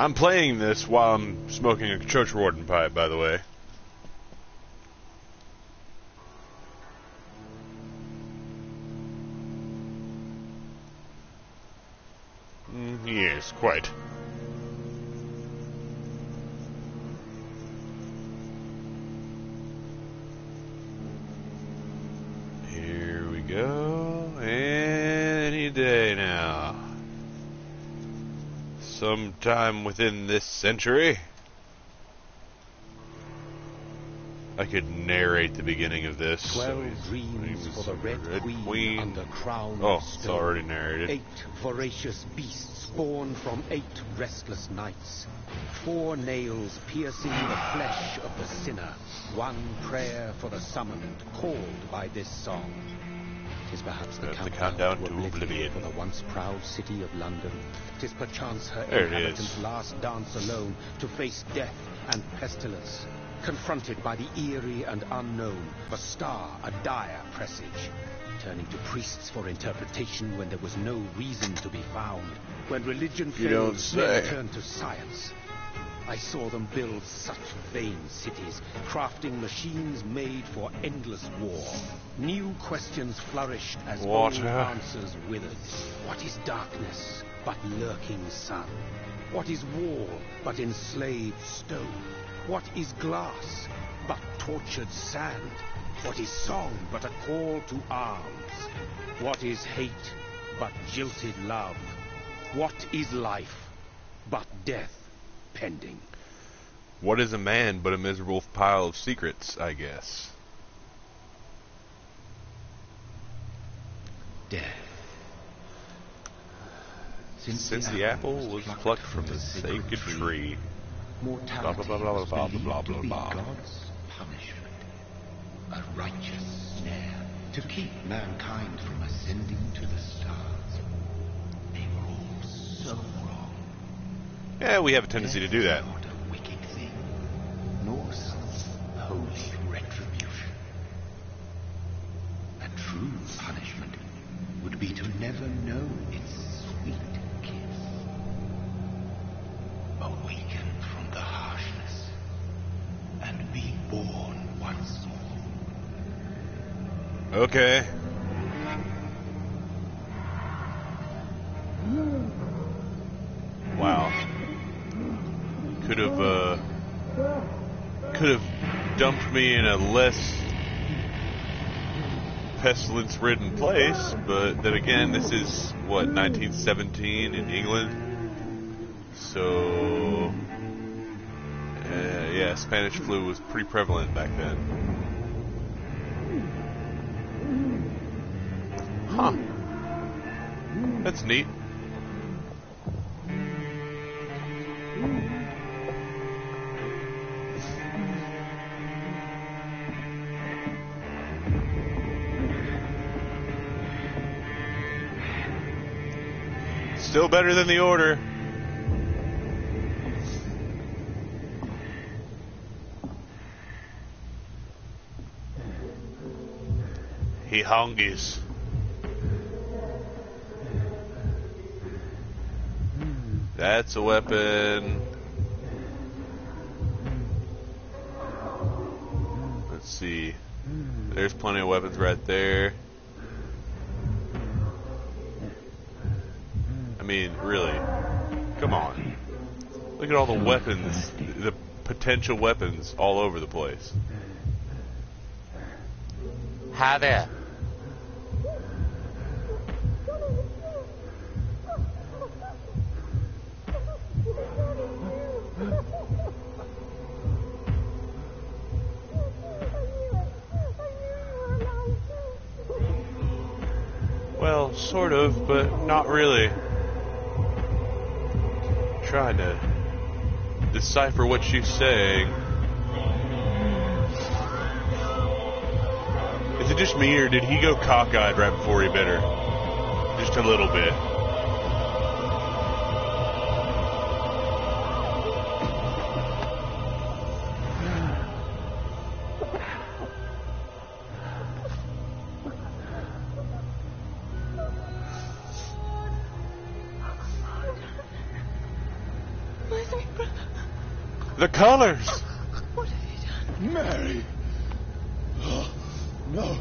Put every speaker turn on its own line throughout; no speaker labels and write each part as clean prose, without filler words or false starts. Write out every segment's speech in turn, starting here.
I'm playing this while I'm smoking a church warden pipe, by the way. Yes, quite. Here we go. Any day now. Sometime within this century. I could narrate the beginning of this.
12 dreams for the Red Queen under crown
Oh,
of
it's
stone.
already narrated.
8 voracious beasts born from 8 restless nights. 4 nails piercing the flesh of the sinner. 1 prayer for the summoned, called by this song. 'Tis perhaps the countdown to oblivion for the once proud city of London. 'Tis perchance her inhabitants' last dance alone to face death and pestilence. Confronted by the eerie and unknown, a star, a dire presage. Turning to priests for interpretation when there was no reason to be found. When religion failed, they turned to science. I saw them build such vain cities, crafting machines made for endless war. New questions flourished as old answers withered. What is darkness but lurking sun? What is wall but enslaved stone? What is glass but tortured sand? What is song but a call to arms? What is hate but jilted love? What is life but death pending?
What is a man but a miserable pile of secrets, I guess?
Death.
Since the apple was plucked from the sacred tree. Blah, blah, blah, blah, blah, blah, blah, blah, blah.
God's punishment. A righteous snare to keep mankind from ascending to the stars. They were all so wrong.
Yeah, we have a tendency to do that.
Not a wicked thing, nor some holy retribution. A true punishment would be to never know its sweet kiss. Awaken from the harshness and be born once more.
Okay. Wow. Could have dumped me in a less pestilence-ridden place, but then again, this is what, 1917 in England. So, yeah, Spanish flu was pretty prevalent back then. Huh. That's neat. Still better than the Order. He hongies. That's a weapon. Let's see. There's plenty of weapons right there. I mean, really. Come on. Look at all the weapons, the potential weapons all over the place.
Hi there.
Well, sort of, but not really. Trying to decipher what she's saying. Is it just me, or did he go cockeyed right before he bit her? Just a little bit.
My father.
The colors!
What have you done?
Mary! Oh, no.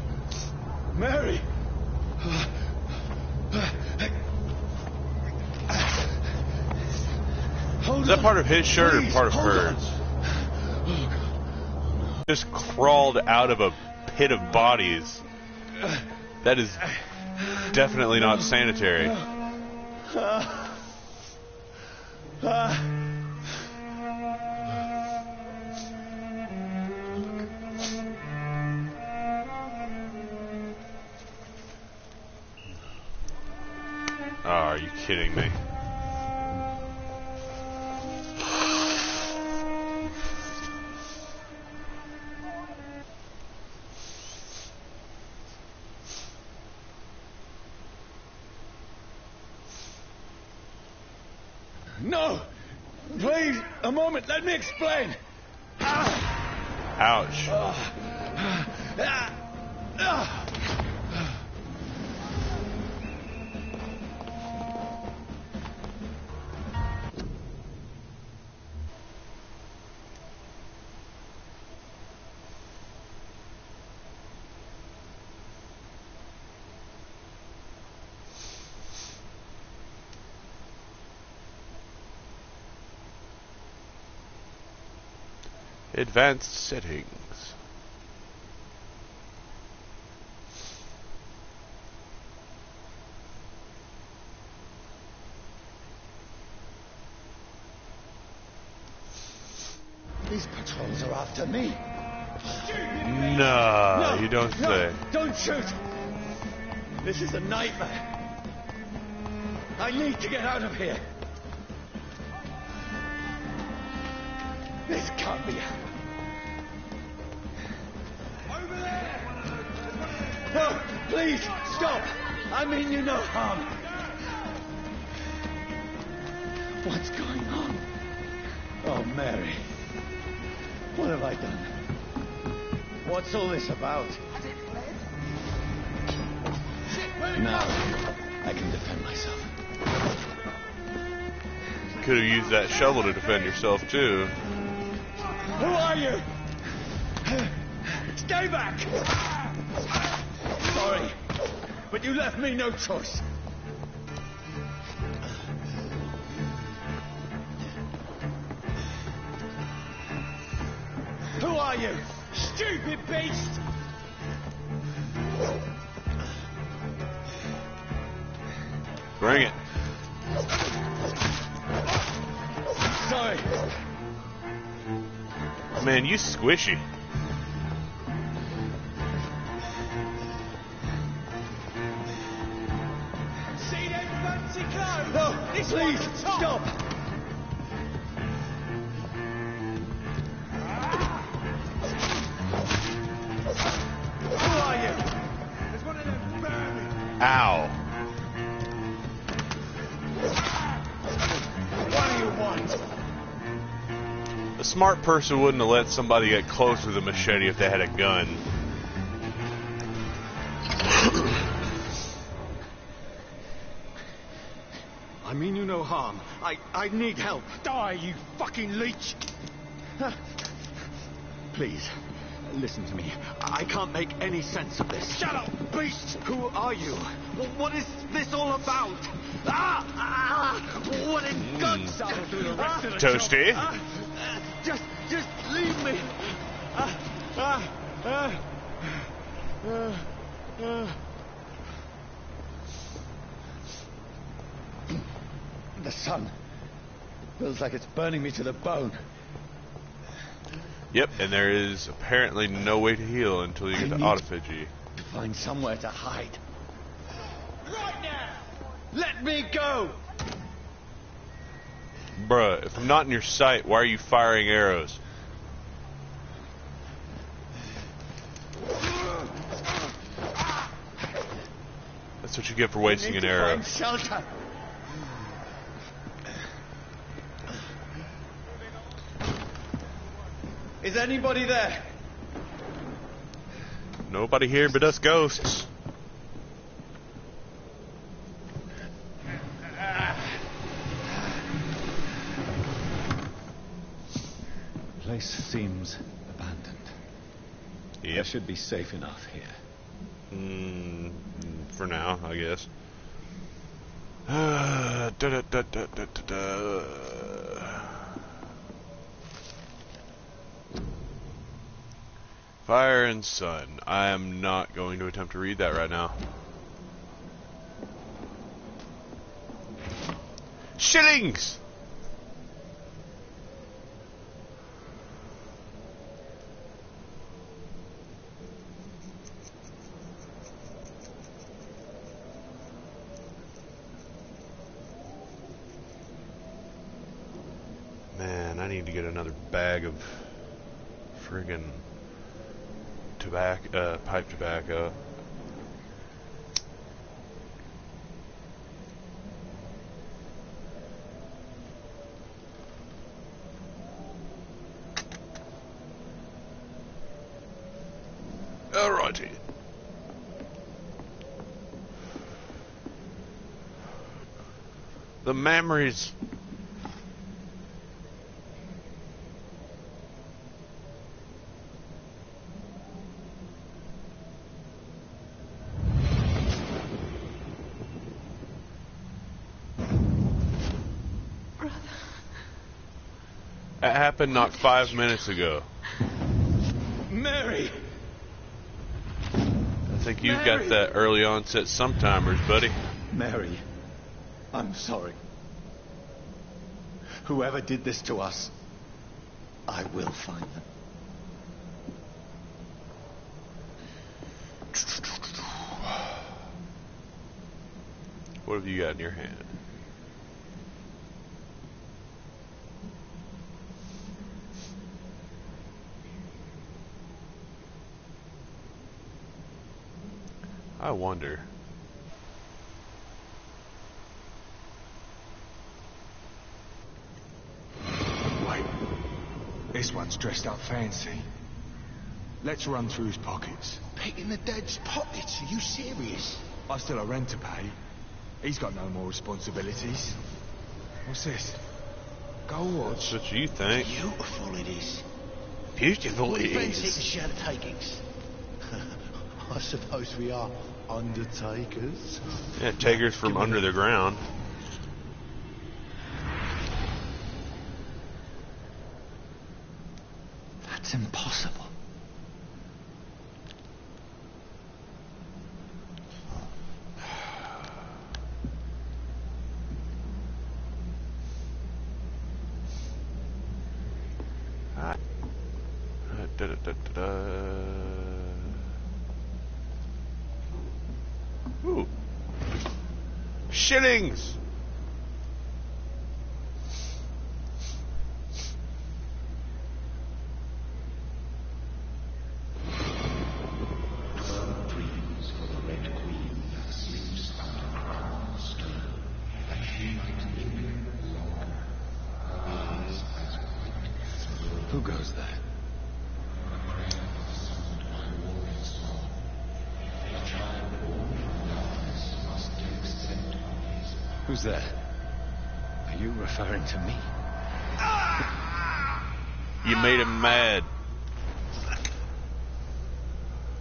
Mary! Hold
Is that
on.
part of his shirt
Please,
or part of
hold on.
hers? Just crawled out of a pit of bodies. That is definitely not sanitary. Oh, are you kidding me?
No! Please, a moment, let me explain.
Ouch. Advanced settings.
These patrols are after me.
No, you don't
no,
say.
Don't shoot! This is a nightmare. I need to get out of here. This can't be happening. Over there! No, please, stop! I mean you no harm. What's going on? Oh, Mary. What have I done? What's all this about? Now, I can defend myself.
Could have used that shovel to defend yourself too.
Who are you? Stay back! Sorry, but you left me no choice. Who are you? Stupid beast!
Bring it.
Sorry.
Man, you squishy.
See them fancy clothes? No, please, stop! Who are you? There's one of them burning.
Ow.
What do you want?
A smart person wouldn't have let somebody get close with a machete if they had a gun.
I mean you no harm. I need help. Die, you fucking leech! Please, listen to me. I can't make any sense of this. Shut up, beast! Who are you? What is this all about? What in God's that'll do the rest of the
Toasty?
job. Just leave me. The sun feels like it's burning me to the bone.
Yep, and there is apparently no way to heal until you get to autophagy.
To find somewhere to hide. Right now! Let me go!
Bruh, if I'm not in your sight, why are you firing arrows? That's what you get for wasting an arrow.
Find shelter. Is anybody there?
Nobody here but us ghosts.
place seems abandoned.
Yep.
There should be safe enough here.
For now, I guess. Fire and Sun. I am not going to attempt to read that right now. Shillings! Man, I need to get another bag of friggin' tobacco, pipe tobacco. Alrighty. The memories. That happened not 5 minutes ago.
Mary!
I think you've got that early onset sometimers, buddy.
Mary, I'm sorry. Whoever did this to us, I will find them.
What have you got in your hand? I wonder.
Wait. This one's dressed up fancy. Let's run through his pockets.
Picking the dead's pockets? Are you serious?
I still have rent to pay. He's got no more responsibilities. What's this? Gold watch?
That's what you think.
Beautiful it is.
Beautiful it
Fancy
is.
the shadow takings. I suppose we are undertakers.
Yeah, takers from under the ground.
That's impossible.
Ooh. Shillings!
Who goes there? Who's there? Are you referring to me?
You made him mad.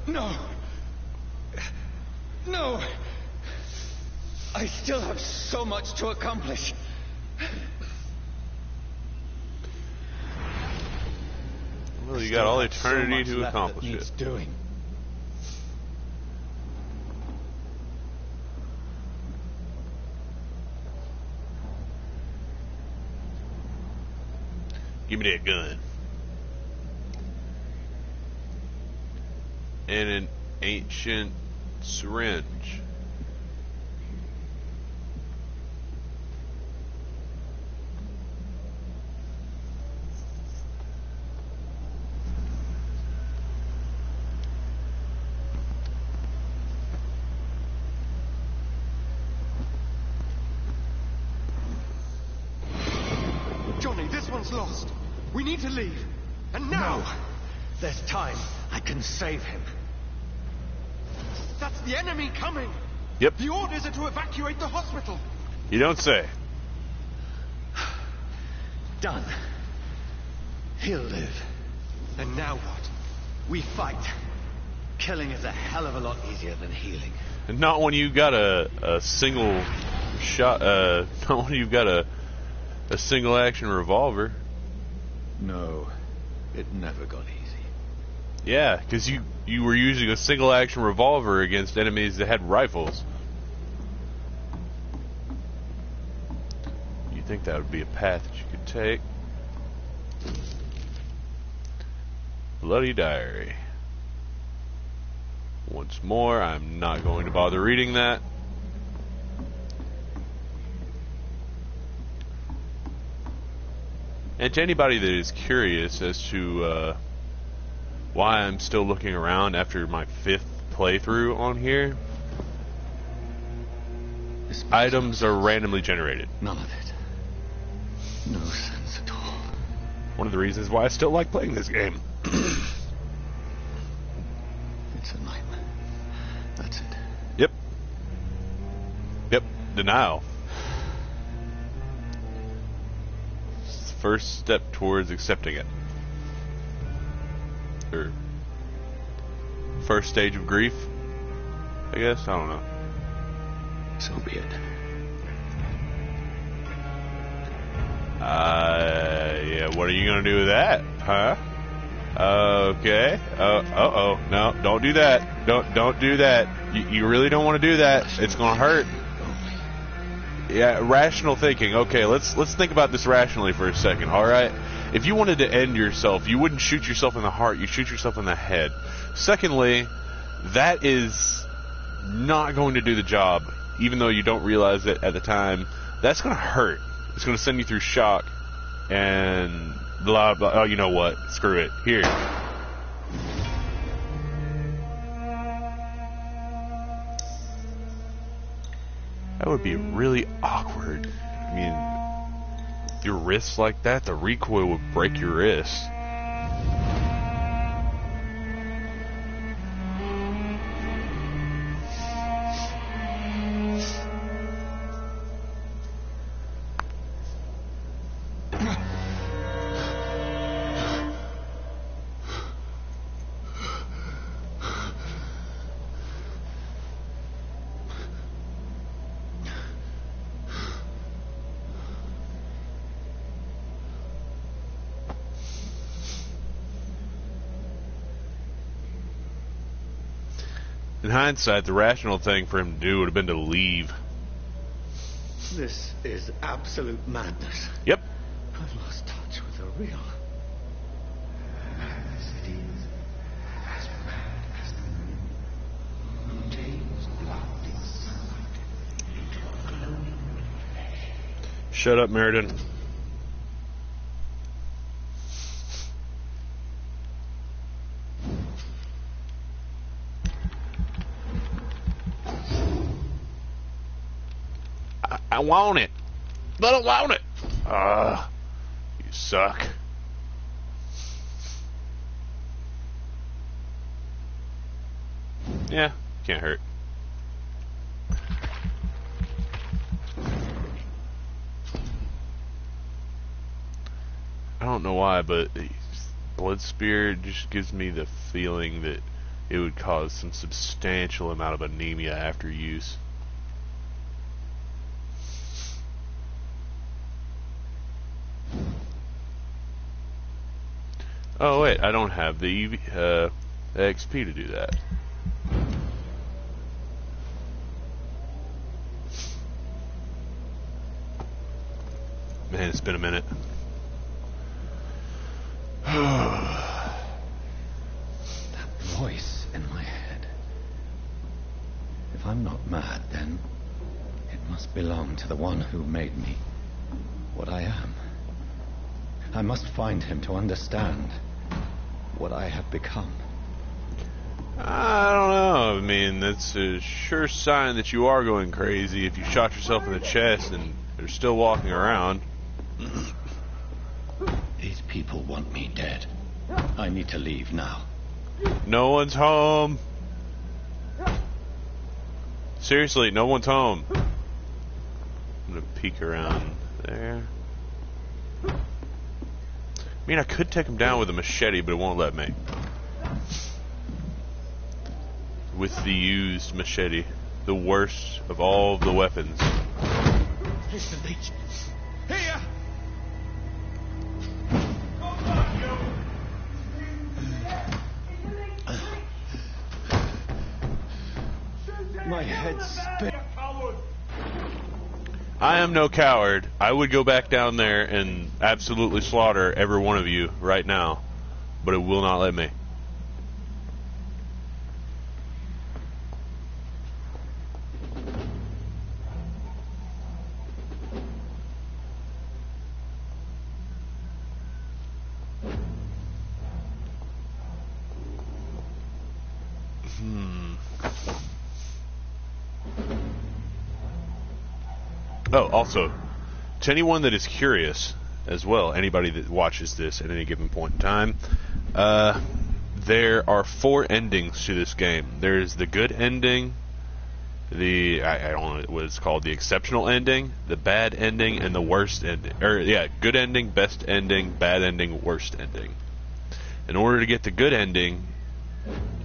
No! No! I still have so much to accomplish.
Well, you got all eternity to accomplish it.
Needs doing.
Give me that gun. And an ancient syringe.
Johnny, this one's lost. We need to leave. And now!
No. There's time. I can save him.
That's the enemy coming!
Yep.
The orders are to evacuate the hospital.
You don't say.
Done. He'll live.
And now what? We fight.
Killing is a hell of a lot easier than healing.
And not when you've got a single shot, not when you've got a single action revolver.
No, it never got easy.
Yeah, because you were using a single action revolver against enemies that had rifles. You think that would be a path that you could take? Bloody Diary. Once more, I'm not going to bother reading that. And to anybody that is curious as to why I'm still looking around after my 5th playthrough on here, items are randomly generated.
None of it. No sense at all.
One of the reasons why I still like playing this game.
It's a nightmare. That's it.
Yep. Yep. Denial. It's the first step towards accepting it. Or first stage of grief, I guess. I don't know.
So be it.
Yeah, what are you gonna do with that, huh? Okay. Oh, no, don't do that. Don't do that. You really don't want to do that. It's gonna hurt. Yeah, rational thinking. Okay, let's think about this rationally for a second, alright? If you wanted to end yourself, you wouldn't shoot yourself in the heart, you shoot yourself in the head. Secondly, that is not going to do the job, even though you don't realize it at the time. That's going to hurt. It's going to send you through shock, and blah, blah. Oh, you know what? Screw it. Here. That would be really awkward. I mean, your wrists like that, the recoil would break your wrist. In hindsight, the rational thing for him to do would have been to leave.
This is absolute madness.
Yep.
I've lost touch with the real.
Shut up, Meriden. I want it. I don't want it. You suck. Yeah, can't hurt. I don't know why, but Blood Spear just gives me the feeling that it would cause some substantial amount of anemia after use. Oh wait, I don't have the XP to do that. Man, it's been a minute.
That voice in my head. If I'm not mad, then it must belong to the one who made me what I am. I must find him to understand what I have become.
I don't know. I mean, that's a sure sign that you are going crazy if you shot yourself in the chest and are still walking around.
These people want me dead. I need to leave now.
No one's home. Seriously, no one's home. I'm gonna peek around there. mean, I could take him down with a machete, but it won't let me. With the used machete. The worst of all the weapons.
It's the leech. Here!
My head's spin.
I am no coward. I would go back down there and absolutely slaughter every one of you right now. But it will not let me. Oh, also, to anyone that is curious as well, anybody that watches this at any given point in time, there are 4 endings to this game. There's the good ending, I don't know what it's called, the exceptional ending, the bad ending, and the worst ending. Good ending, best ending, bad ending, worst ending. In order to get the good ending,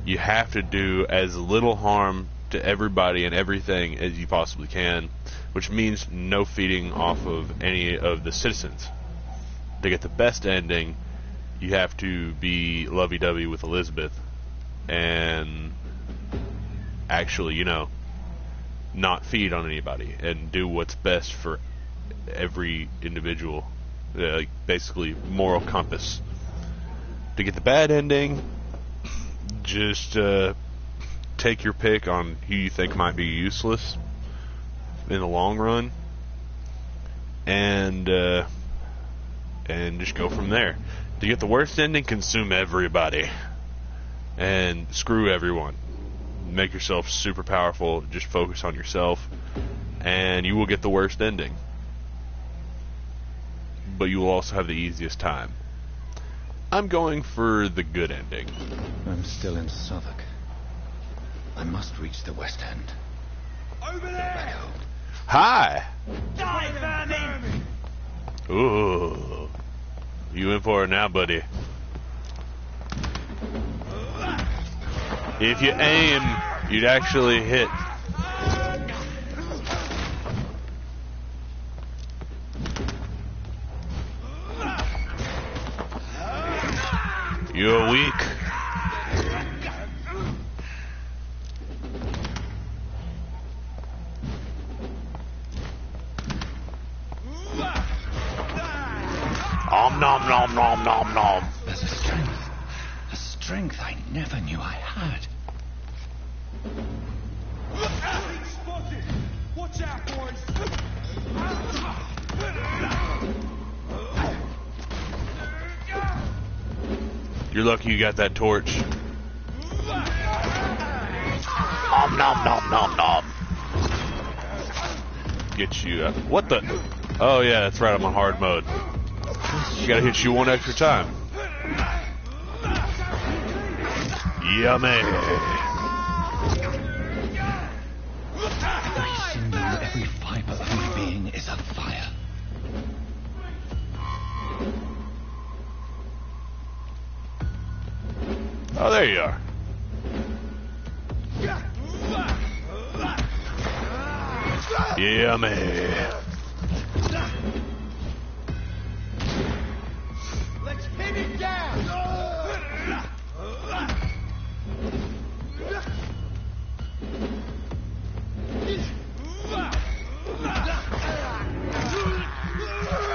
you have to do as little harm to everybody and everything as you possibly can, which means no feeding off of any of the citizens. To get the best ending, you have to be lovey-dovey with Elizabeth and actually, not feed on anybody and do what's best for every individual. Basically, moral compass. To get the bad ending, just take your pick on who you think might be useless in the long run, and just go from there. To get the worst ending, consume everybody and screw everyone. Make yourself super powerful, just focus on yourself, and you will get the worst ending. But you will also have the easiest time. I'm going for the good ending.
I'm still in Southwark. I must reach the West End.
Over there!
Hi!
Die, vermin!
Ooh. You in for it now, buddy. If you aim, you'd actually hit. You're weak. Om nom nom nom nom nom.
There's a strength I never knew I had.
Spotted! Watch out, boys!
You're lucky you got that torch. Om nom nom nom nom. Get you. What the? Oh yeah, that's right. I'm on hard mode. You gotta hit you one extra time. Yummy.
Every sinew, every fiber of my being is on fire.
Oh, there you are. Yummy.
Let's pin it down!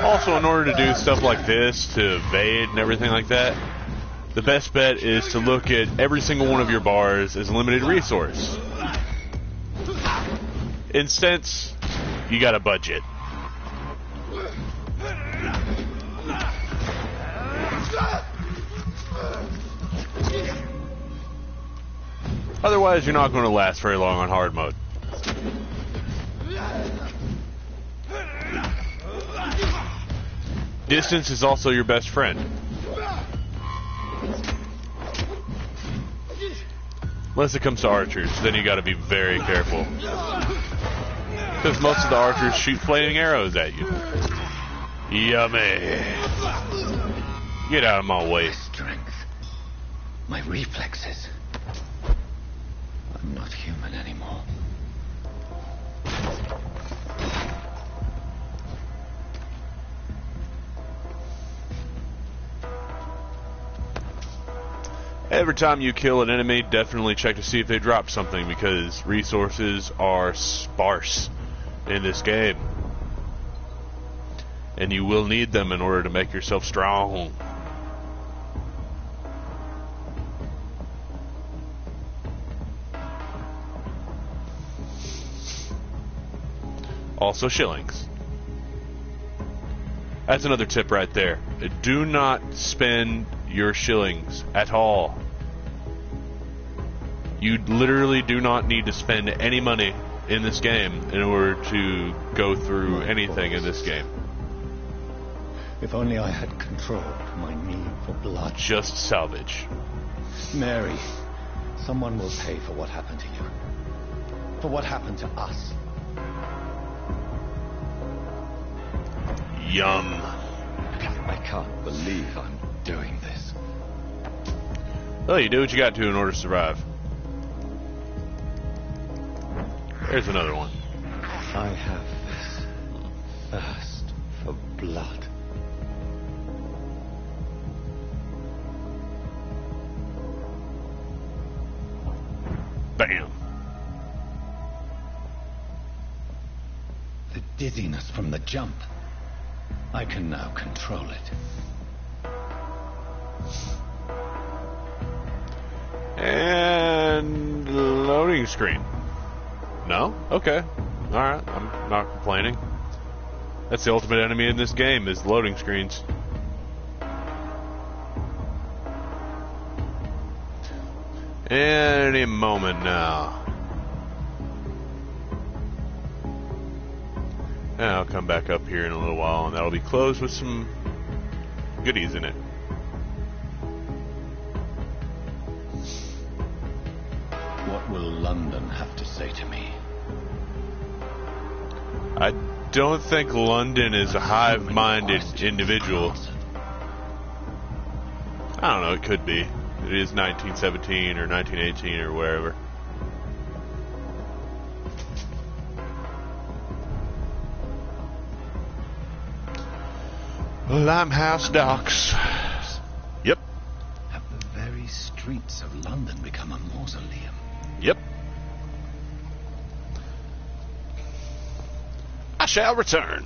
Also, in order to do stuff like this, to evade and everything like that, the best bet is to look at every single one of your bars as a limited resource. Instance, you got a budget. Otherwise, you're not going to last very long on hard mode. Distance is also your best friend. Unless it comes to archers, then you gotta be very careful. Because most of the archers shoot flaming arrows at you. Yummy. Get out of my way.
My strength. My reflexes. I'm not human anymore.
Every time you kill an enemy, definitely check to see if they drop something, because resources are sparse in this game. And you will need them in order to make yourself strong. Also shillings. That's another tip right there. Do not spend your shillings at all. You literally do not need to spend any money in this game in order to go through anything in this game.
If only I had controlled my need for blood.
Just salvage.
Mary, someone will pay for what happened to you. For what happened to us.
Yum.
I can't believe I'm doing this.
Well, you do what you got to in order to survive. There's another one.
I have this thirst for blood.
Bam.
The dizziness from the jump. I can now control it.
And loading screen. No? Okay. Alright, I'm not complaining. That's the ultimate enemy in this game, is loading screens. Any moment now. And I'll come back up here in a little while, and that'll be closed with some goodies in it.
What will London have to say to me?
I don't think London is a hive-minded individual. I don't know, it could be. It is 1917 or 1918 or wherever. Limehouse Docks. Yep.
Have the very streets of London become a mausoleum?
Yep. I shall return.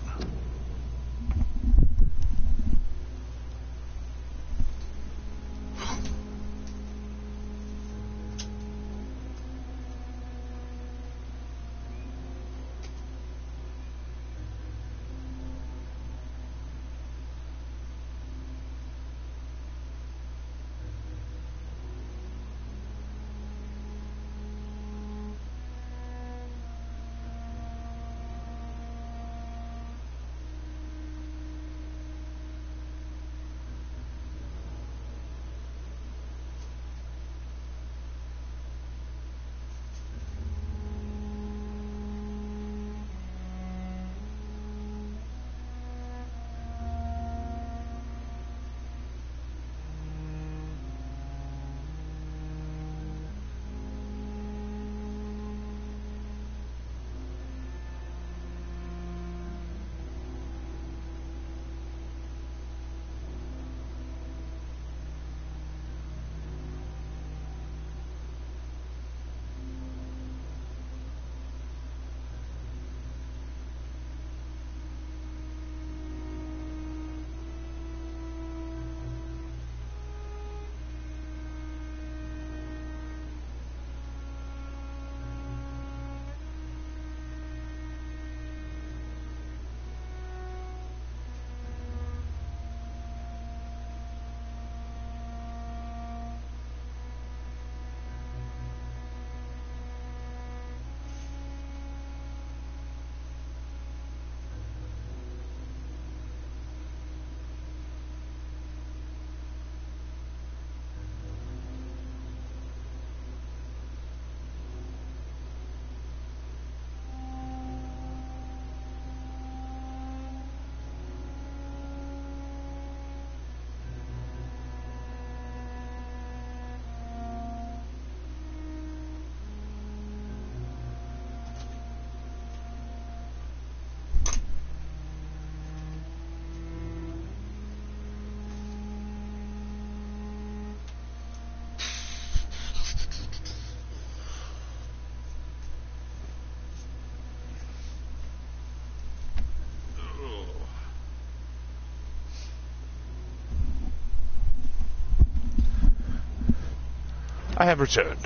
I have returned.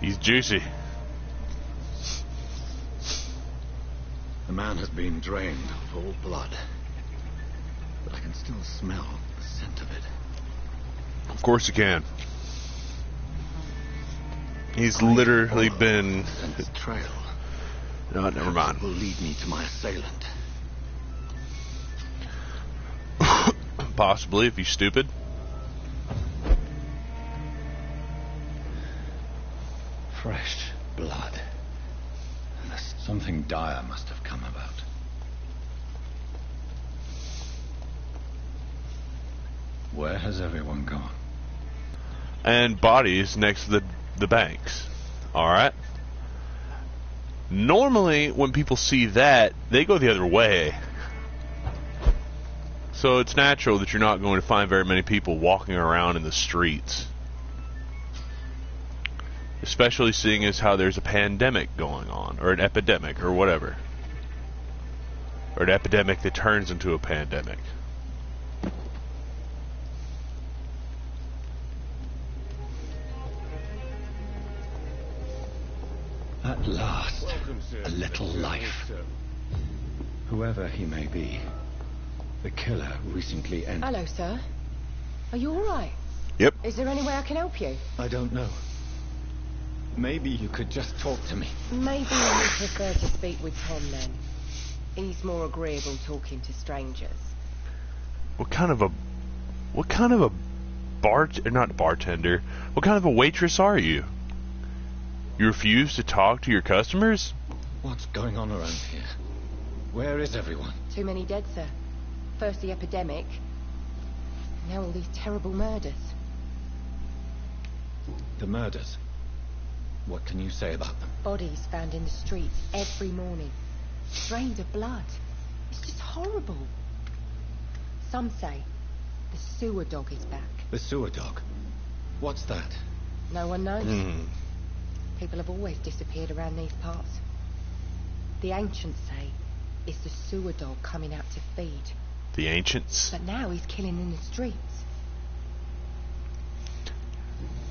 He's juicy.
The man has been drained of all blood, but I can still smell the scent of it.
Of course you can. He's literally been...
This trail.
No, never mind.
Will lead me to my assailant.
Possibly, if he's stupid.
Fresh blood. Something dire must have come about. Where has everyone gone?
And bodies next to the banks. Alright? Normally, when people see that, they go the other way. So it's natural that you're not going to find very many people walking around in the streets. Especially seeing as how there's a pandemic going on, or an epidemic, or whatever. Or an epidemic that turns into a pandemic.
At last, a little life. Whoever he may be, the killer recently ended.
Hello, sir. Are you all right?
Yep.
Is there any way I can help you?
I don't know. Maybe you could just talk to me.
Maybe you would prefer to speak with Tom then. He's more agreeable talking to strangers.
What kind of a not bartender, what kind of a waitress are you? You refuse to talk to your customers?
What's going on around here? Where is everyone?
Too many dead, sir. First the epidemic, now all these terrible murders.
The murders? What can you say about them?
Bodies found in the streets every morning. Drained of blood. It's just horrible. Some say the sewer dog is back.
The sewer dog? What's that?
No one knows. People have always disappeared around these parts. The ancients say it's the sewer dog coming out to feed.
The ancients?
But now he's killing in the streets.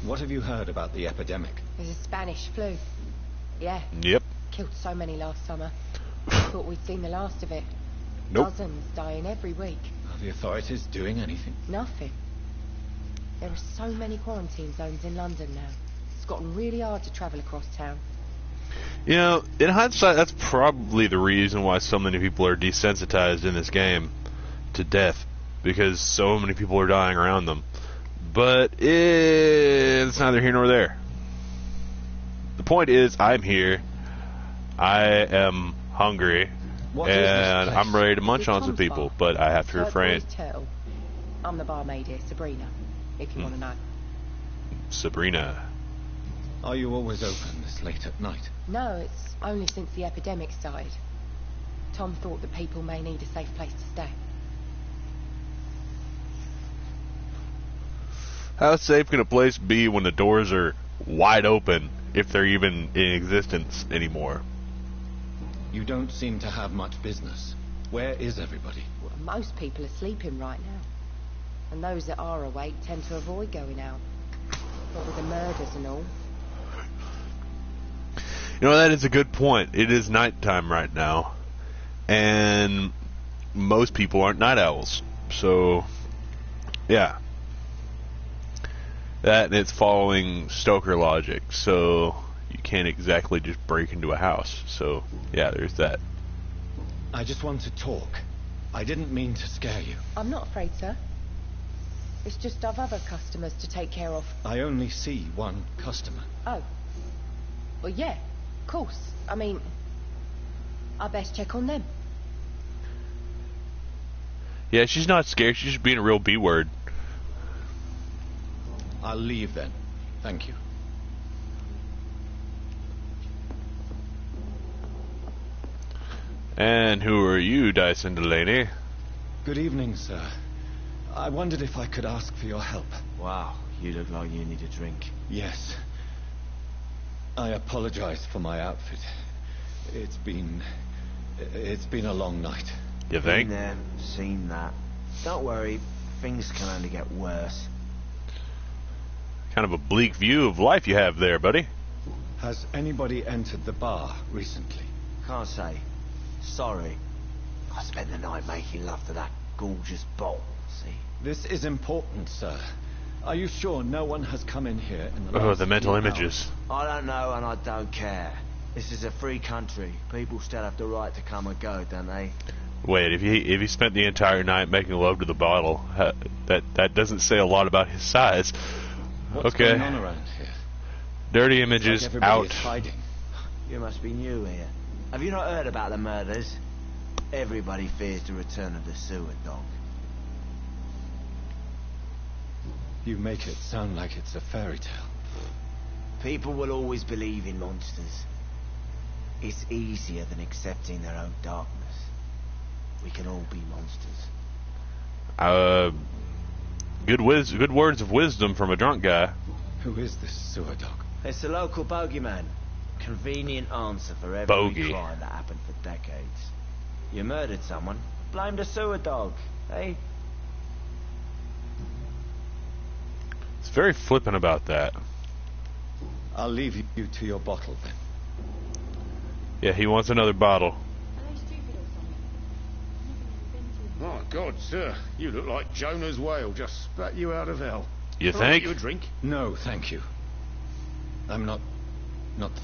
What have you heard about the epidemic?
There's a Spanish flu. Yeah.
Yep.
Killed so many last summer. Thought we'd seen the last of it.
Nope.
Dozens dying every week.
Are the authorities doing anything?
Nothing. There are so many quarantine zones in London now. It's gotten really hard to travel across town.
You know, in hindsight, that's probably the reason why so many people are desensitized in this game to death. Because so many people are dying around them. But it's neither here nor there. The point is, I'm here. I am hungry. And I'm ready to munch on some people. But I have to refrain.
I'm the barmaid here, Sabrina, if you want to know.
Sabrina.
Are you always open this late at night?
No, it's only since the epidemic started. Tom thought that people may need a safe place to stay.
How safe can a place be when the doors are wide open, if they're even in existence anymore?
You don't seem to have much business. Where is everybody?
Well, most people are sleeping right now. And those that are awake tend to avoid going out. What with the murders and all.
You know, that is a good point. It is nighttime right now. And most people aren't night owls. So, yeah. That and it's following Stoker logic. So, you can't exactly just break into a house. So, yeah, there's that.
I just want to talk. I didn't mean to scare you.
I'm not afraid, sir. It's just I've other customers to take care of.
I only see one customer.
Oh. Well, yeah, of course. I mean, I best check on them.
Yeah, she's not scared. She's just being a real B-word.
I'll leave then. Thank you.
And who are you, Dyson Delaney?
Good evening, sir. I wondered if I could ask for your help.
Wow, you look like you need a drink.
Yes. I apologize for my outfit. It's been a long night.
You think?
Been there, seen that. Don't worry, things can only get worse.
Kind of a bleak view of life you have there, buddy.
Has anybody entered the bar recently?
Can't say. Sorry. I spent the night making love to that gorgeous bolt, see?
This is important, sir. Are you sure no one has come in here in the last
The mental
few
images.
I don't know and I don't care. This is a free country. People still have the right to come and go, don't they?
Wait, if he spent the entire night making love to the bottle, that doesn't say a lot about his size.
What's
Okay.
going on around here?
Dirty
It's like
images
everybody
out.
is hiding.
You must be new here. Have you not heard about the murders? Everybody fears the return of the sewer dog.
You make it sound like it's a fairy tale.
People will always believe in monsters. It's easier than accepting their own darkness. We can all be monsters.
Good words of wisdom from a drunk guy.
Who is this sewer dog?
It's the local bogeyman. Convenient answer for every
Bogey.
crime that happened for decades. You murdered someone, blame the sewer dog, eh?
It's very flippant about that.
I'll leave you to your bottle then.
Yeah, he wants another bottle.
My God, sir, you look like Jonah's whale just spat you out of hell.
You
Can I
think?
get you a drink?
No, thank you. I'm not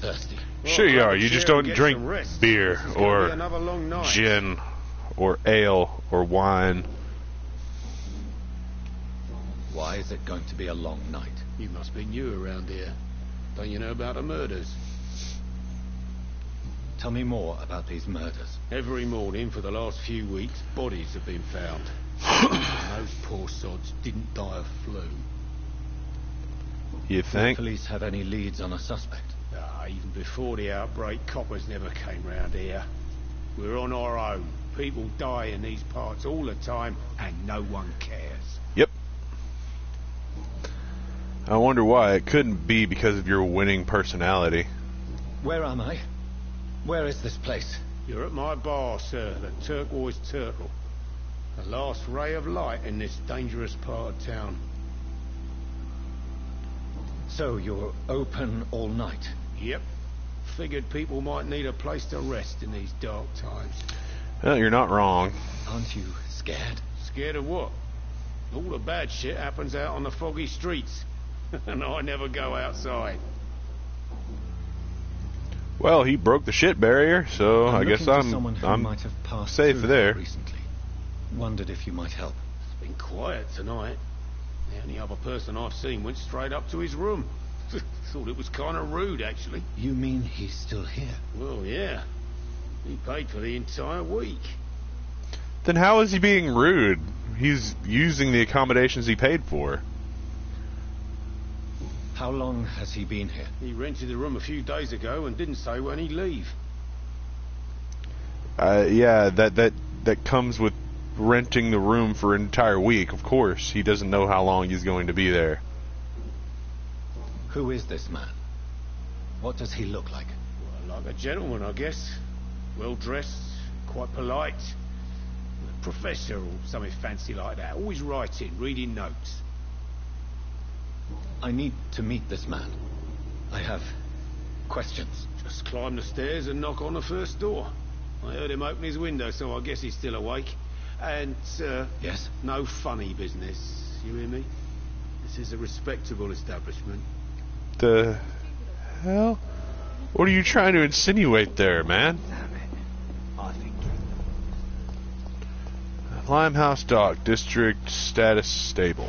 thirsty.
Sure you
Well,
are.
grab a
You just
chair and
don't
get
drink
some rest.
beer
This is gonna
or
be another long night.
gin or ale or wine.
Why is it going to be a long night?
You must be new around here. Don't you know about the murders?
Tell me more about these murders.
Every morning for the last few weeks, bodies have been found. And those poor sods didn't die of flu.
You
Do
think?
the police have any leads on a suspect?
Even before the outbreak, coppers never came round here. We're on our own. People die in these parts all the time, and no one cares.
Yep. I wonder why. It couldn't be because of your winning personality.
Where am I? Where is this place?
You're at my bar, sir, the Turquoise Turtle. The last ray of light in this dangerous part of town.
So you're open all night?
Yep. Figured people might need a place to rest in these dark times.
Well, you're not wrong.
Aren't you scared?
Scared of what? All the bad shit happens out on the foggy streets. And I never go outside.
Well, he broke the shit barrier, so I guess
looking for someone who
I'm
might have passed
safe
through
there.
recently. Wondered if you might help.
It's been quiet tonight. The only other person I've seen went straight up to his room. Thought it was kind of rude, actually.
You mean he's still here?
Well, yeah. He paid for the entire week.
Then how is he being rude? He's using the accommodations he paid for.
How long has he been here?
He rented the room a few days ago and didn't say when he'd leave.
Yeah, that comes with renting the room for an entire week. Of course, he doesn't know how long he's going to be there.
Who is this man? What does he look like?
Well, like a gentleman, I guess. Well dressed, quite polite. A professor or something fancy like that. Always writing, reading notes.
I need to meet this man. I have questions.
Just climb the stairs and knock on the first door. I heard him open his window, so I guess he's still awake. And,
Yes?
no funny business. You hear me? This is a respectable establishment.
The hell? What are you trying to insinuate there, man?
Damn it. I think
Limehouse Dock, District Status Stable.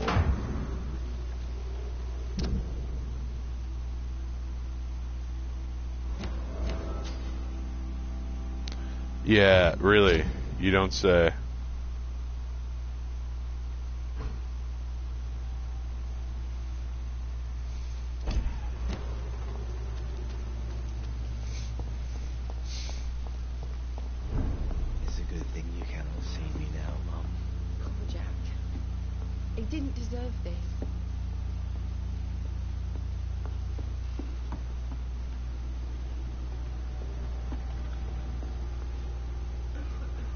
Yeah, really. You don't say.
it's a good thing you cannot see me now, Mum.
Poor Jack. He didn't deserve this.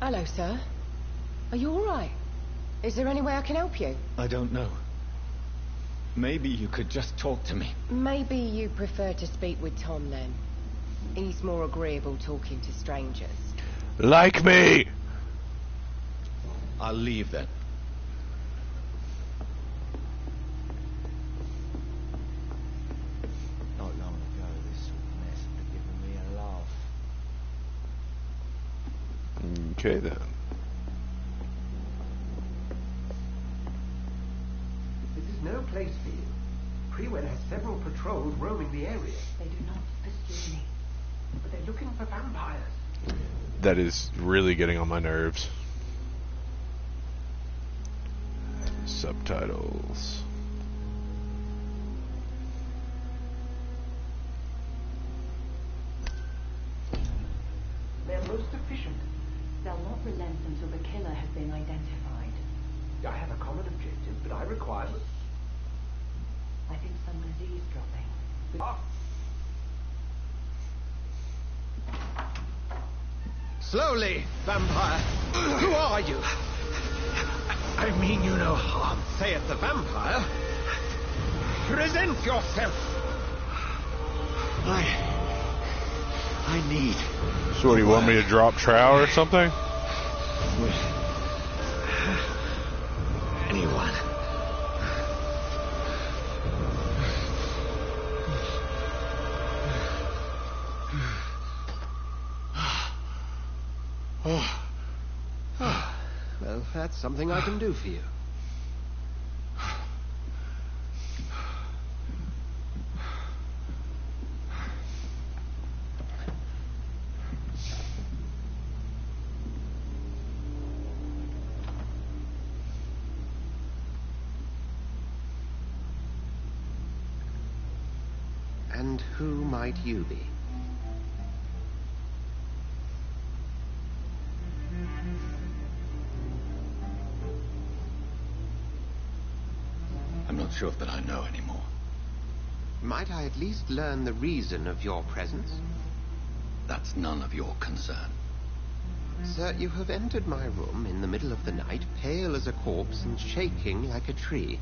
Hello, sir. Are you all right? Is there any way I can help you?
I don't know. Maybe you could just talk to me.
Maybe you prefer to speak with Tom then. He's more agreeable talking to strangers.
Like me!
I'll leave then.
Not long ago, this sort of mess would have given me a laugh.
Okay then.
This is no place for you. Prewell has several patrols roaming the area.
They do not pursue me.
But they're looking for vampires.
That is really getting on my nerves. Subtitles.
They're most efficient.
They'll not relent until the killer has been identified.
I have a common objective, but I require...
I think someone is eavesdropping.
Ah.
Slowly, vampire. Who are you?
I mean you no harm.
Saith the vampire. Present yourself.
I need...
So what, do you want me to drop trow or something?
Anyone.
Well, that's something I can do for you. And who might you be?
I'm not sure that I know anymore.
Might I at least learn the reason of your presence?
That's none of your concern.
Sir, you have entered my room in the middle of the night, pale as a corpse and shaking like a tree.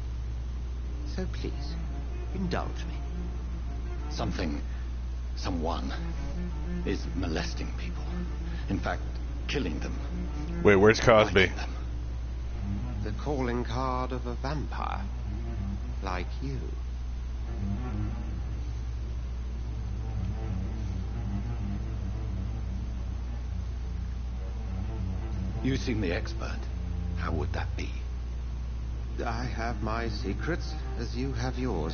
So please, indulge me.
Someone is molesting people. In fact, killing them.
Wait, where's Cosby?
Them.
The calling card of a vampire. Like you.
You seem the expert. How would that be?
I have my secrets, as you have yours.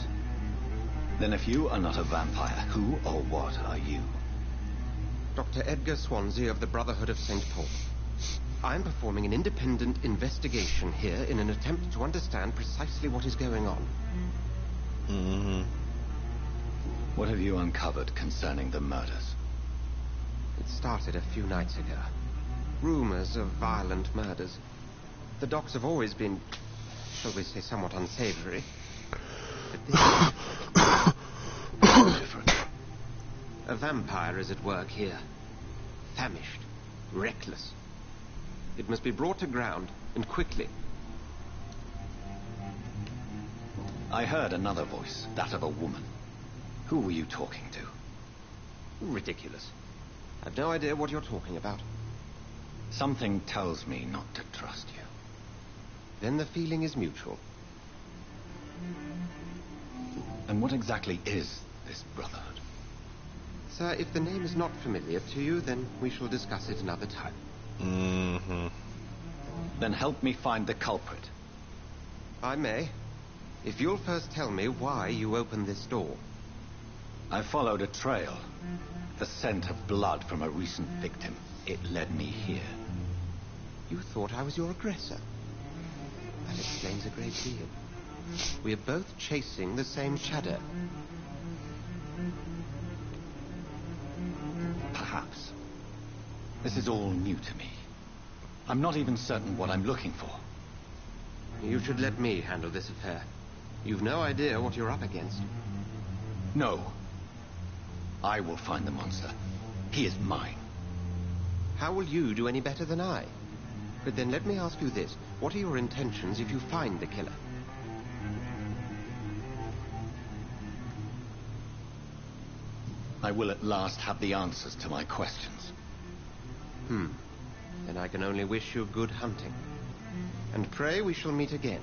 Then if you are not a vampire, who or what are you?
Dr. Edgar Swansea of the Brotherhood of St. Paul. I'm performing an independent investigation here in an attempt to understand precisely what is going on.
Mm-hmm.
What have you uncovered concerning the murders?
It started a few nights ago. Rumors of violent murders. The docs have always been, shall we say, somewhat unsavory. But this is different. A vampire is at work here. Famished. Reckless. It must be brought to ground, and quickly.
I heard another voice, that of a woman. Who were you talking to?
Ridiculous. I've no idea what you're talking about.
Something tells me not to trust you.
Then the feeling is mutual.
And what exactly is this Brotherhood?
Sir, if the name is not familiar to you, then we shall discuss it another time.
Mm-hmm.
Then help me find the culprit.
I may. If you'll first tell me why you opened this door.
I followed a trail. The scent of blood from a recent victim. It led me here.
You thought I was your aggressor. That explains a great deal. We are both chasing the same shadow.
Perhaps. This is all new to me. I'm not even certain what I'm looking for.
You should let me handle this affair. You've no idea what you're up against.
No. I will find the monster. He is mine.
How will you do any better than I?
But then let me ask you this. What are your intentions if you find the killer?
I will at last have the answers to my questions.
Then I can only wish you good hunting. And pray we shall meet again.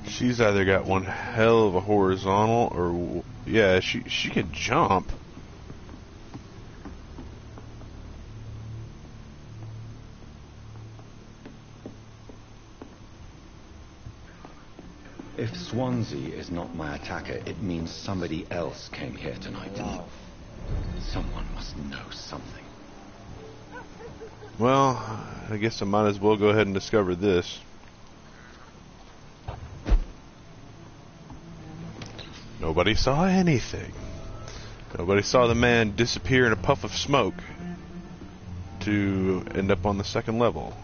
She's either got one hell of a horizontal or, yeah, she can jump.
If Swansea is not my attacker, it means somebody else came here tonight. Someone must know something.
Well, I guess I might as well go ahead and discover this. Nobody saw anything. Nobody saw the man disappear in a puff of smoke to end up on the second level.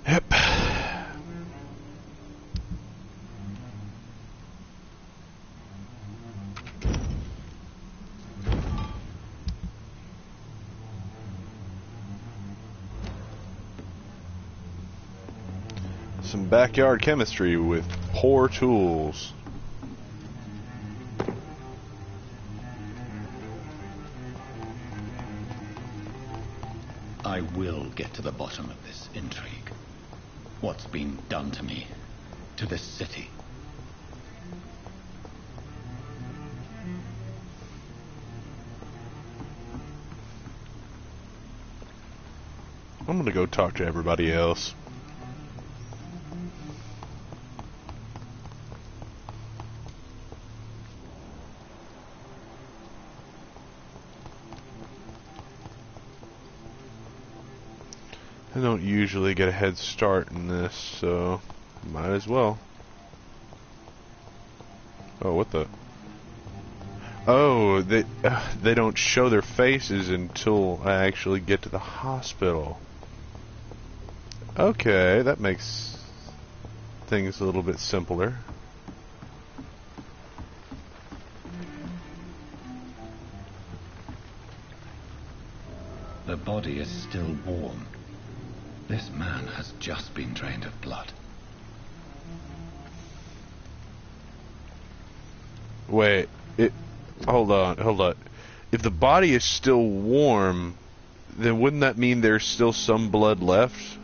Yep. Some backyard chemistry with poor tools.
I will get to the bottom of this intrigue. What's been done to me, to this city.
I'm gonna go talk to everybody else. I don't usually get a head start in this, so might as well. Oh, what the? Oh, they don't show their faces until I actually get to the hospital. Okay, that makes things a little bit simpler.
The body is still warm. This man has just been drained of blood.
Wait, hold on. If the body is still warm, then wouldn't that mean there's still some blood left?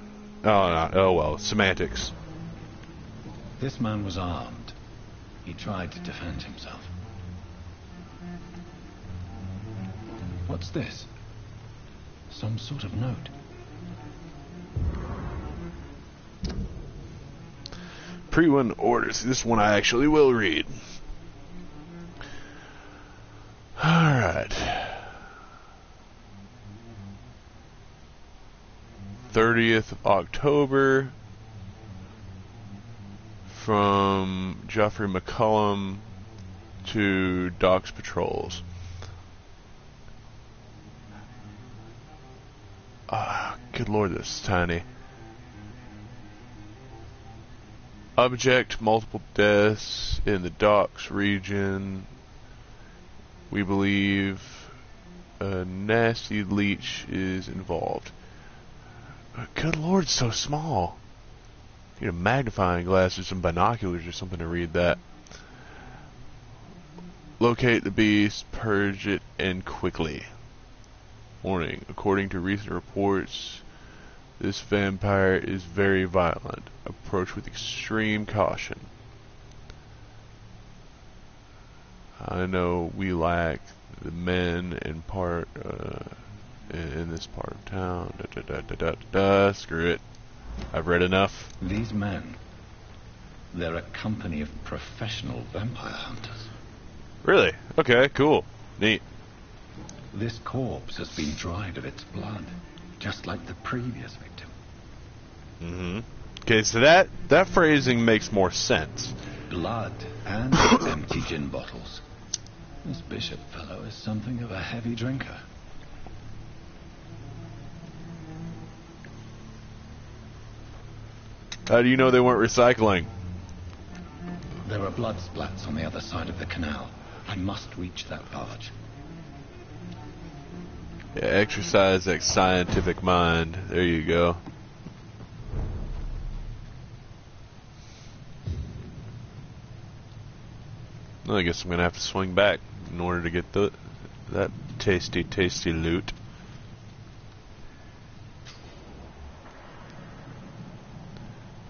Oh, no. Oh well, semantics.
This man was armed. He tried to defend himself. What's this? Some sort of note.
Pre-1 orders. This one I actually will read. Alright. 30th of October from Geoffrey McCullum to Doc's Patrols. Good lord, this is tiny. Object, multiple deaths in the docks region. We believe a nasty leech is involved. Good lord, so small. Need a magnifying glass or some binoculars or something to read that. Locate the beast, purge it, and quickly. Warning, according to recent reports, this vampire is very violent. Approach with extreme caution. I know we lack the men in this part of town. Screw it. I've read enough.
These men, they're a company of professional vampire hunters.
Really? Okay, cool. Neat.
This corpse has been dried of its blood, just like the previous victim.
Mm-hmm. Okay, so that phrasing makes more sense.
Blood and empty gin bottles. This bishop fellow is something of a heavy drinker.
How do you know they weren't recycling?
There are blood splats on the other side of the canal. I must reach that barge.
Yeah, exercise that scientific mind. There you go. Well, I guess I'm gonna have to swing back in order to get that tasty, tasty loot.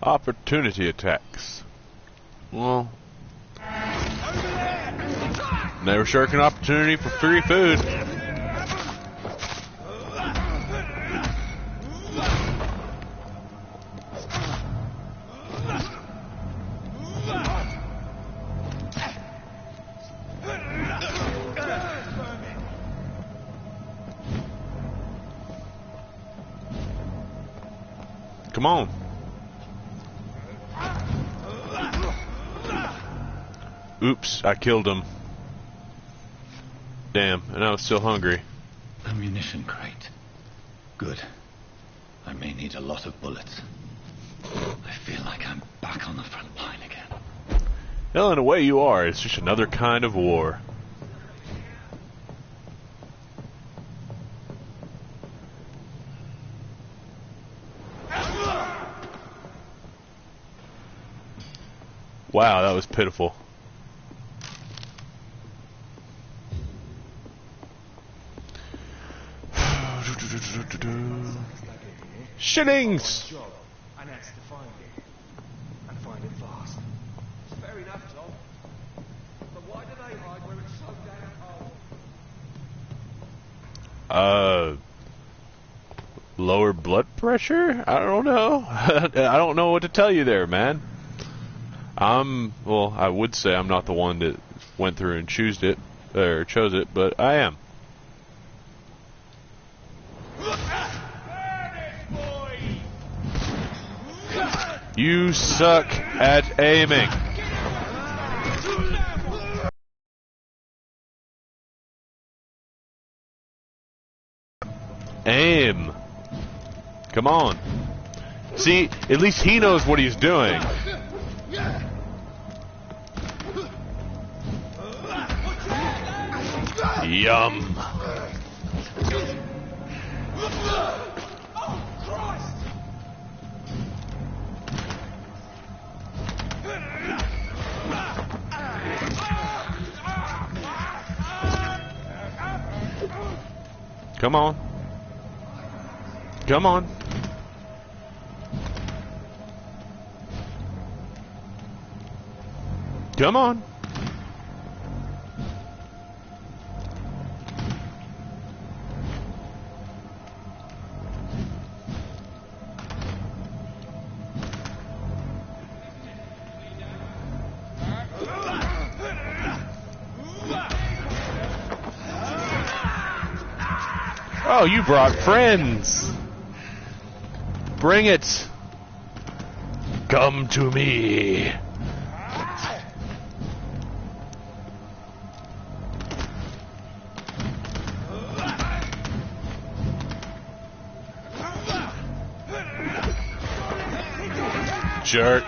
Opportunity attacks. Well, never shirk an opportunity for free food. Come on. Oops, I killed him. Damn, and I was still hungry.
Ammunition crate. Good. I may need a lot of bullets. I feel like I'm back on the front line again.
Well, in a way you are. It's just another kind of war. Wow, that was pitiful. Shillings!
And that's to find it. And find it fast. It's fair enough, Tom. But why do they hide where it's so damn cold?
Lower blood pressure? I don't know. I don't know what to tell you there, man. Well, I would say I'm not the one that went through and chose it, but I am. You suck at aiming. Aim. Come on. See, at least he knows what he's doing. Yum. Come on. Come on. Come on. Oh, you brought friends. Bring it. Come to me. Jerk.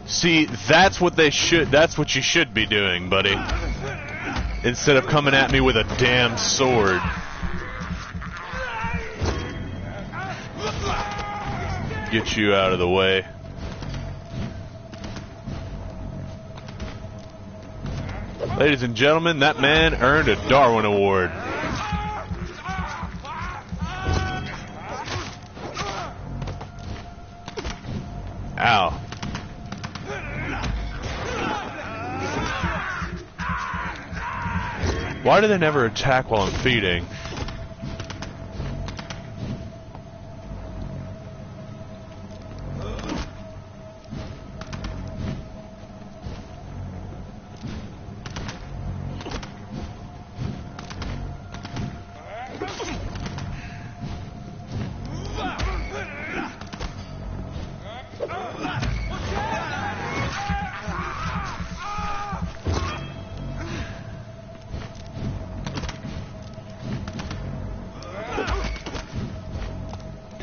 See, that's what you should be doing, buddy. Instead of coming at me with a damn sword. Get you out of the way. Ladies and gentlemen, that man earned a Darwin Award. Ow. Why do they never attack while I'm feeding?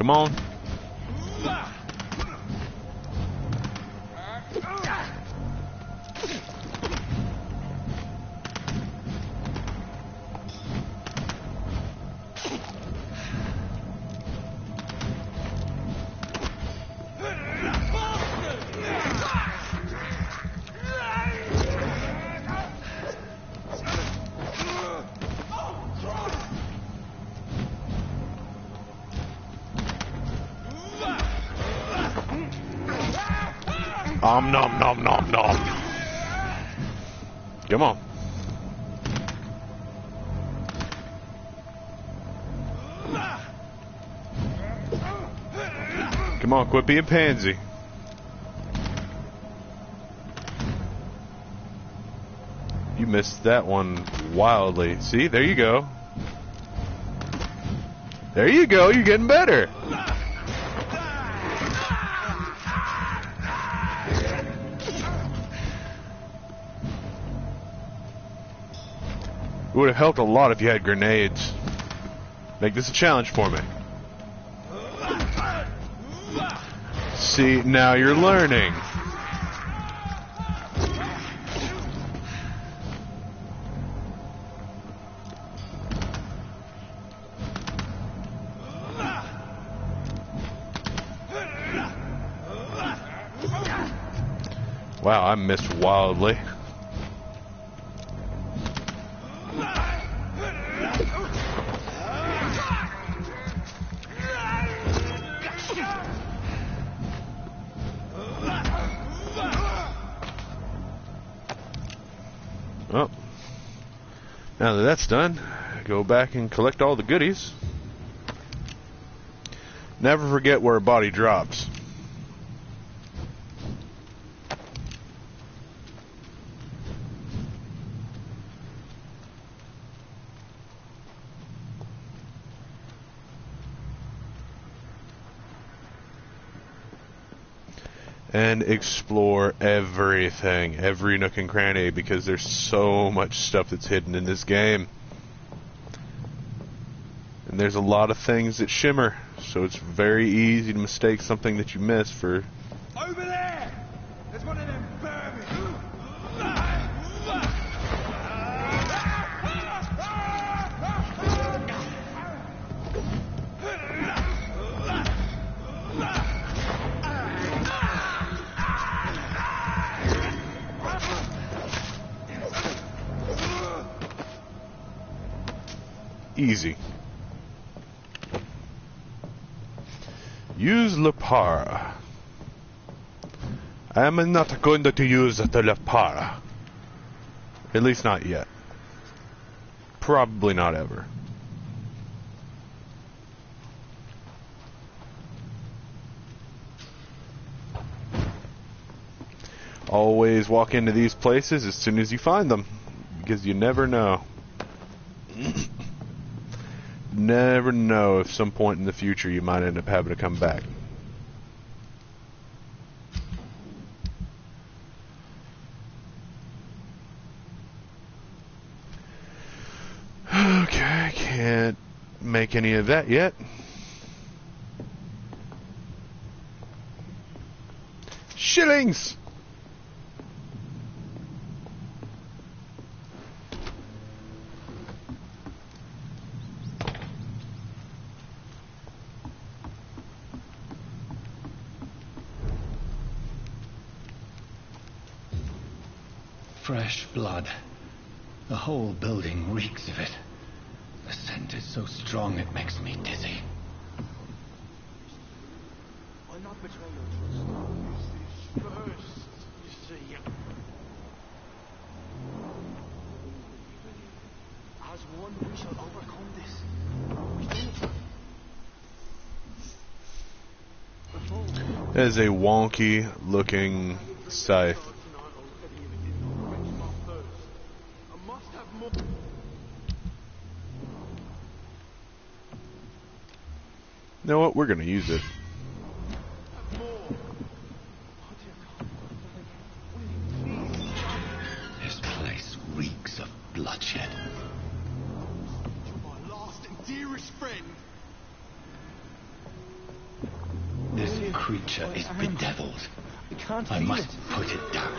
Come on. Nom nom nom nom nom. Come on. Come on, quit being pansy. You missed that one wildly. See, there you go. There you go, you're getting better. It would have helped a lot if you had grenades. Make this a challenge for me. See, now you're learning. Wow, I missed wildly. Well, now that that's done, go back and collect all the goodies. Never forget where a body drops. And explore everything, every nook and cranny, because there's so much stuff that's hidden in this game. And there's a lot of things that shimmer, so it's very easy to mistake something that you missed for...
Over there! There's one of them vermin!
Easy. Use Lepara. I am not going to use the Lepara. At least not yet. Probably not ever. Always walk into these places as soon as you find them, because you never know. Never know if some point in the future you might end up having to come back. Okay, can't make any of that yet. Shillings!
Fresh blood. The whole building reeks of it. The scent is so strong it makes me dizzy.
I'll not betray your trust. First, you see. As one, we shall overcome this.
That is a wonky looking scythe. You know what? We're going to use it.
This place reeks of bloodshed.
You're my last and dearest friend.
creature is bedeviled.
I can't
I
feel
must
it.
put it down.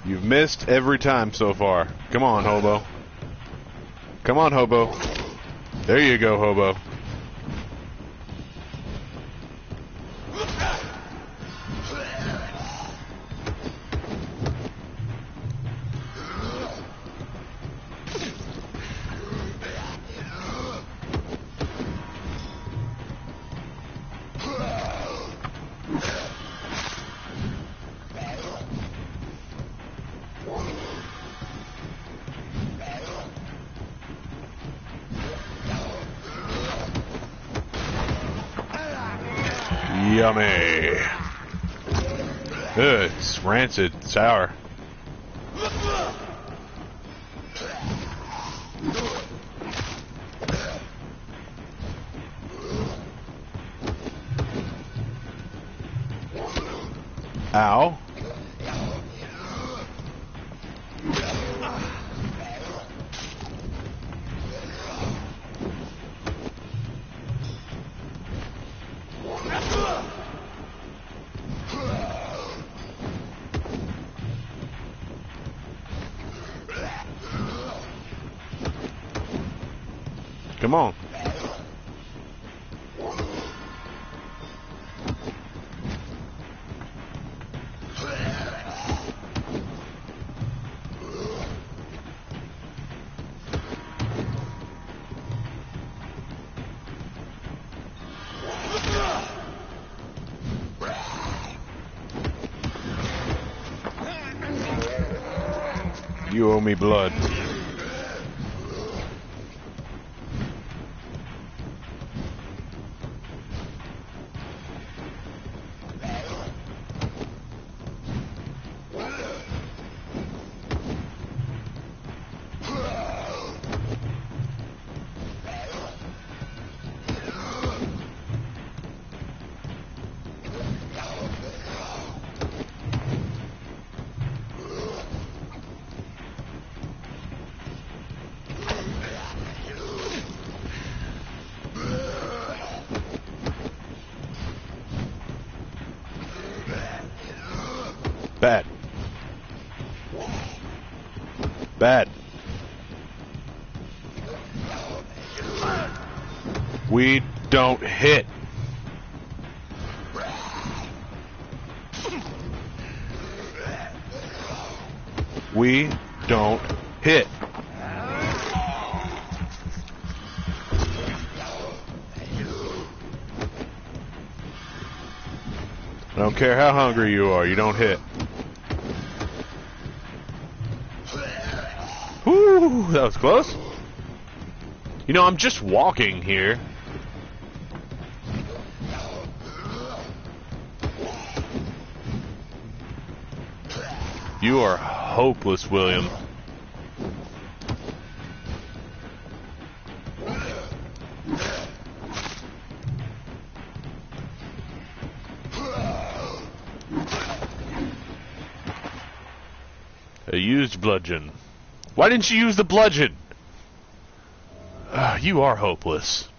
You've missed every time so far. Come on, hobo. Come on, hobo. There you go, hobo. Yummy. Ugh, it's rancid, sour. Ow. Come on. You owe me blood. Bad. Bad. We don't hit. We don't hit. I don't care how hungry you are, you don't hit. Whew, that was close. You know, I'm just walking here. You are hopeless, William. A used bludgeon. Why didn't you use the bludgeon? You are hopeless.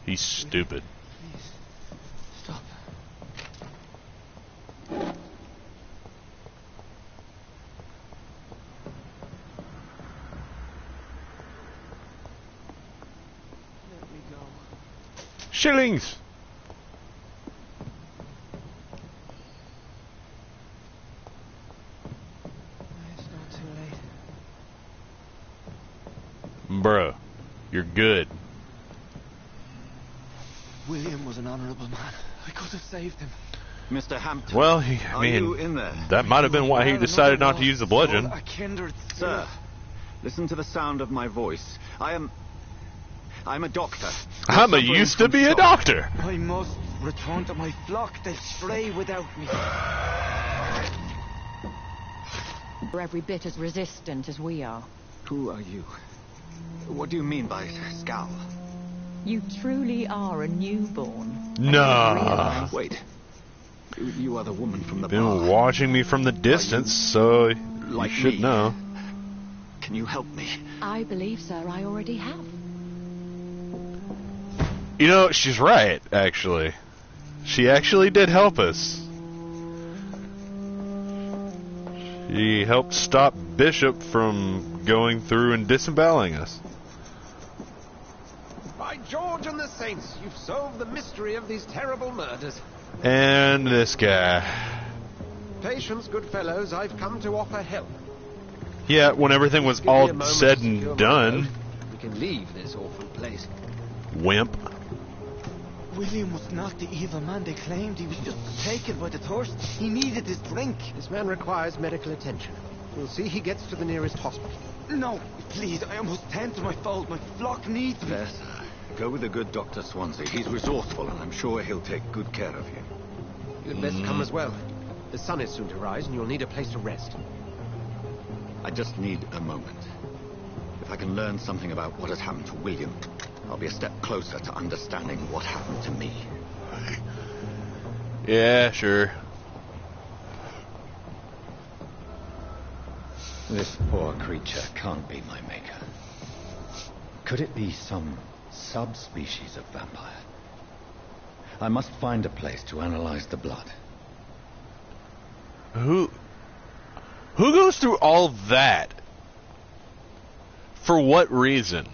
He's stupid.
Please, stop. Let me go.
Shillings!
It's not too late.
Bruh, you're good.
William was an honorable man. I could have saved him.
Mr. Hampton.
Well,
are you in there?
that might have been why he decided not to use the bludgeon.
A kindred
Sir, listen to the sound of my voice. I'm a doctor.
I'm a used to be a doctor.
I must return to my flock. They'll stray without me.
They're every bit as resistant as we are.
Who are you? What do you mean by scowl?
You truly are a newborn.
Nah.
Wait. You are the woman from the
Been
bar.
watching me from the distance, so you should know.
Can you help me?
I believe, sir, I already have.
You know, she's right, actually. She actually did help us. She helped stop Bishop from going through and disemboweling us.
By George and the Saints, you've solved the mystery of these terrible murders.
And this guy.
Patience, good fellows, I've come to offer help.
Yeah, when everything was
Give me a
all
moment
said
to secure
and
my
done.
boat. We can leave this awful place.
Wimp.
William was not the evil man they claimed. He was just taken by the thirst. He needed his drink.
This man requires medical attention. We'll see he gets to the nearest hospital.
No, please, I almost tend to my fold. My flock needs me.
Yes, go with the good Dr. Swansea. He's resourceful, and I'm sure he'll take good care of you.
You'd best come as well. The sun is soon to rise, and you'll need a place to rest.
I just need a moment. If I can learn something about what has happened to William, I'll be a step closer to understanding what happened to me.
Yeah, sure.
This poor creature can't be my maker. Could it be some subspecies of vampire? I must find a place to analyze the blood.
Who goes through all that? For what reason?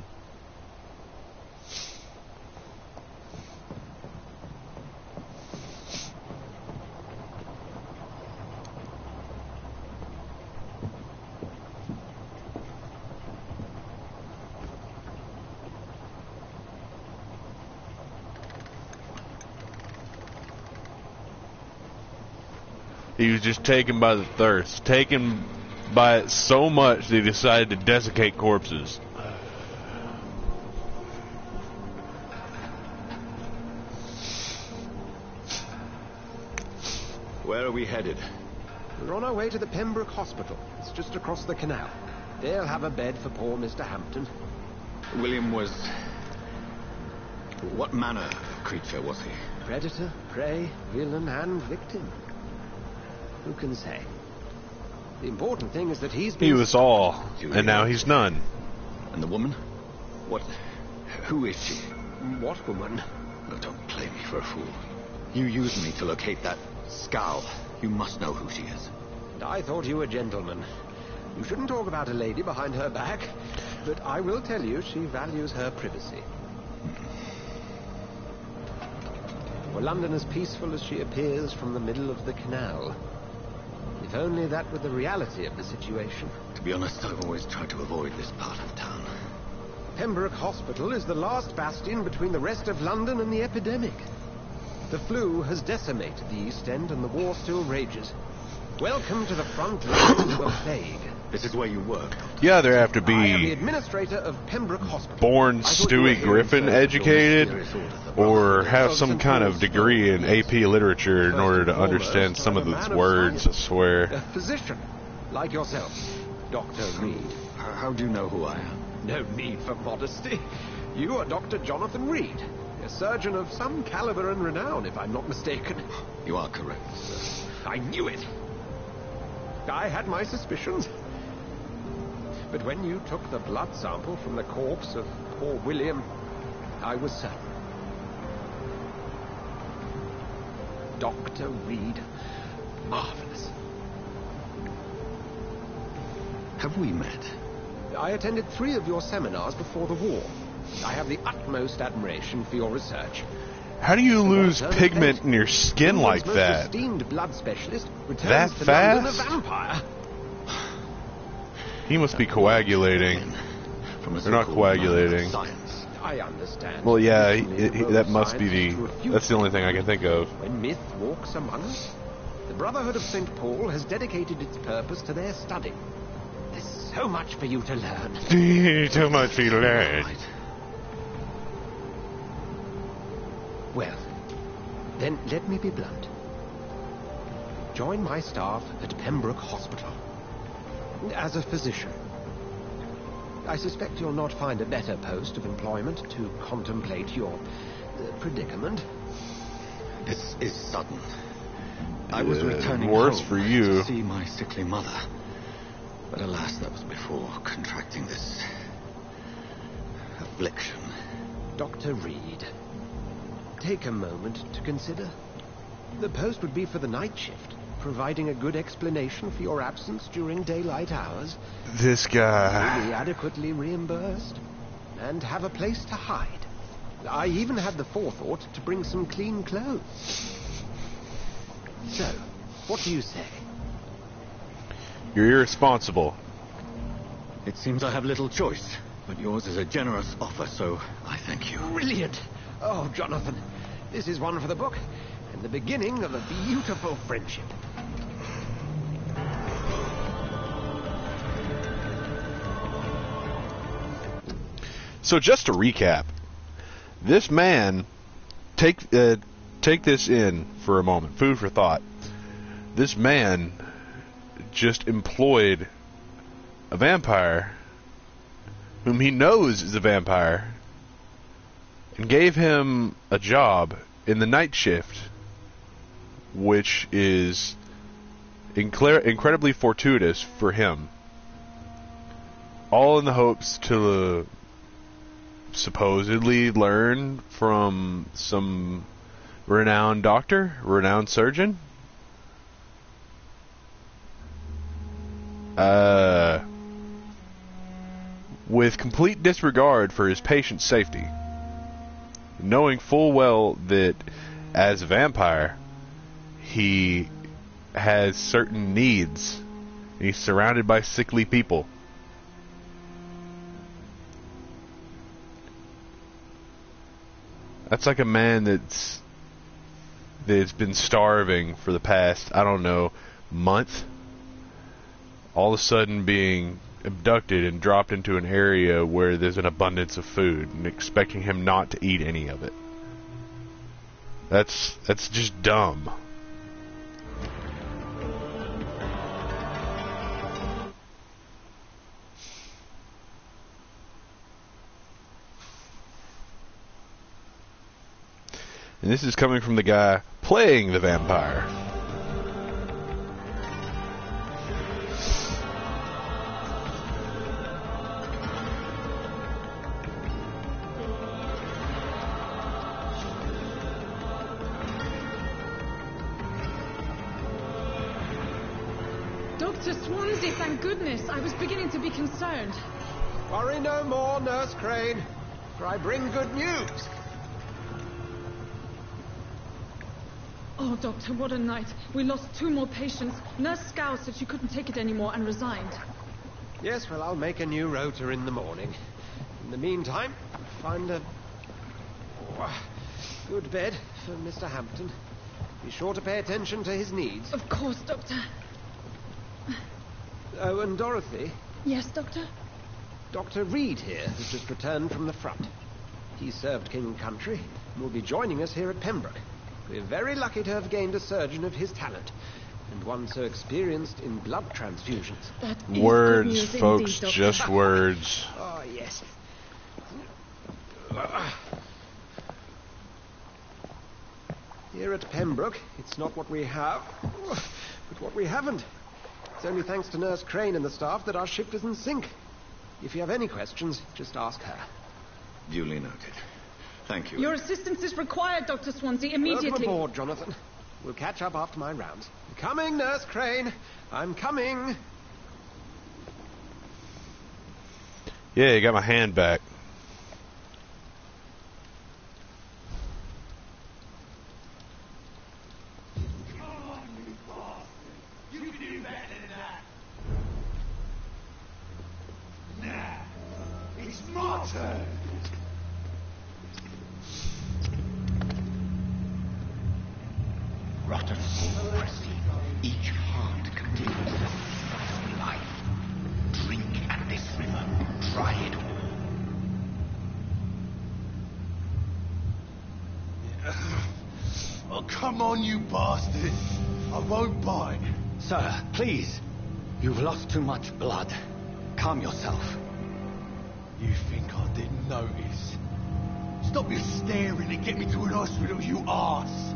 He was just taken by the thirst. Taken by it so much that he decided to desiccate corpses.
Where are we headed?
We're on our way to the Pembroke Hospital. It's just across the canal. They'll have a bed for poor Mr. Hampton.
William was... What manner of creature was he?
Predator, prey, villain, and victim. Who can say? The important thing is that he's been...
He was all, and now he's none.
And the woman? What... Who is she?
What woman?
Oh, don't play me for a fool. You used me to locate that scowl. You must know who she is.
And I thought you a gentleman. You shouldn't talk about a lady behind her back, but I will tell you she values her privacy. Were London as peaceful as she appears from the middle of the canal? If only that were the reality of the situation.
To be honest, I've always tried to avoid this part of town.
Pembroke Hospital is the last bastion between the rest of London and the epidemic. The flu has decimated the East End and the war still rages. Welcome to the front lines of a plague.
This is where you work.
You either have to
I am the
be
administrator of Pembroke Hospital.
born
I thought you were
Stewie
here
Griffin
first.
educated, or have some kind of degree in AP literature in order to understand some of these words, I swear.
A physician, like yourself, Dr. Reed.
How do you know who I am?
No need for modesty. You are Dr. Jonathan Reed, a surgeon of some caliber and renown, if I'm not mistaken.
You are correct, sir.
I knew it. I had my suspicions. But when you took the blood sample from the corpse of poor William, I was certain. Dr. Reed. Marvelous.
Have we met?
I attended 3 of your seminars before the war. I have the utmost admiration for your research.
How do you lose pigment in your skin like
England's most
that?
esteemed blood specialist returns
That
to
fast?
London a vampire.
He must be coagulating. They're not coagulating.
I understand.
Well, yeah,
Occasionally the
that
road
must be
science is to
the...
refute
That's the only thing I can think of.
When myth walks among us, the Brotherhood of St. Paul has dedicated its purpose to their study. There's so much for you to learn.
Too much for you to learn.
Well, then let me be blunt. Join my staff at Pembroke Hospital.
As a physician. I suspect you'll not find a better post of employment to contemplate your predicament.
This is sudden. I was returning
worse
home
for you.
to see my sickly mother. But alas, that was before contracting this affliction.
Dr. Reed, take a moment to consider. The post would be for the night shift, providing a good explanation for your absence during daylight hours.
This guy.
You'll be adequately reimbursed and have a place to hide. I even had the forethought to bring some clean clothes. So, what do you say?
You're irresponsible.
It seems I have little choice, but yours is a generous offer, so I thank you.
Brilliant! Oh, Jonathan, this is one for the book, and the beginning of a beautiful friendship.
So just to recap, this man, take this in for a moment, food for thought. This man just employed a vampire whom he knows is a vampire and gave him a job in the night shift, which is incredibly fortuitous for him. All in the hopes to supposedly learn from some renowned doctor, renowned surgeon. With complete disregard for his patient's safety, knowing full well that as a vampire he has certain needs. He's surrounded by sickly people. That's like a man that's been starving for the past, I don't know, month, all of a sudden being abducted and dropped into an area where there's an abundance of food and expecting him not to eat any of it. That's just dumb. And this is coming from the guy playing the vampire.
Dr. Swansea, thank goodness. I was beginning to be concerned.
Worry no more, Nurse Crane, for I bring good news.
Oh, Doctor, what a night. We lost 2 more patients. Nurse Scow said she couldn't take it anymore and resigned.
Yes, well, I'll make a new rota in the morning. In the meantime, find a good bed for Mr. Hampton. Be sure to pay attention to his needs.
Of course, Doctor.
Oh, and Dorothy?
Yes, Doctor?
Dr. Reed here has just returned from the front. He served King and Country and will be joining us here at Pembroke. We're very lucky to have gained a surgeon of his talent, and one so experienced in blood transfusions.
Words, folks, indeed, just words.
Oh, yes. Here at Pembroke, it's not what we have, but what we haven't. It's only thanks to Nurse Crane and the staff that our ship isn't sink. If you have any questions, just ask her.
Duly noted. Thank you.
Your assistance is required, Dr. Swansea, immediately.
Welcome aboard, Jonathan. We'll catch up after my rounds. I'm coming, Nurse Crane. I'm coming.
Yeah, you got my hand back.
Rotten old Presley. Each heart contains the breath of life. Drink at this river. Try it all.
Oh, come on, you bastard. I won't bite.
Sir, please. You've lost too much blood. Calm yourself.
You think I didn't notice? Stop your staring and get me to an hospital, you arse!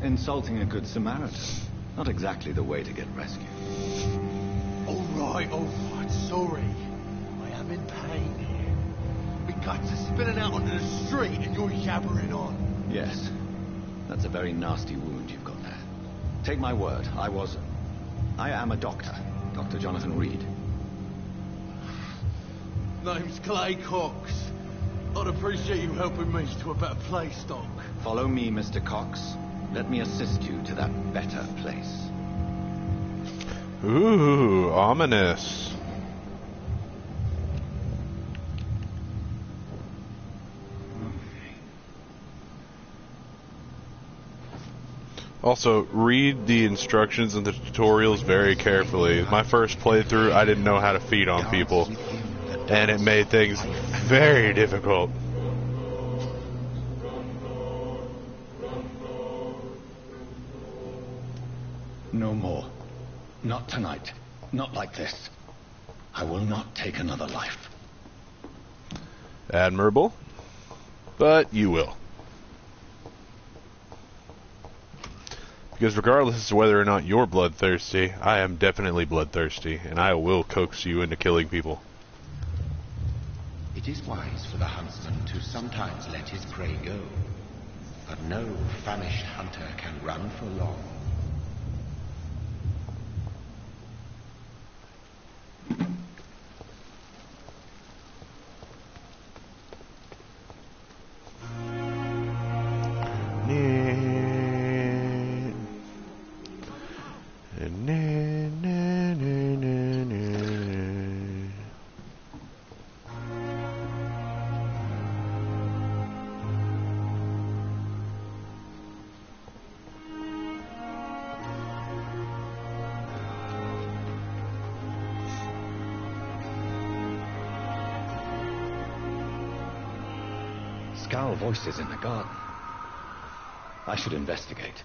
Insulting a good Samaritan. Not exactly the way to get rescued.
Alright, sorry. I am in pain here. My guts are spilling out onto the street and you're yabbering on.
Yes. That's a very nasty wound you've got there. Take my word, I am a doctor. Dr. Jonathan Reed.
Name's Clay Cox. I'd appreciate you helping me to a better place, Doc.
Follow me, Mr. Cox. Let me assist you to that better place.
Ooh, ominous. Also, read the instructions and the tutorials very carefully. My first playthrough, I didn't know how to feed on people, and it made things very difficult.
No more. Not tonight. Not like this. I will not take another life.
Admirable. But you will. Because regardless of whether or not you're bloodthirsty, I am definitely bloodthirsty, and I will coax you into killing people.
It is wise for the huntsman to sometimes let his prey go, but no famished hunter can run for long.
Scowl voices in the garden. I should investigate.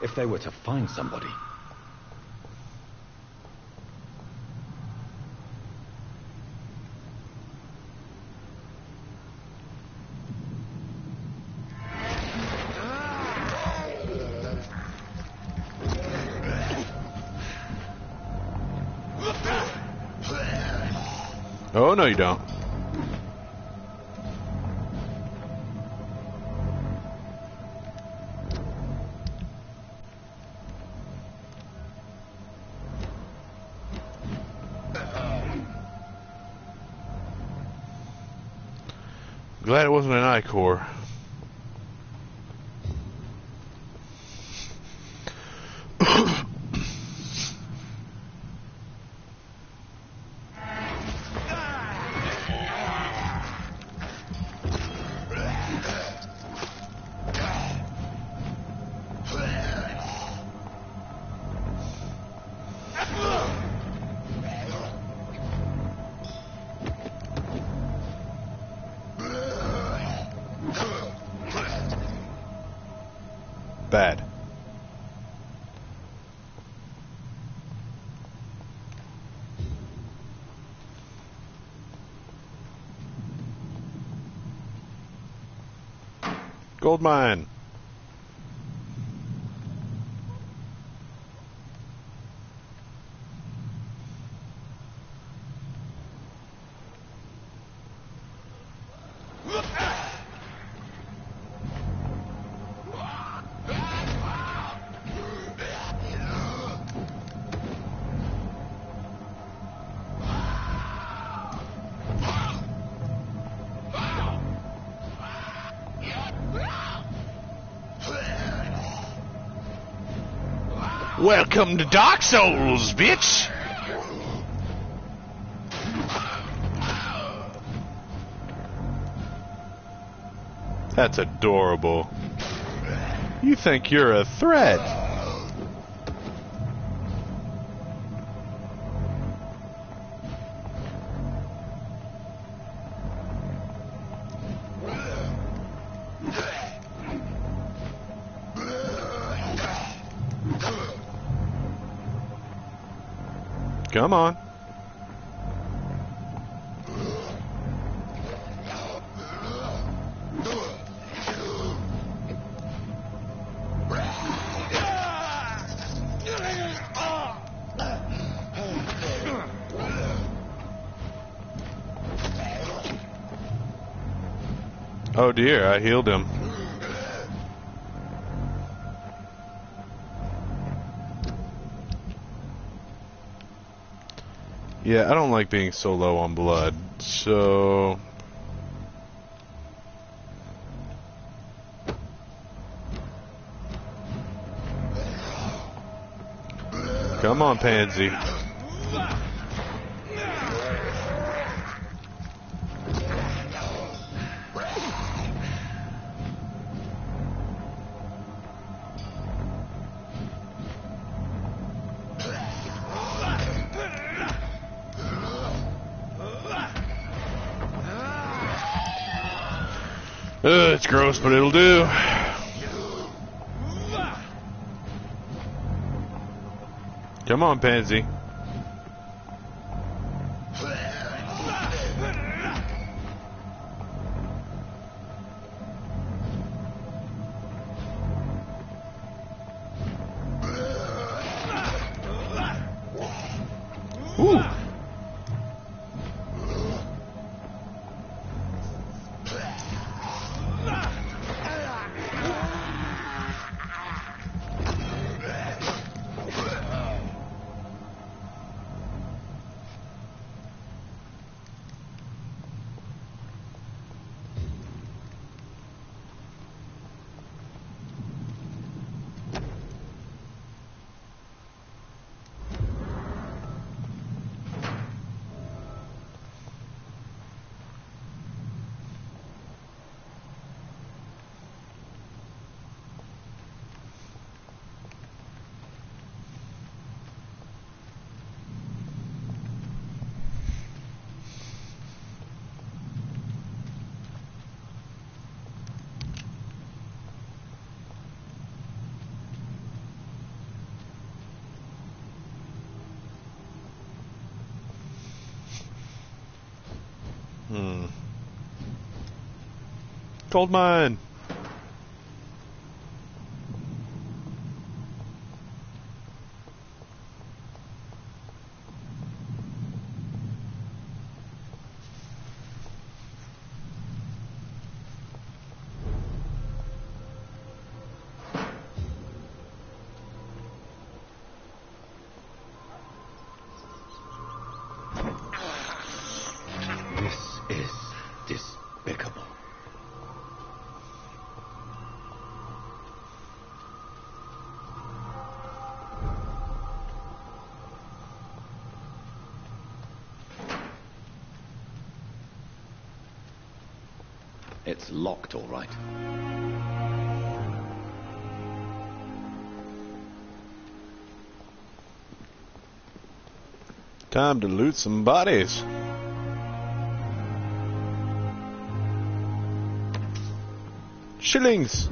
If they were to find somebody.
Oh, no you don't. Glad it wasn't an I-core. Bad. Gold mine. Welcome to Dark Souls, bitch! That's adorable. You think you're a threat. Come on. Oh dear, I healed him. Yeah, I don't like being so low on blood, so... Come on, Pansy. It's gross, but it'll do. Come on, Pansy. Ooh. Gold mine.
This is despicable.
It's locked, all right.
Time to loot some bodies. Shillings.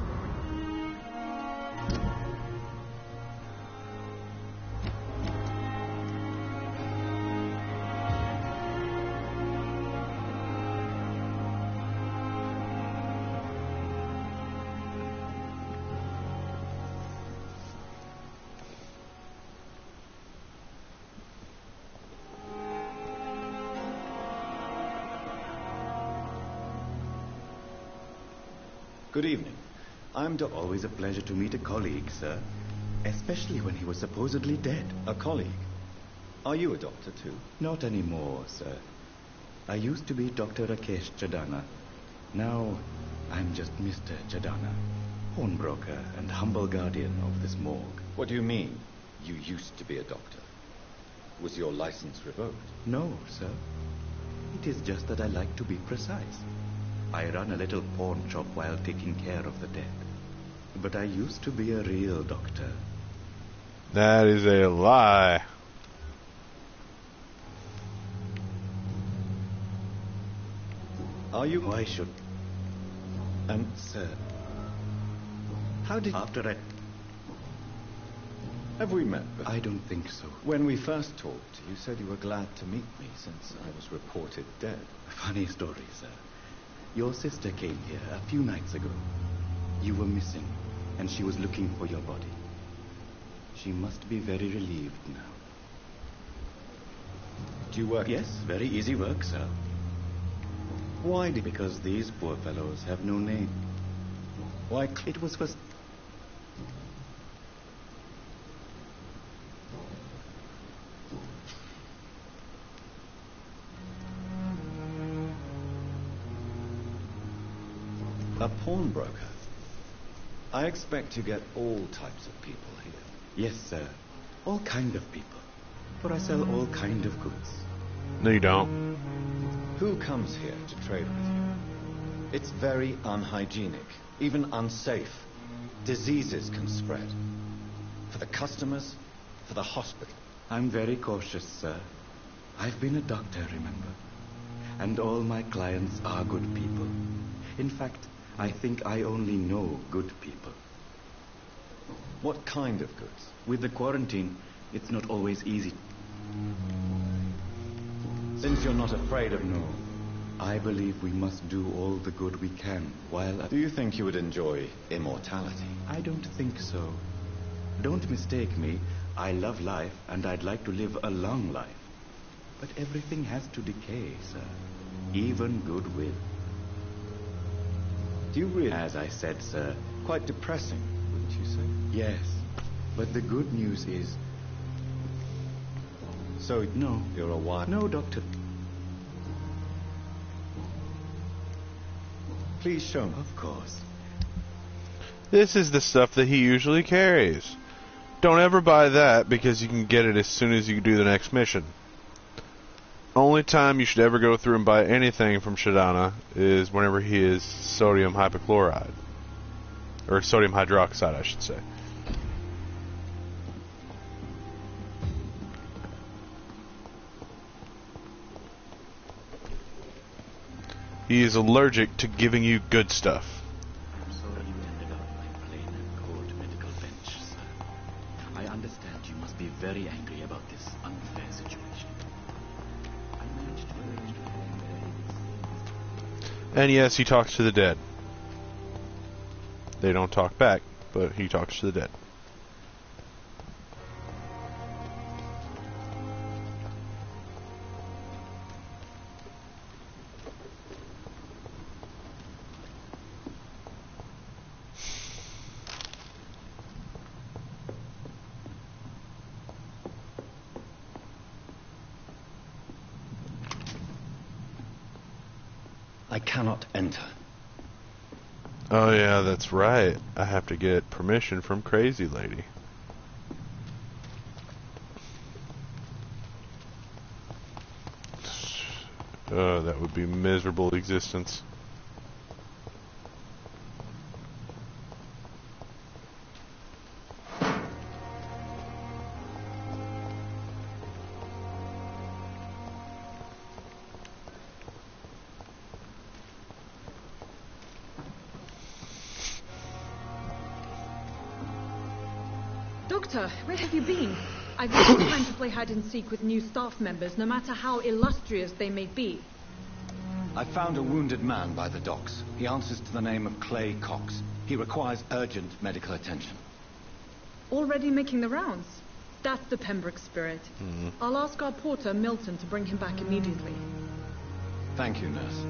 Good evening. Always a pleasure to meet a colleague, sir. Especially when he was supposedly dead.
A colleague? Are you a doctor too?
Not anymore, sir. I used to be Dr. Rakesh Chadana. Now, I'm just Mr. Chadana, pawnbroker and humble guardian of this morgue.
What do you mean, you used to be a doctor? Was your license revoked?
No, sir. It is just that I like to be precise. I run a little pawn shop while taking care of the dead. But I used to be a real doctor.
That is a lie.
Are you? Why should... Sir, how did... After I...
Have we met before?
I don't think so.
When we first talked, you said you were glad to meet me since I was reported dead.
Funny story, sir. Your sister came here a few nights ago. You were missing, and she was looking for your body. She must be very relieved now.
Do you work?
Yes, very easy work, sir. Why? Because these poor fellows have no name.
Why?
It was for...
A pawnbroker? I expect to get all types of people here.
Yes, sir. All kind of people. For I sell all kind of goods.
No, you don't.
Who comes here to trade with you? It's very unhygienic, even unsafe. Diseases can spread. For the customers, for the hospital.
I'm very cautious, sir. I've been a doctor, remember? And all my clients are good people. In fact, I think I only know good people.
What kind of goods?
With the quarantine, it's not always easy.
Since you're not afraid of...
No. I believe we must do all the good we can while...
Do you think you would enjoy immortality?
I don't think so. Don't mistake me. I love life, and I'd like to live a long life. But everything has to decay, sir. Even goodwill.
Do you really?
As I said, sir.
Quite depressing, wouldn't you say?
Yes. But the good news is...
So,
no.
You're a wife?
No, Doctor.
Please show me.
Of course.
This is the stuff that he usually carries. Don't ever buy that because you can get it as soon as you do the next mission. Only time you should ever go through and buy anything from Shadana is whenever he is sodium hypochloride. Or sodium hydroxide, I should say. He is allergic to giving you good stuff.
I'm sorry you ended up my plain and cold medical bench, sir. I understand you must be very angry about this unfair situation. I managed to arrange to...
And yes, he talks to the dead. They don't talk back, but he talks to the dead.
I cannot enter.
Oh yeah, that's right. I have to get permission from Crazy Lady. Oh, that would be miserable existence.
Doctor, where have you been? I've no time to play hide and seek with new staff members, no matter how illustrious they may be.
I found a wounded man by the docks. He answers to the name of Clay Cox. He requires urgent medical attention.
Already making the rounds? That's the Pembroke spirit. I'll ask our porter, Milton, to bring him back immediately.
Thank you, nurse.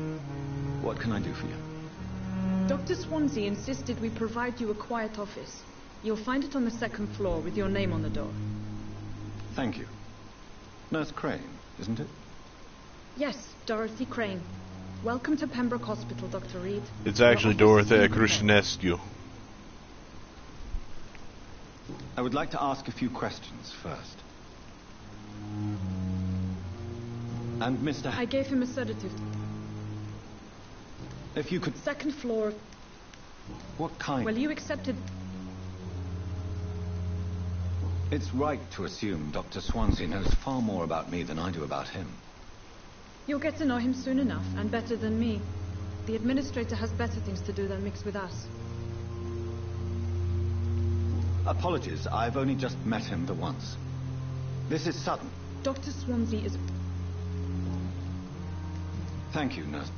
What can I do for you?
Dr. Swansea insisted we provide you a quiet office. You'll find it on the second floor with your name on the door.
Thank you. Nurse Crane, isn't it?
Yes, Dorothy Crane. Welcome to Pembroke Hospital, Dr. Reed.
It's actually Dorothea Krusnescu.
I would like to ask a few questions first. And Mr.
I gave him a sedative.
If you could...
Second floor.
What kind?
Well, you accepted...
It's right to assume Dr. Swansea knows far more about me than I do about him.
You'll get to know him soon enough, and better than me. The administrator has better things to do than mix with us.
Apologies, I've only just met him the once. This is sudden.
Dr. Swansea is...
Thank you, nurse.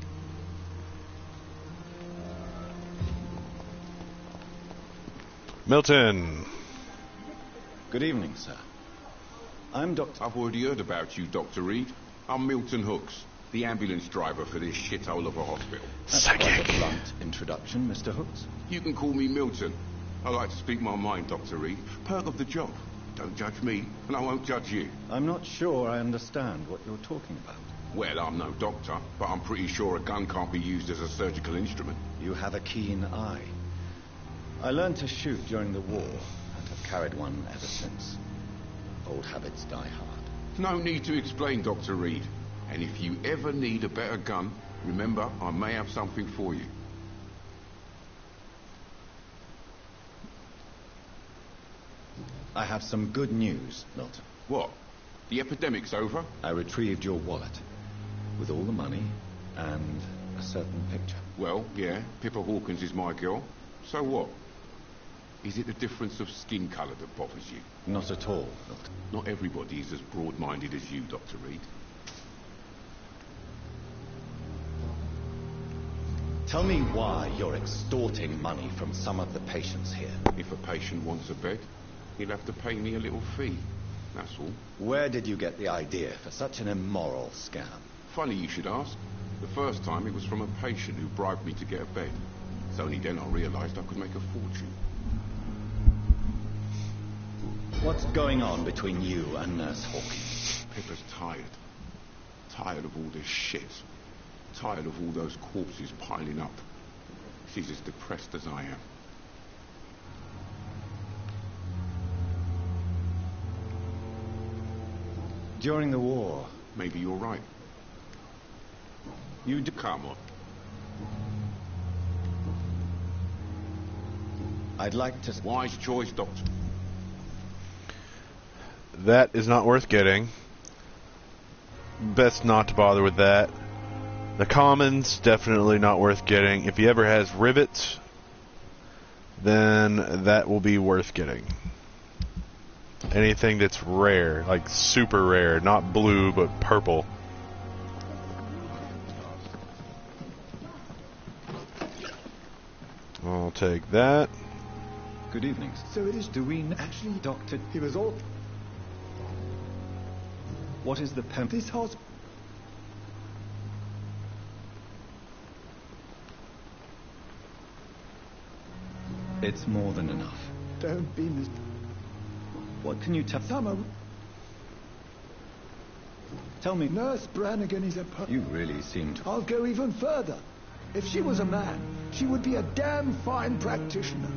Milton.
Good evening, sir. I'm Dr...
I've already heard about you, Dr. Reed. I'm Milton Hooks, the ambulance driver for this shithole of a hospital.
That's quite a blunt introduction, Mr. Hooks.
You can call me Milton. I like to speak my mind, Dr. Reed. Perk of the job. Don't judge me, and I won't judge you.
I'm not sure I understand what you're talking about.
Well, I'm no doctor, but I'm pretty sure a gun can't be used as a surgical instrument.
You have a keen eye. I learned to shoot during the war, and have carried one ever since. Old habits die hard.
No need to explain, Dr. Reed. And if you ever need a better gun, remember, I may have something for you.
I have some good news, Milton.
What? The epidemic's over?
I retrieved your wallet, with all the money, and a certain picture.
Well, yeah, Pippa Hawkins is my girl. So what? Is it the difference of skin colour that bothers you?
Not at all, Milton.
Not everybody is as broad-minded as you, Dr. Reed.
Tell me why you're extorting money from some of the patients here.
If a patient wants a bed, he'll have to pay me a little fee. That's all.
Where did you get the idea for such an immoral scam?
Funny you should ask. The first time it was from a patient who bribed me to get a bed. It's only then I realised I could make a fortune.
What's going on between you and Nurse Hawkins?
Pippa's tired. Tired of all this shit. Tired of all those corpses piling up. She's as depressed as I am.
During the war...
Maybe you're right.
You do...
Come on.
I'd like to...
Wise choice, Doctor.
That is not worth getting. Best not to bother with that. The commons, definitely not worth getting. If he ever has rivets, then that will be worth getting. Anything that's rare, like super rare, not blue, but purple. I'll take that.
Good evening.
So it is doing actually, Doctor. He was all...
What is the pen...
This house...
It's more than enough.
Don't be mis...
What can you tell...
Summer...
Tell me...
Nurse Brannigan is a...
You really seem to...
I'll go even further. If she was a man, she would be a damn fine practitioner.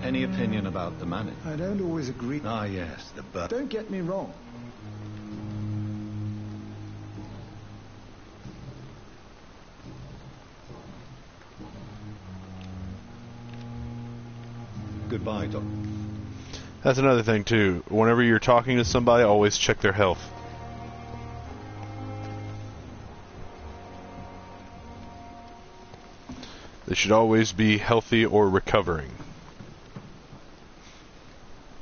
Any opinion about the manager?
I don't always agree.
Ah, yes, the bird.
Don't get me wrong.
Goodbye, Doc.
That's another thing, too. Whenever you're talking to somebody, always check their health. They should always be healthy or recovering.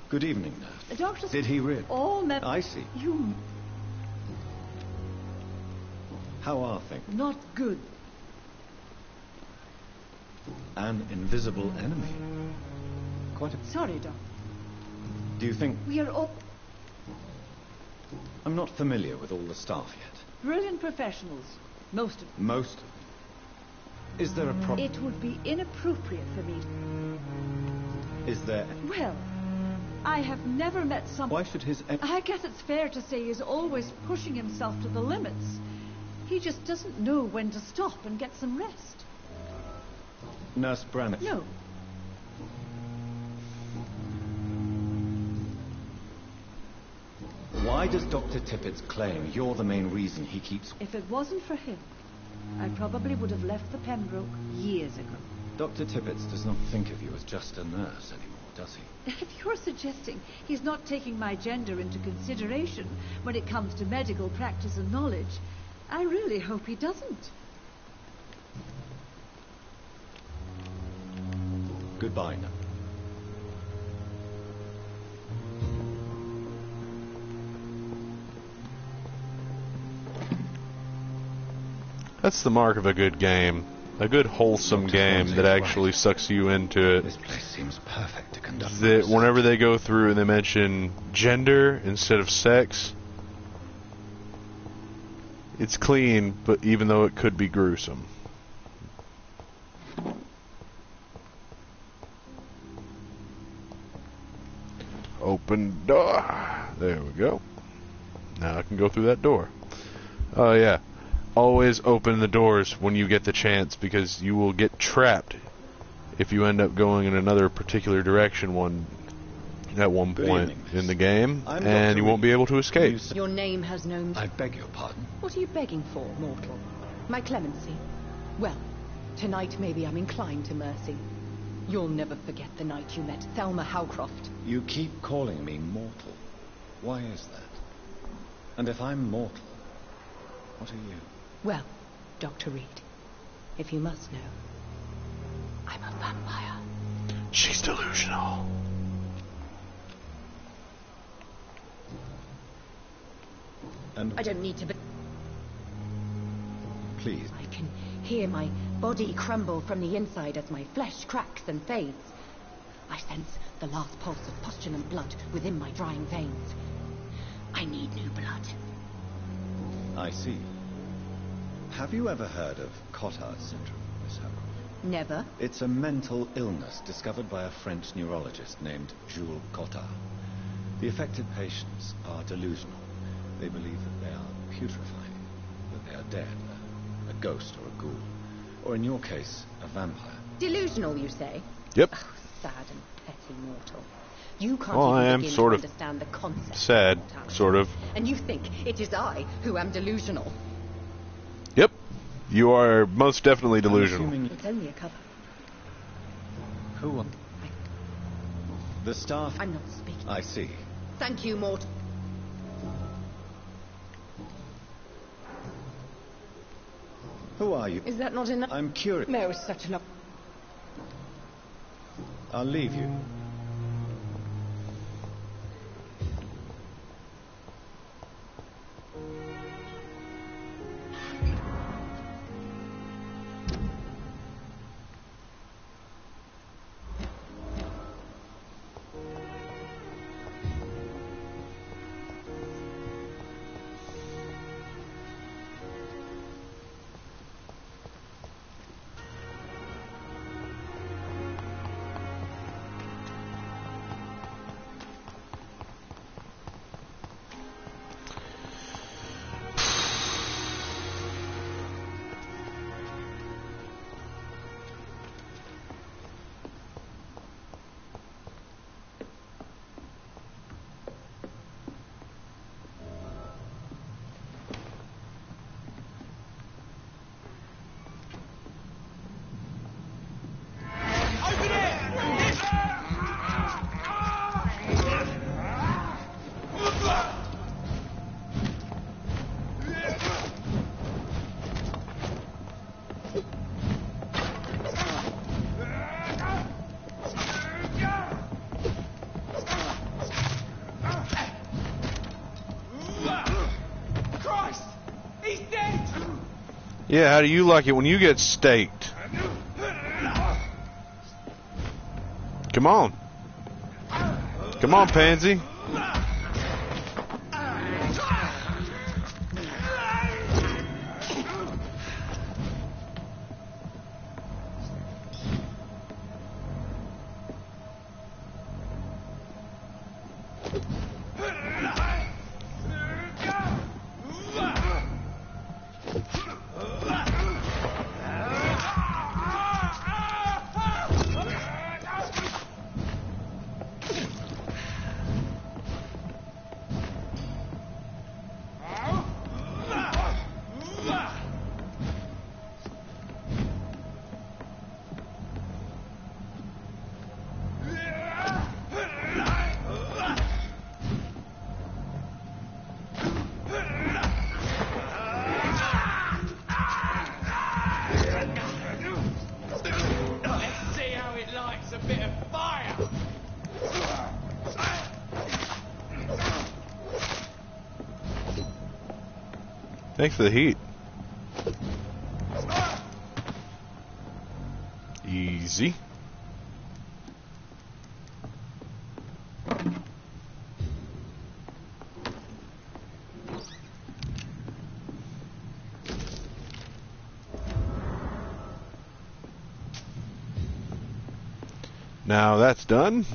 Good evening, nurse.
The doctor...
Did he really?
All met...
I see.
You...
How are things?
Not good.
An invisible enemy. Quite a...
Sorry, Doctor.
Do you think...
We are all...
I'm not familiar with all the staff yet.
Brilliant professionals. Most of them.
Most of them. Is there a problem?
It would be inappropriate for me to...
Is there...
Well, I have never met someone...
Why should his...
I guess it's fair to say he's always pushing himself to the limits. He just doesn't know when to stop and get some rest.
Nurse Brannigan?
No.
Why does Dr. Tippett's claim you're the main reason he keeps...
If it wasn't for him, I probably would have left the Pembroke years ago.
Dr. Tippett does not think of you as just a nurse anymore, does he?
If you're suggesting he's not taking my gender into consideration when it comes to medical practice and knowledge, I really hope he doesn't.
Goodbye now.
That's the mark of a good game. A good wholesome game that actually sucks you into it.
This place seems perfect to conduct.
That whenever they go through and they mention gender instead of sex, it's clean, but even though it could be gruesome. Open door. There we go. Now I can go through that door. Oh yeah. Always open the doors when you get the chance, because you will get trapped if you end up going in another particular direction at one point in the game, and you won't be able to escape.
Your name has no...
I beg your pardon?
What are you begging for, mortal? My clemency? Well, tonight maybe I'm inclined to mercy. You'll never forget the night you met Thelma Howcroft.
You keep calling me mortal. Why is that? And if I'm mortal, what are you?
Well, Dr. Reed, if you must know, I'm a vampire.
She's delusional.
And
I don't need to be...
Please.
I can hear my body crumble from the inside as my flesh cracks and fades. I sense the last pulse of postulant blood within my drying veins. I need new blood.
I see. Have you ever heard of Cotard syndrome, Miss Howcroft?
Never.
It's a mental illness discovered by a French neurologist named Jules Cotard. The affected patients are delusional. They believe that they are putrefying, that they are dead, a ghost or a ghoul, or in your case, a vampire.
Delusional, you say?
Yep.
Oh, sad and petty mortal. You can't
Well, I
even
am
begin
sort
to
of
understand the concept.
sad, sort of.
And you think it is I who am delusional.
Yep. You are most definitely delusional.
It's only a cover.
Who? The staff?
I'm not speaking.
I see.
Thank you, mortal.
Who are you?
Is that not enough?
I'm curious.
There was such an...
I'll leave you.
Yeah, how do you like it when you get staked? Come on. Come on, pansy. Thanks for the heat. Easy. Now that's done.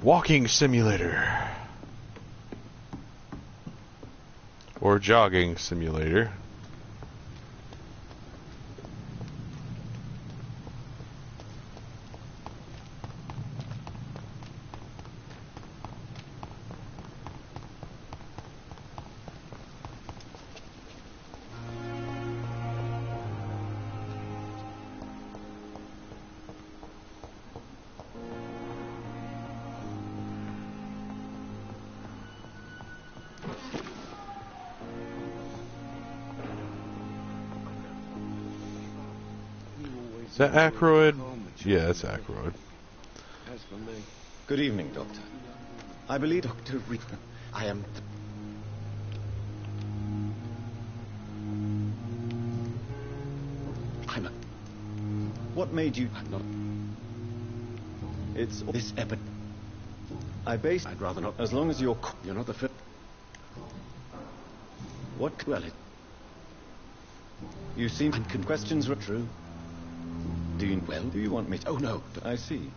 Walking simulator. Or jogging simulator. Is that Aykroyd? Yeah, that's Aykroyd.
As for me. Good evening, Doctor. I believe Dr. Reed. I am. I'm a. What made you? I'm not. It's this epic. I'd rather not. As long as you're not the fit. What? Well, it. You seem. Questions were true. Do you want me to? Oh, no. I see.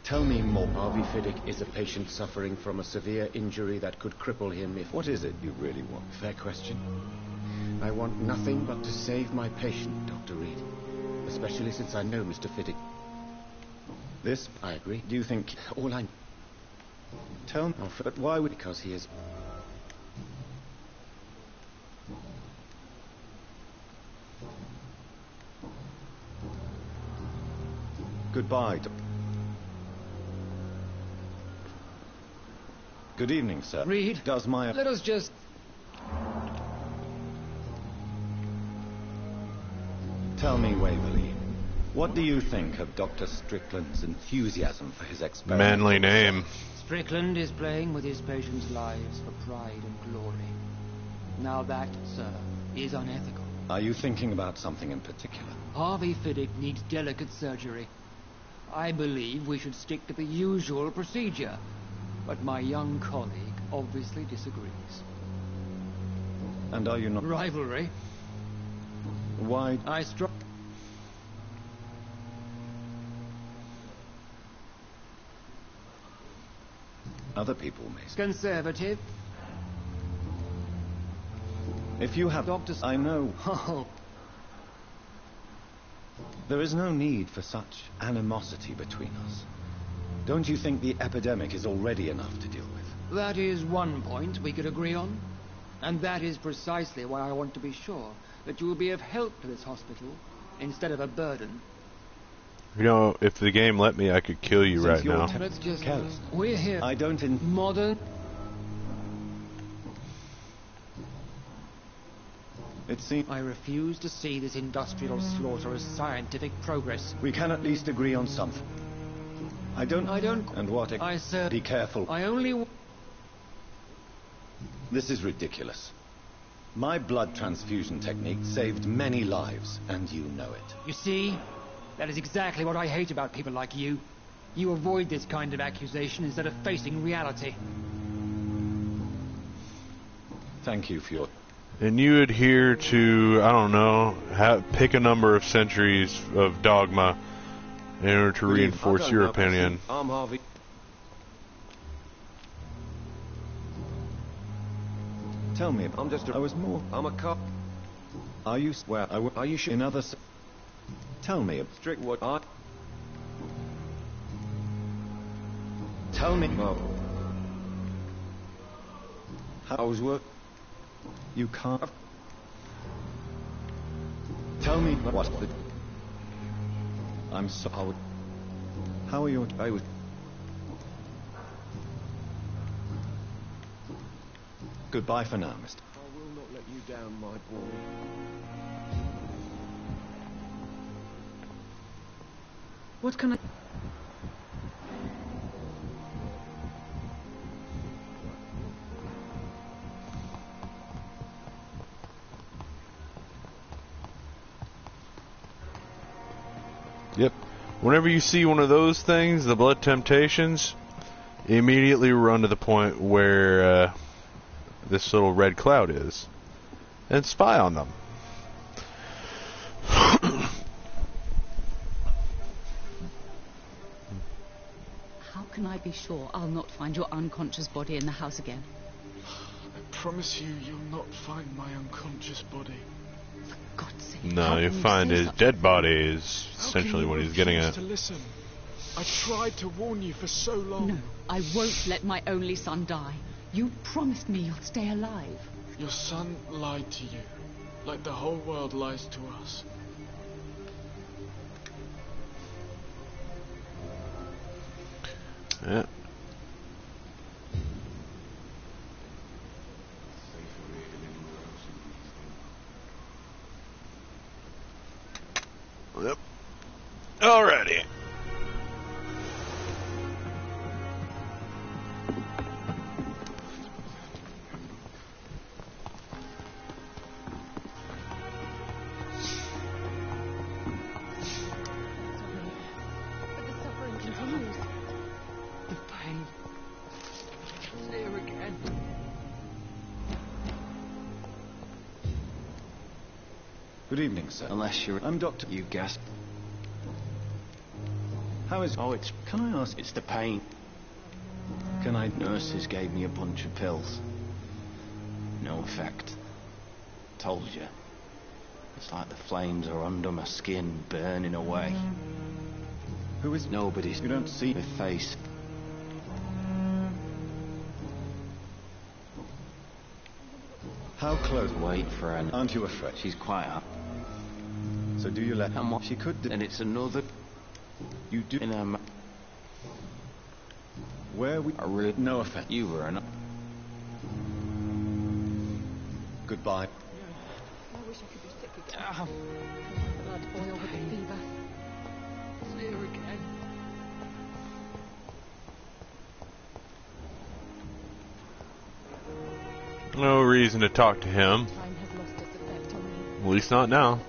Tell me more. Harvey Fiddick is a patient suffering from a severe injury that could cripple him if... What is it you really want? Fair question. I want nothing but to save my patient, Dr. Reed. Especially since I know Mr. Fiddick. This? I agree. Do you think... All I... Tell me... But why would... Because he is... Goodbye. Good evening, sir.
Reed,
does my...
Let us just...
Tell me, Waverly, what do you think of Dr. Strickland's enthusiasm for his experiment?
Manly name.
Strickland is playing with his patients' lives for pride and glory. Now that, sir, is unethical.
Are you thinking about something in particular?
Harvey Fiddick needs delicate surgery. I believe we should stick to the usual procedure. But my young colleague obviously disagrees.
And are you not...
Rivalry?
Why...
I struck...
Other people may...
Conservative?
If you have...
Doctors...
I know.
Oh.
There is no need for such animosity between us. Don't you think the epidemic is already enough to deal with?
That is one point we could agree on. And that is precisely why I want to be sure that you will be of help to this hospital instead of a burden.
You know, if the game let me, I could kill you right now.
Let's just... We're here...
I don't...
Modern...
It seems...
I refuse to see this industrial slaughter as scientific progress.
We can at least agree on something. I don't... And what...
I, sir...
Be careful.
I only...
This is ridiculous. My blood transfusion technique saved many lives, and you know it.
You see? That is exactly what I hate about people like you. You avoid this kind of accusation instead of facing reality.
Thank you for your...
And you adhere to, I don't know, pick a number of centuries of dogma in order to reinforce your opinion.
I'm Harvey. Tell me, I'm just a... I was more... I'm a cop. Are you... Where? Are you sure? In other... Tell me, strict what I... Tell me... No. How's work? You can't... Tell me what the... I'm so... How are you... I was... Goodbye for now, mister.
I will not let you down, my boy.
What can I...
Yep. Whenever you see one of those things, the blood temptations, immediately run to the point where this little red cloud is, and spy on them.
How can I be sure I'll not find your unconscious body in the house again?
I promise you, you'll not find my unconscious body.
For God's sake.
No, you find his dead body is essentially what he's getting at.
To listen. I tried to warn you for so long.
No, I won't let my only son die. You promised me you'd stay alive.
Your son lied to you, like the whole world lies to us.
Yeah. Yep. Alrighty.
But the suffering continues.
The pain. It's there again.
Good evening, sir.
Unless you're...
I'm Dr.
You gasp.
How is...
Oh, it's...
Can I ask...
It's the pain.
Can I...
Nurses gave me a bunch of pills. No effect. Told you. It's like the flames are under my skin, burning away.
Who is...
Nobody's...
You don't see...
With face.
How close...
Wait for her.
Aren't you afraid?
She's quite up.
So do you let...
How much?
She could...
And it's another...
You do...
In her...
Where we...
I really...
No offense.
You were an...
Goodbye.
I wish I could be sick again. My blood boil with the fever.
It's there again.
No reason to talk to him.
Time has lost its effect on me.
At least not now.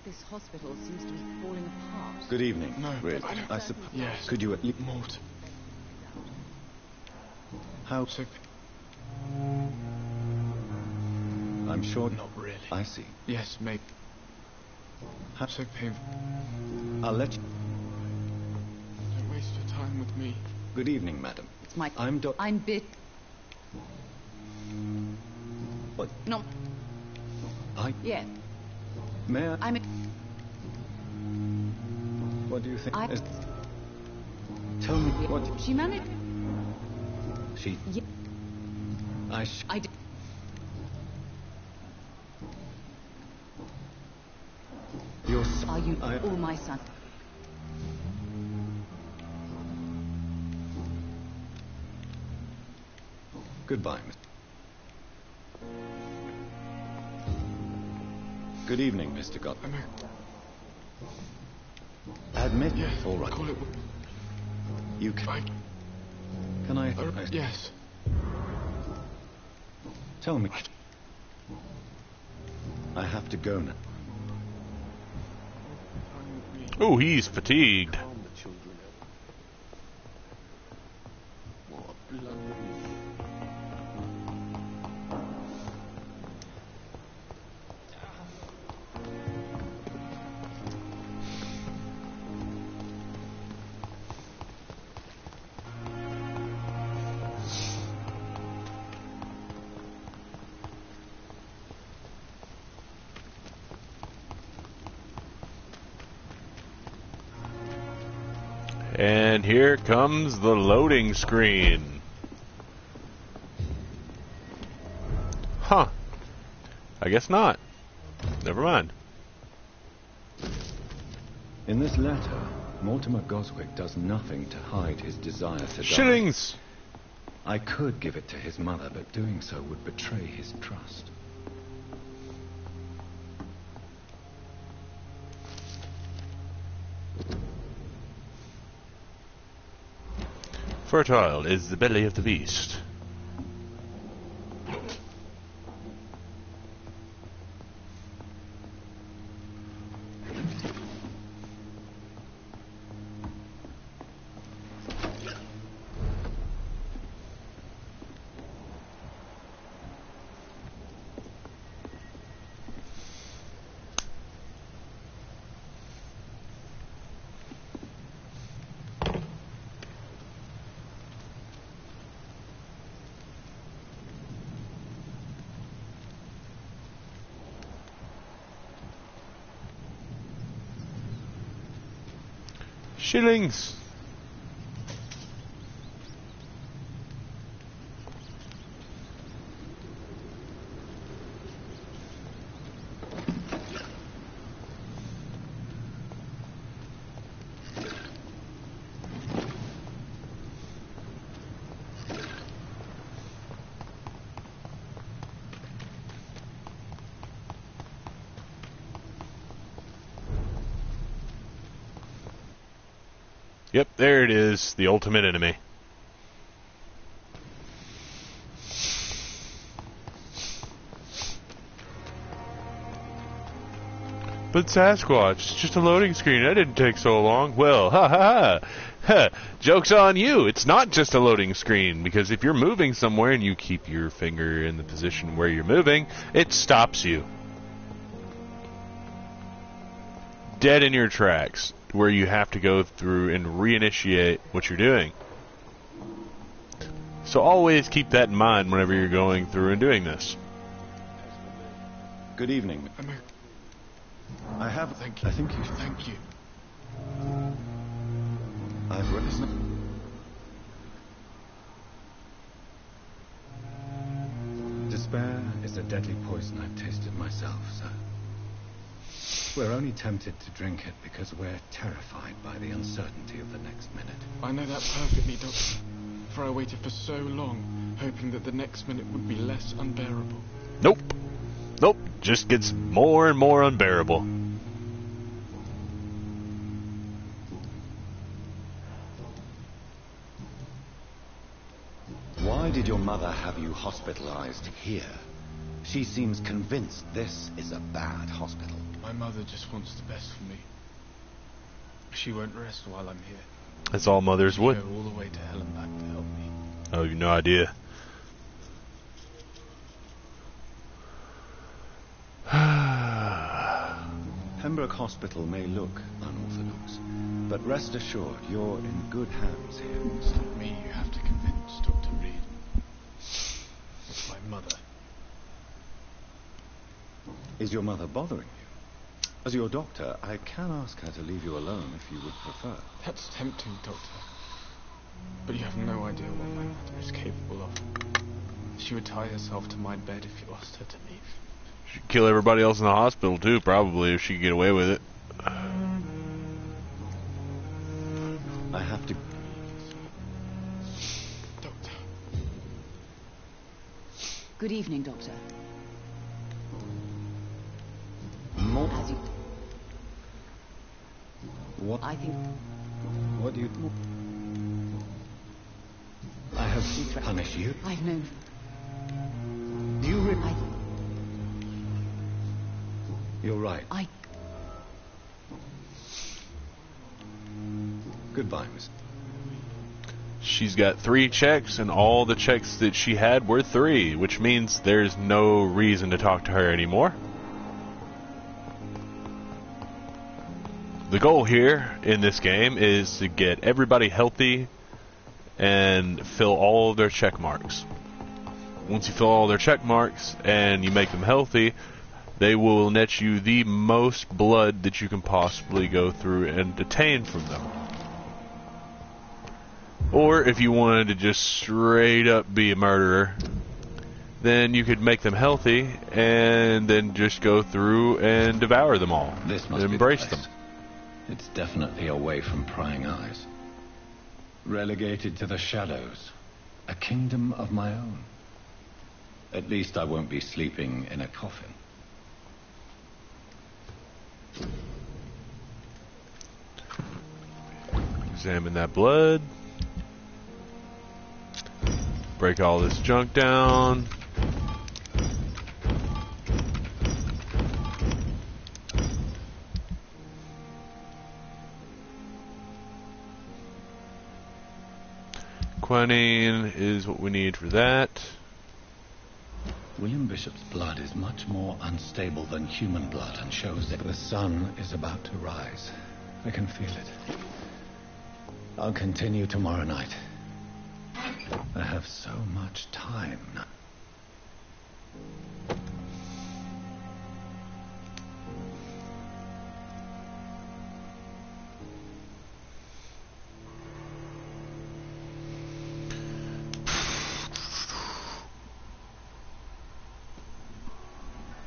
This hospital seems to be falling apart.
Good evening.
No,
Really?
I don't...
I suppose...
Yes.
Could you...
Mort.
How...
Sick.
I'm sure...
Not really.
I see.
Yes, maybe.
How...
So painful.
I'll let you...
Don't waste your time with me.
Good evening, madam.
It's my...
I'm
bit...
What?
No. Yeah.
May I...
I'm...
What do you think?
I...
Tell me what...
She managed...
She...
Yeah.
I
did...
Your...
Are you all my son?
Goodbye, Miss... Good evening, Mr. Godwin. Admit...
Yes,
all right.
call it...
You can... Can I...
Yes.
Tell me... I have to go now.
Oh, he's fatigued. And here comes the loading screen. Huh. I guess not. Never mind.
In this letter, Mortimer Goswick does nothing to hide his desire to die.
Shillings!
I could give it to his mother, but doing so would betray his trust.
Fertile is the belly of the beast. Shillings. Yep, there it is, the ultimate enemy. But Sasquatch, it's just a loading screen. That didn't take so long. Well, ha ha ha. Joke's on you. It's not just a loading screen, because if you're moving somewhere and you keep your finger in the position where you're moving, it stops you. Dead in your tracks, where you have to go through and reinitiate what you're doing. So always keep that in mind whenever you're going through and doing this.
Good evening. I have...
Thank you.
I think you...
Thank you.
I've written... Despair is a deadly poison I've tasted myself, sir. We're only tempted to drink it because we're terrified by the uncertainty of the next minute.
I know that perfectly, Doctor. For I waited for so long, hoping that the next minute would be less unbearable.
Nope. Nope. Just gets more and more unbearable.
Why did your mother have you hospitalized here? She seems convinced this is a bad hospital.
My mother just wants the best for me. She won't rest while I'm here.
That's all mothers would.
Go all the way to hell and back to help me.
Oh, you've no idea.
Pembroke Hospital may look unorthodox, but rest assured you're in good hands here.
It's not me you have to convince, Dr. Reed. It's my mother.
Is your mother bothering you? As your doctor, I can ask her to leave you alone if you would prefer.
That's tempting, Doctor. But you have no idea what my mother is capable of. She would tie herself to my bed if you asked her to leave.
She'd kill everybody else in the hospital too, probably, if she could get away with it.
I have to...
Doctor.
Good evening, Doctor.
More...
As you...
What?
I think...
What do you... I have punished you.
I've known...
You You're right. Goodbye, Miss.
She's got 3 checks, and all the checks that she had were 3, which means there's no reason to talk to her anymore. The goal here in this game is to get everybody healthy and fill all of their check marks. Once you fill all their check marks and you make them healthy, they will net you the most blood that you can possibly go through and attain from them. Or if you wanted to just straight up be a murderer, then you could make them healthy and then just go through and devour them all.
This must
embrace
be the
them.
It's definitely away from prying eyes. Relegated to the shadows. A kingdom of my own. At least I won't be sleeping in a coffin.
Examine that blood. Break all this junk down. Quinine is what we need for that.
William Bishop's blood is much more unstable than human blood and shows that the sun is about to rise. I can feel it. I'll continue tomorrow night. I have so much time now.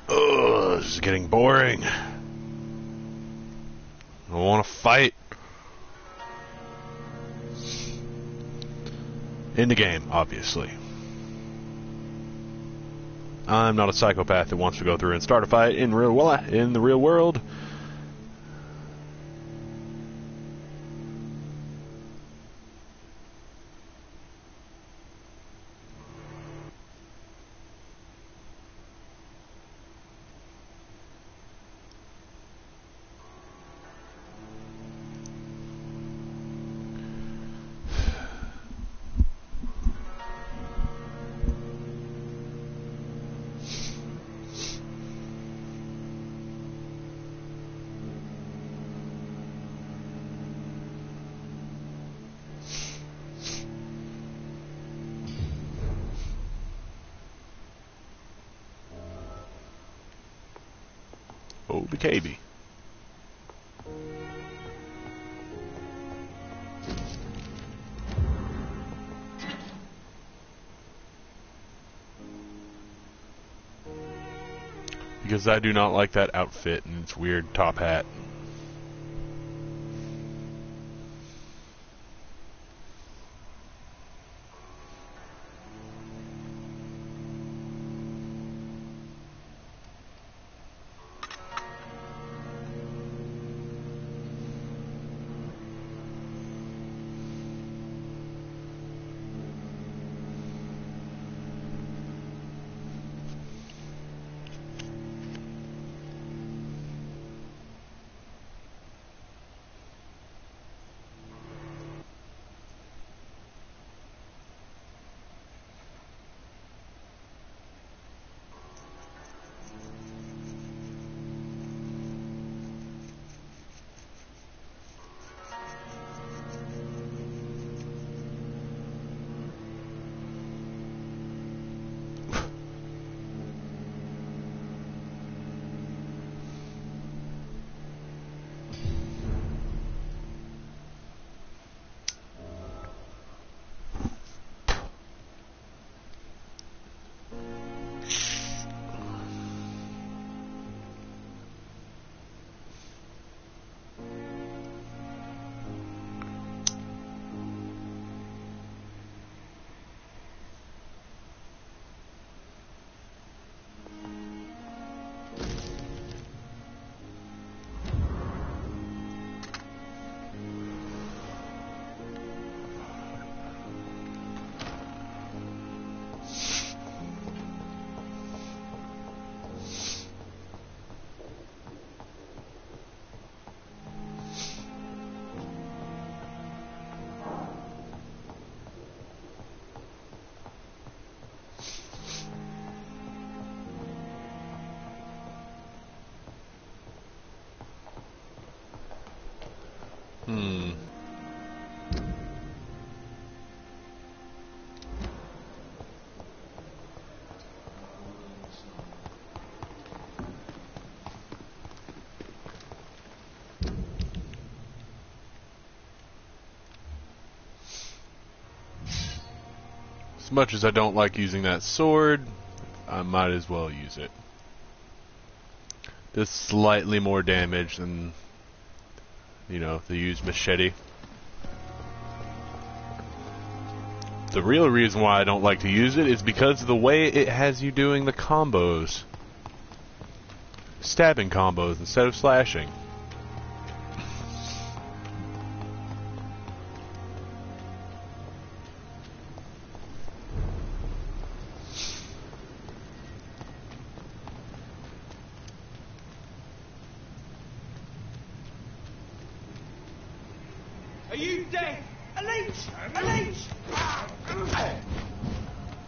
Oh, this is getting boring. I want to fight. In the game, obviously. I'm not a psychopath that wants to go through and start a fight in the real world. KB. Because I do not like that outfit and its weird top hat. As much as I don't like using that sword, I might as well use it. Does slightly more damage than, you know, the used machete. The real reason why I don't like to use it is because of the way it has you doing the combos. Stabbing combos instead of slashing.
Are you dead? A leech! A leech!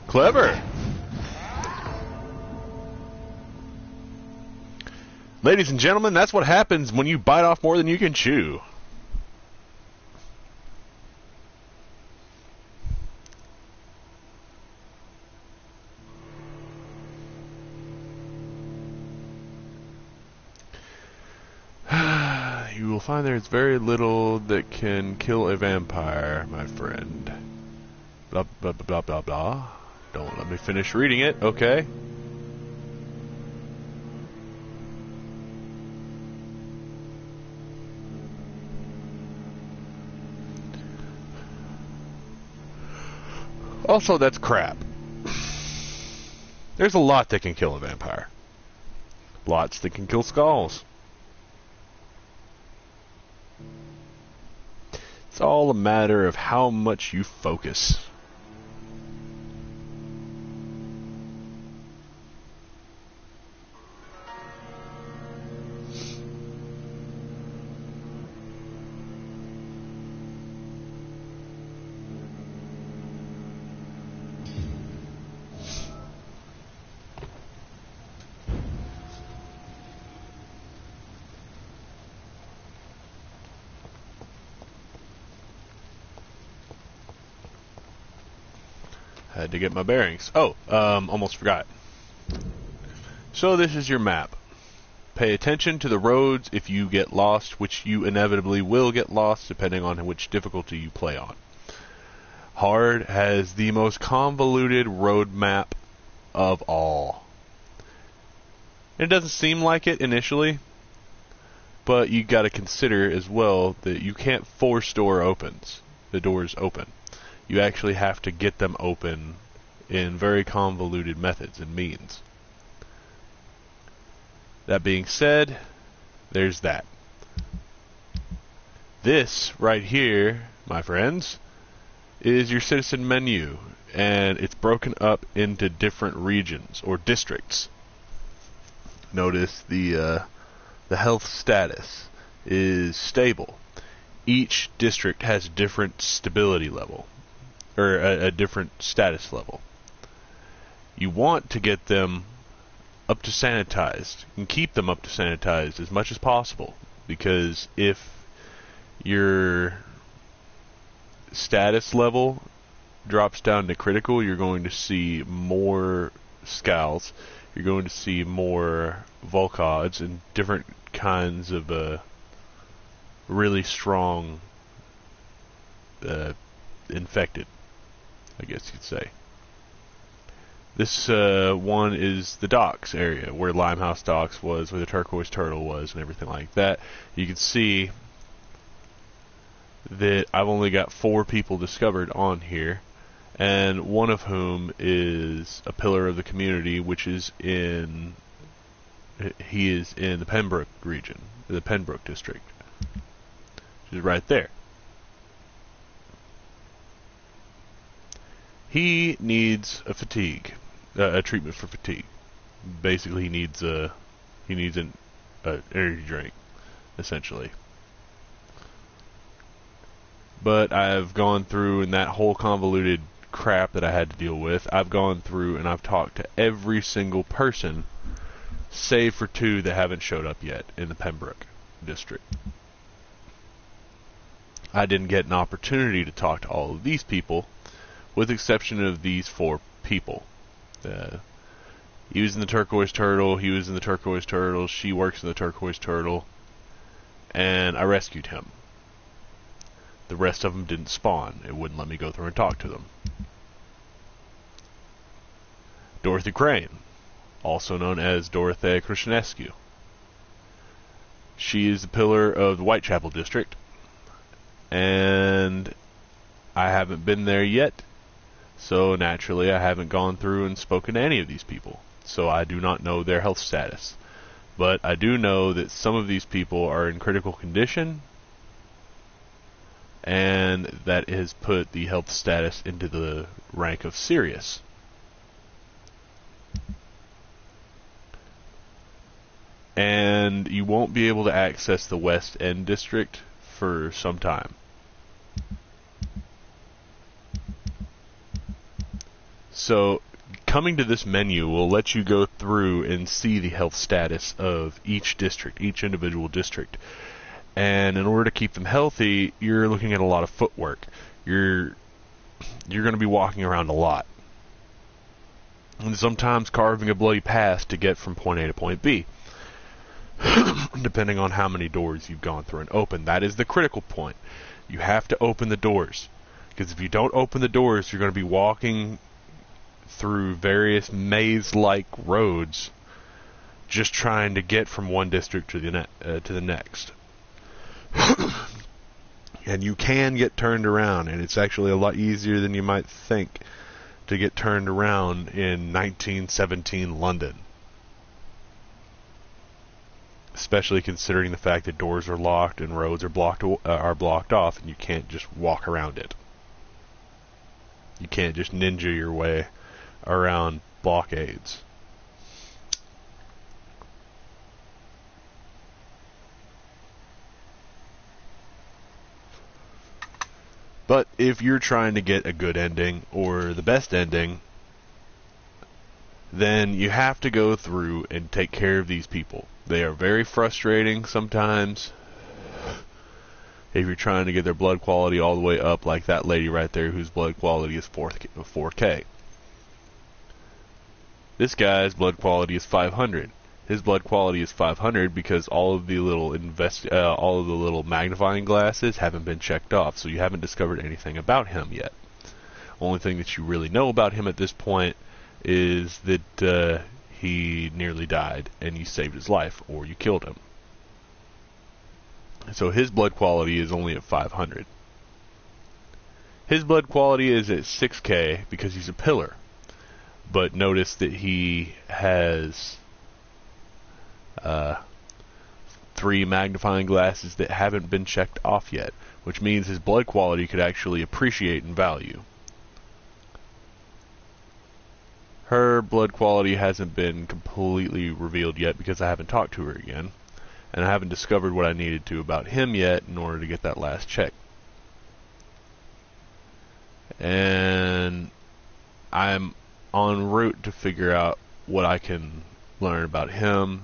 Clever. Ladies and gentlemen, that's what happens when you bite off more than you can chew. You will find there is very little that can kill a vampire, my friend. Blah, blah, blah, blah, blah, blah. Don't let me finish reading it, okay? Also, that's crap. There's a lot that can kill a vampire. Lots that can kill skulls. It's all a matter of how much you focus. Had to get my bearings. Oh, almost forgot. So this is your map. Pay attention to the roads if you get lost, which you inevitably will get lost depending on which difficulty you play on. Hard has the most convoluted road map of all. It doesn't seem like it initially, but you got to consider as well that you can't force the doors open. You actually have to get them open in very convoluted methods and means. That being said, there's that. This right here, my friends, is your citizen menu, and it's broken up into different regions or districts. Notice the health status is stable. Each district has a different stability level, or a different status level. You want to get them up to sanitized and keep them up to sanitized as much as possible, because if your status level drops down to critical, you're going to see more scowls, you're going to see more Volkods and different kinds of really strong infected, I guess you could say. This one is the docks area, where Limehouse Docks was, where the Turquoise Turtle was, and everything like that. You can see that I've only got 4 people discovered on here, and one of whom is a pillar of the community, which is he is in the Pembroke region, the Pembroke district, which is right there. He needs a treatment for fatigue. Basically, he needs an energy drink, essentially. But I've gone through, in that whole convoluted crap that I had to deal with, I've gone through and I've talked to every single person, save for 2 that haven't showed up yet in the Pembroke district. I didn't get an opportunity to talk to all of these people, with the exception of these 4 people. He was in the Turquoise Turtle, he was in the Turquoise Turtle, she works in the Turquoise Turtle, and I rescued him. The rest of them didn't spawn. It wouldn't let me go through and talk to them. Dorothy Crane, also known as Dorothea Krishnescu. She is the pillar of the Whitechapel district, and I haven't been there yet, so naturally I haven't gone through and spoken to any of these people, so I do not know their health status. But I do know that some of these people are in critical condition, and that has put the health status into the rank of serious. And you won't be able to access the West End district for some time. So coming to this menu will let you go through and see the health status of each district, each individual district. And in order to keep them healthy, you're looking at a lot of footwork. You're going to be walking around a lot. And sometimes carving a bloody path to get from point A to point B. Depending on how many doors you've gone through and opened. That is the critical point. You have to open the doors. Because if you don't open the doors, you're going to be walking through various maze-like roads just trying to get from one district to the next. And you can get turned around, and it's actually a lot easier than you might think to get turned around in 1917 London. Especially considering the fact that doors are locked and roads are blocked off, and you can't just walk around it. You can't just ninja your way around blockades. But if you're trying to get a good ending, or the best ending, then you have to go through and take care of these people. They are very frustrating sometimes. If you're trying to get their blood quality all the way up, like that lady right there whose blood quality is 4K. This guy's blood quality is 500. His blood quality is 500 because all of the little magnifying glasses haven't been checked off, so you haven't discovered anything about him yet. Only thing that you really know about him at this point is that he nearly died and you saved his life, or you killed him. So his blood quality is only at 500. His blood quality is at 6K because he's a pillar. But notice that he has 3 magnifying glasses that haven't been checked off yet, which means his blood quality could actually appreciate in value. Her blood quality hasn't been completely revealed yet because I haven't talked to her again, and I haven't discovered what I needed to about him yet in order to get that last check. And I'm en route to figure out what I can learn about him.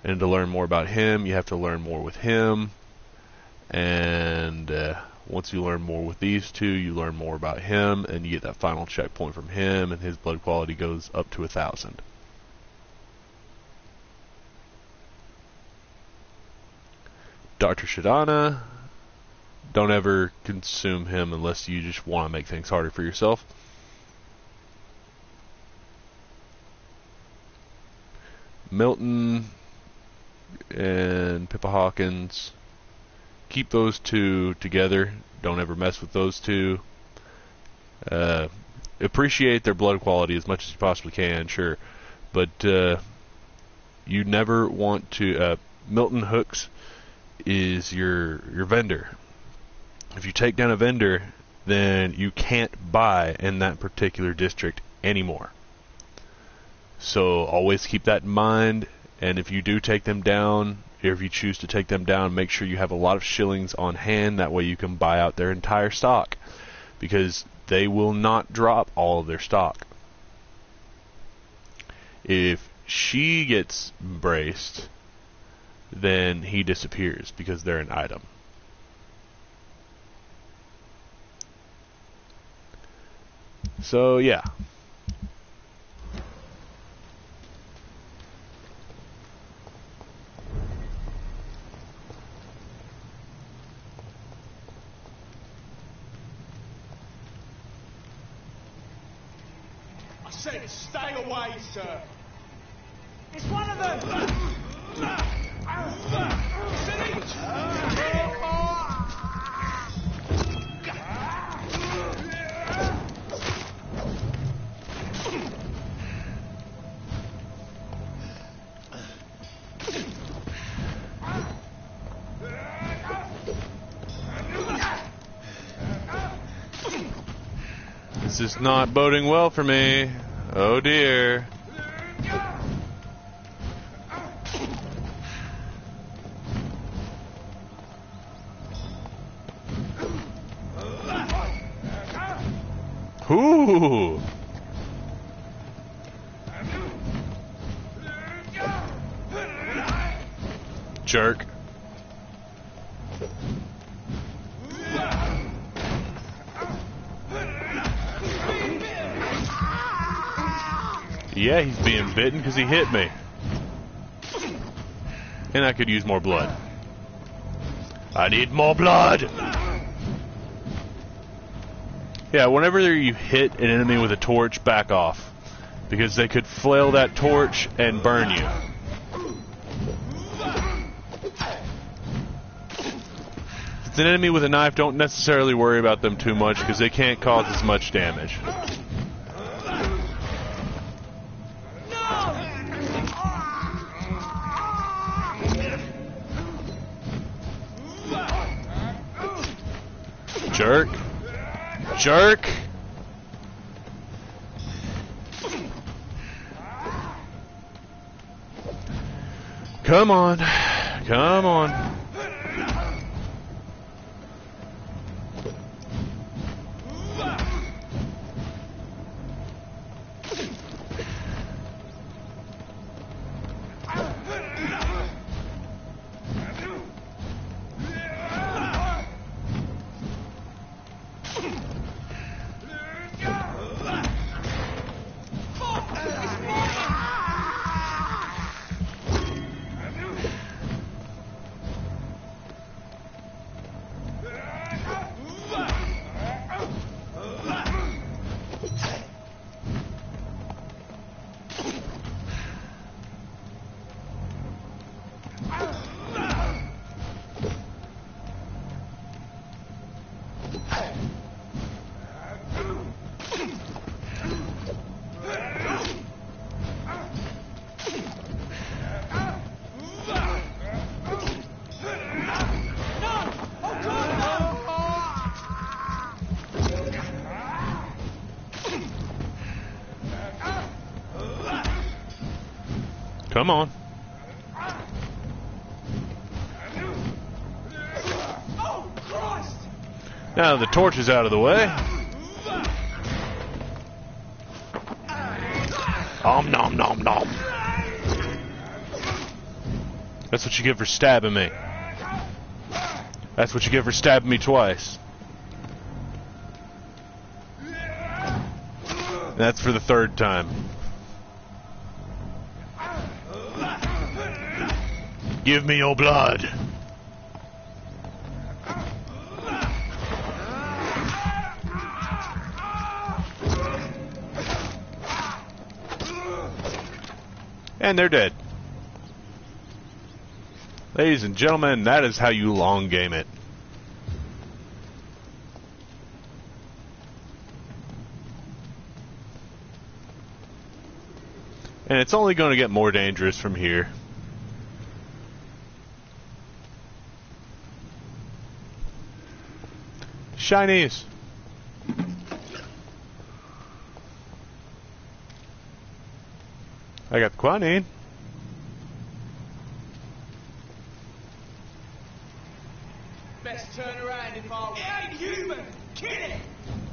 And to learn more about him, you have to learn more with him. And once you learn more with these two, you learn more about him, and you get that final checkpoint from him, and his blood quality goes up to 1,000. Dr. Shadana, don't ever consume him unless you just want to make things harder for yourself. Milton and Pippa Hawkins, keep those two together. Don't ever mess with those two. Appreciate their blood quality as much as you possibly can, sure, but you never want to. Milton Hooks is your vendor. If you take down a vendor, then you can't buy in that particular district anymore. So always keep that in mind, and if you do take them down, or if you choose to take them down, make sure you have a lot of shillings on hand. That way you can buy out their entire stock, because they will not drop all of their stock. If she gets braced, then he disappears because they're an item. So yeah.
I said stay away, sir. It's one of them.
This is not boding well for me. Oh dear. Ooh. Jerk. Yeah, he's being bitten because he hit me. And I could use more blood. I need more blood! Yeah, whenever you hit an enemy with a torch, back off. Because they could flail that torch and burn you. If it's an enemy with a knife, don't necessarily worry about them too much because they can't cause as much damage. Jerk. Jerk. Come on. Come on. Come on. Now the torch is out of the way. Om nom nom nom. That's what you get for stabbing me. That's what you get for stabbing me twice. That's for the third time. Give me your blood. And they're dead. Ladies and gentlemen, that is how you long game it. And it's only going to get more dangerous from here. Shinies. I got the quinine.
Best turn around if I ain't human. Kill it.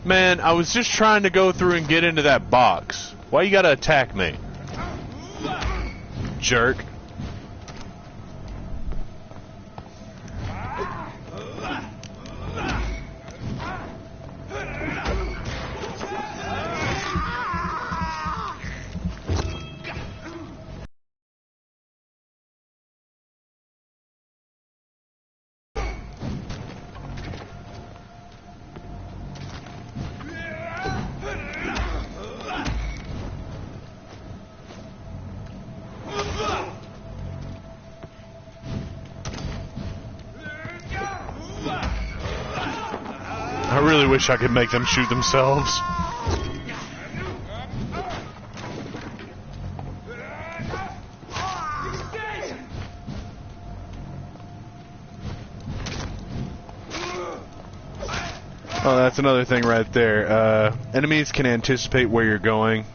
Man, I was just trying to go through and get into that box. Why you gotta attack me? Jerk. I really wish I could make them shoot themselves. Oh, that's another thing right there. Enemies can anticipate where you're going.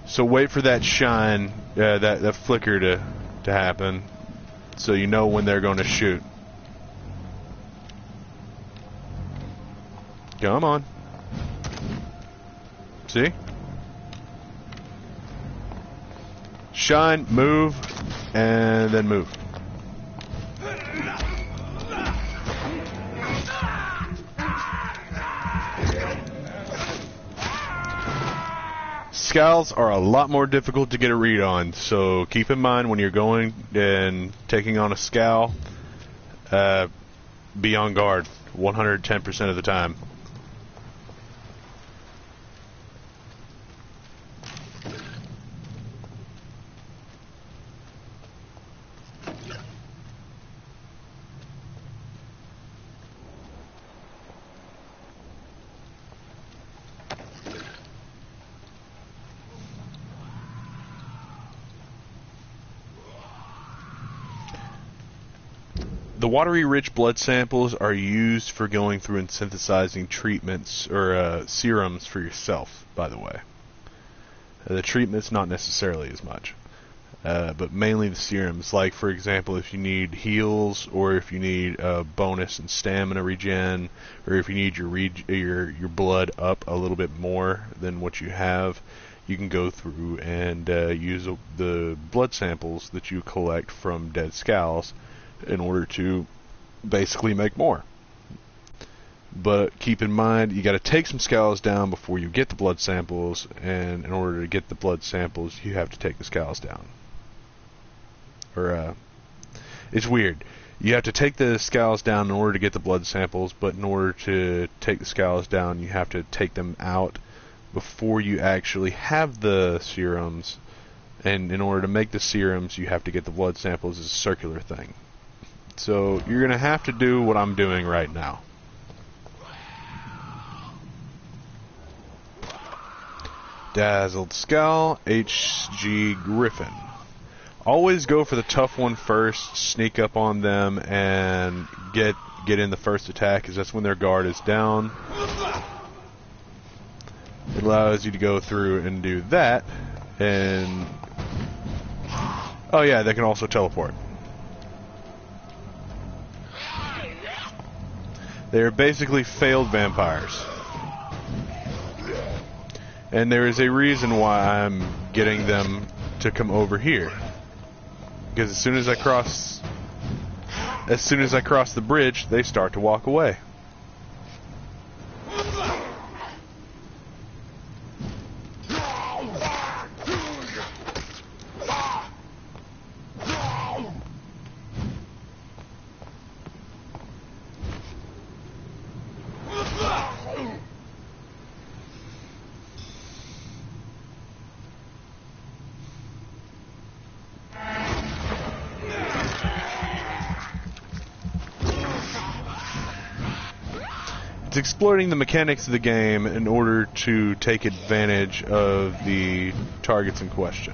So wait for that shine, that flicker to happen, so you know when they're going to shoot. Come on. See? Shine, move. and then move. Scowls are a lot more difficult to get a read on, so keep in mind when you're going and taking on a scowl, be on guard 110% of the time. The watery-rich blood samples are used for going through and synthesizing treatments or serums for yourself, by the way. The treatments, not necessarily as much, but mainly the serums. Like, for example, if you need heals, or if you need bonus and stamina regen, or if you need your blood up a little bit more than what you have, you can go through and use the blood samples that you collect from dead scowls in order to basically make more. But keep in mind, you got to take some scowls down before you get the blood samples, and in order to get the blood samples, you have to take the scowls down. Or it's weird. You have to take the scowls down in order to get the blood samples, but in order to take the scowls down, you have to take them out before you actually have the serums. And in order to make the serums, you have to get the blood samples. It's a circular thing. So you're going to have to do what I'm doing right now. Dazzled Scowl, HG Griffin. Always go for the tough one first, sneak up on them, and get in the first attack, because that's when their guard is down. It allows you to go through and do that, and... oh yeah, they can also teleport. They are basically failed vampires. And there is a reason why I'm getting them to come over here. Because as soon as I cross the bridge, they start to walk away. It's exploiting the mechanics of the game in order to take advantage of the targets in question.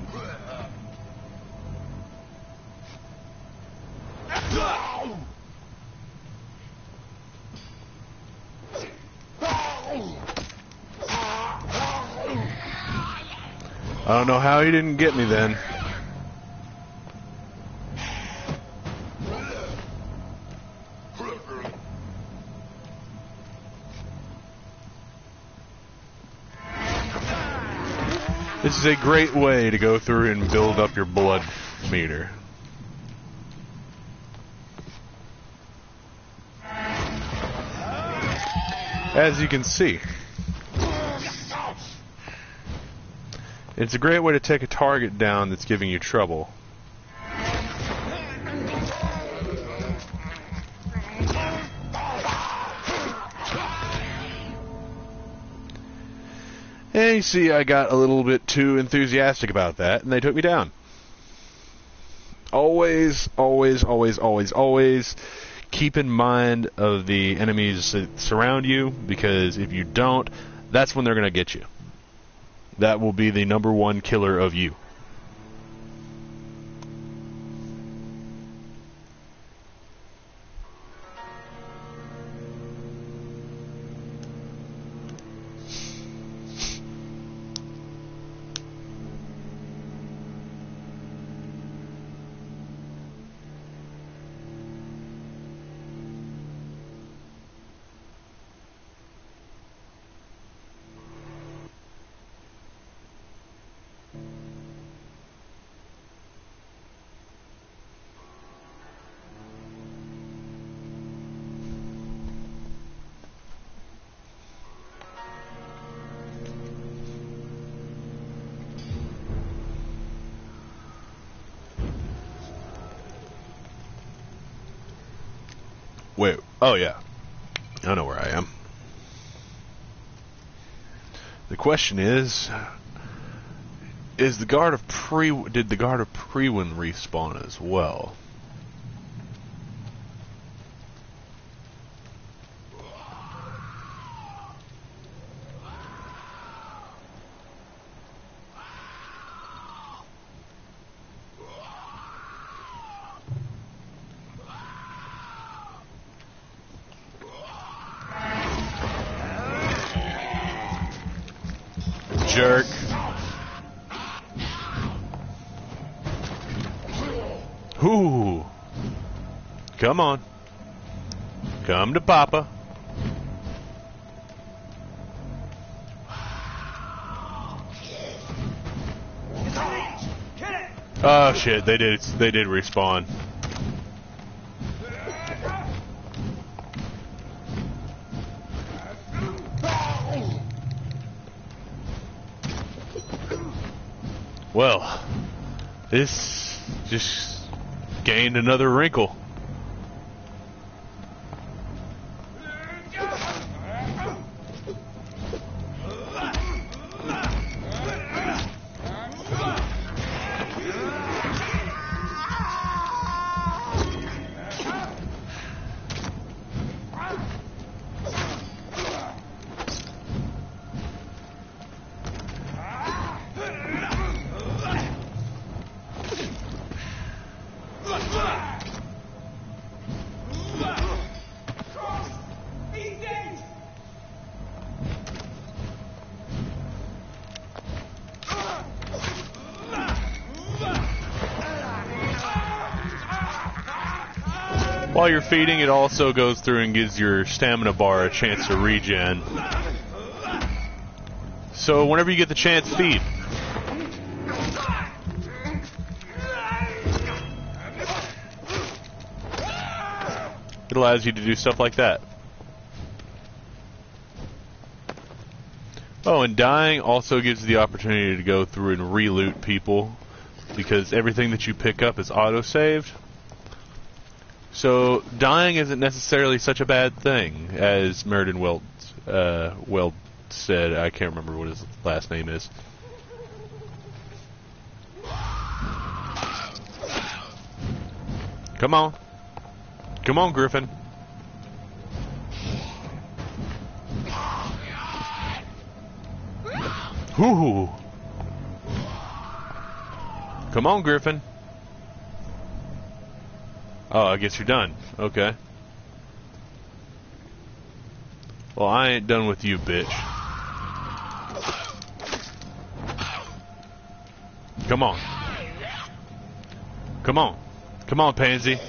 I don't know how he didn't get me then. This is a great way to go through and build up your blood meter. As you can see. It's a great way to take a target down that's giving you trouble. And you see, I got a little bit too enthusiastic about that, and they took me down. Always, always, always, always, always keep in mind of the enemies that surround you, because if you don't, that's when they're going to get you. That will be the #1 killer of you. Wait. Oh, yeah. I know where I am. The question is the guard of did the guard of Prewin respawn as well? Jerk. Ooh. Come on. Come to Papa. Oh shit, they did respawn. Well, this just gained another wrinkle. While you're feeding, it also goes through and gives your stamina bar a chance to regen. So whenever you get the chance, feed. It allows you to do stuff like that. Oh, and dying also gives you the opportunity to go through and re-loot people, because everything that you pick up is auto-saved. So dying isn't necessarily such a bad thing, as Meriden Weld said. I can't remember what his last name is. Come on. Come on, Griffin. Hoo-hoo. Come on, Griffin. Oh, I guess you're done. Okay. Well, I ain't done with you, bitch. Come on. Come on. Come on, pansy.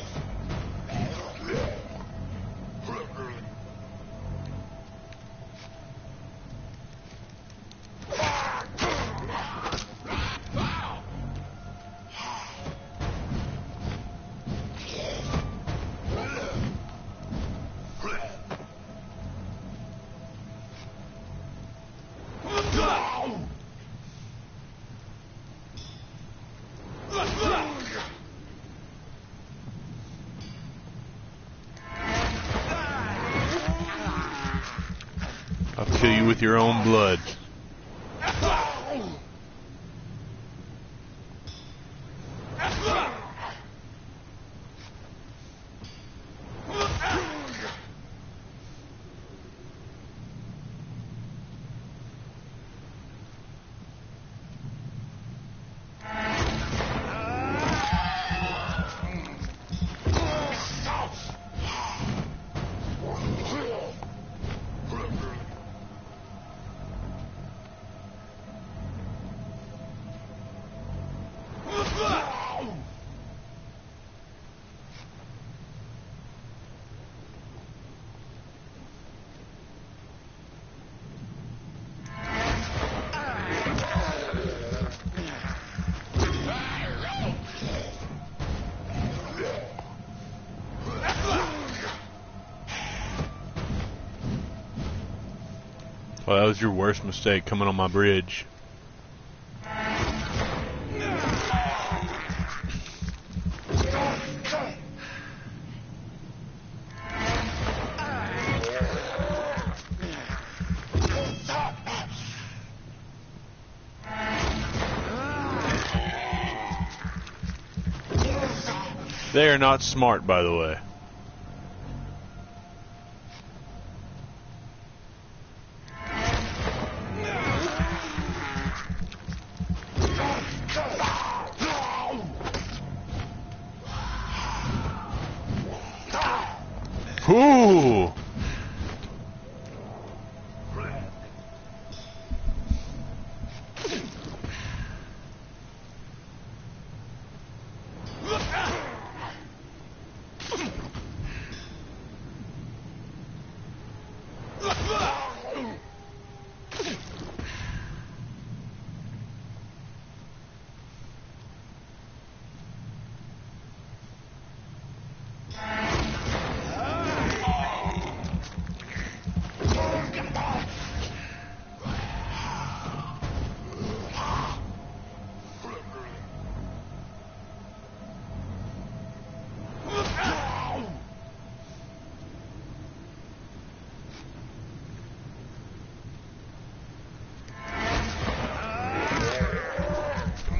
I'll kill you with your own blood. Well, that was your worst mistake, coming on my bridge. They are not smart, by the way. Ooh!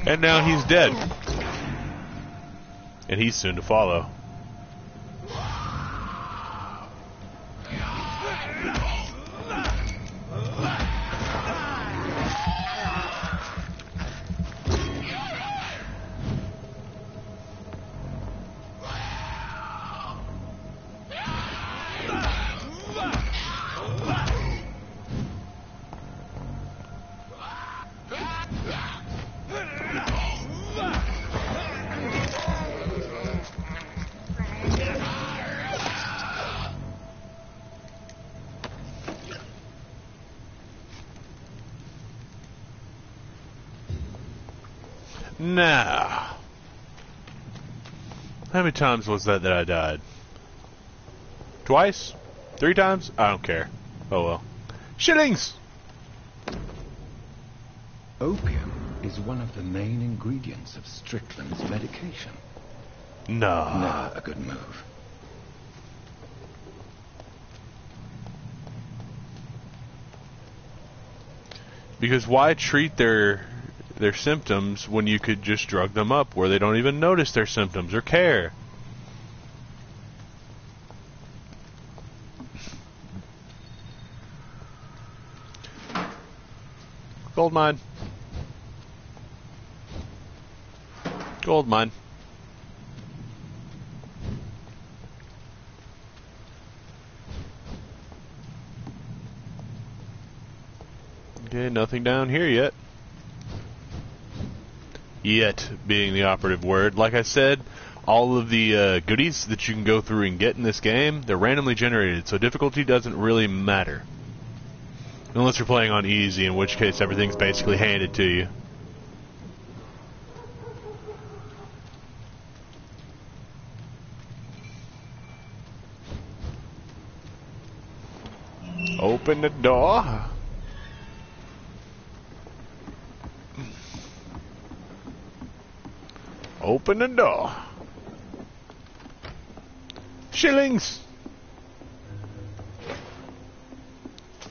And now he's dead. And he's soon to follow. Now, how many times was that I died? Twice? 3 times? I don't care. Oh well. Shillings!
Opium is one of the main ingredients of Strickland's medication.
No.
Never a good move.
Because why treat their symptoms when you could just drug them up where they don't even notice their symptoms or care? Gold mine. Gold mine. Okay, nothing down here yet. Yet being the operative word. Like I said, all of the goodies that you can go through and get in this game, they're randomly generated, so difficulty doesn't really matter. Unless you're playing on easy, in which case everything's basically handed to you. Open the door. Open the door. Shillings.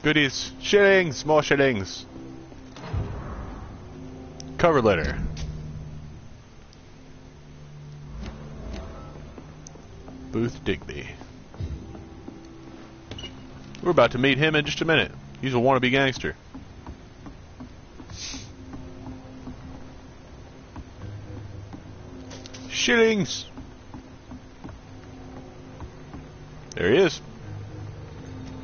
Goodies. Shillings. More shillings. Cover letter. Booth Digby. We're about to meet him in just a minute. He's a wannabe gangster. Shillings. There he is.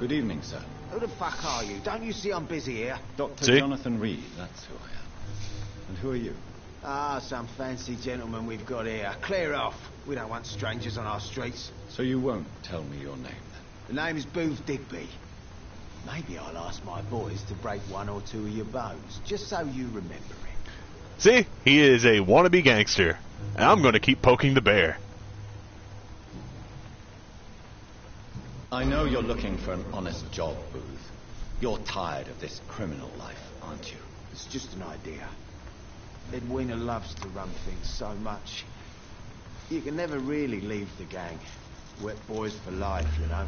Good evening, sir.
Who the fuck are you? Don't you see I'm busy here?
Dr. Jonathan Reed, that's who I am. And who are you?
Ah, some fancy gentleman we've got here. Clear off. We don't want strangers on our streets.
So you won't tell me your name, then?
The name is Booth Digby. Maybe I'll ask my boys to break 1 or 2 of your bones, just so you remember him.
See? He is a wannabe gangster. And I'm going to keep poking the bear.
I know you're looking for an honest job, Booth. You're tired of this criminal life, aren't you?
It's just an idea. Edwina loves to run things so much. You can never really leave the gang. Wet boys for life, you know.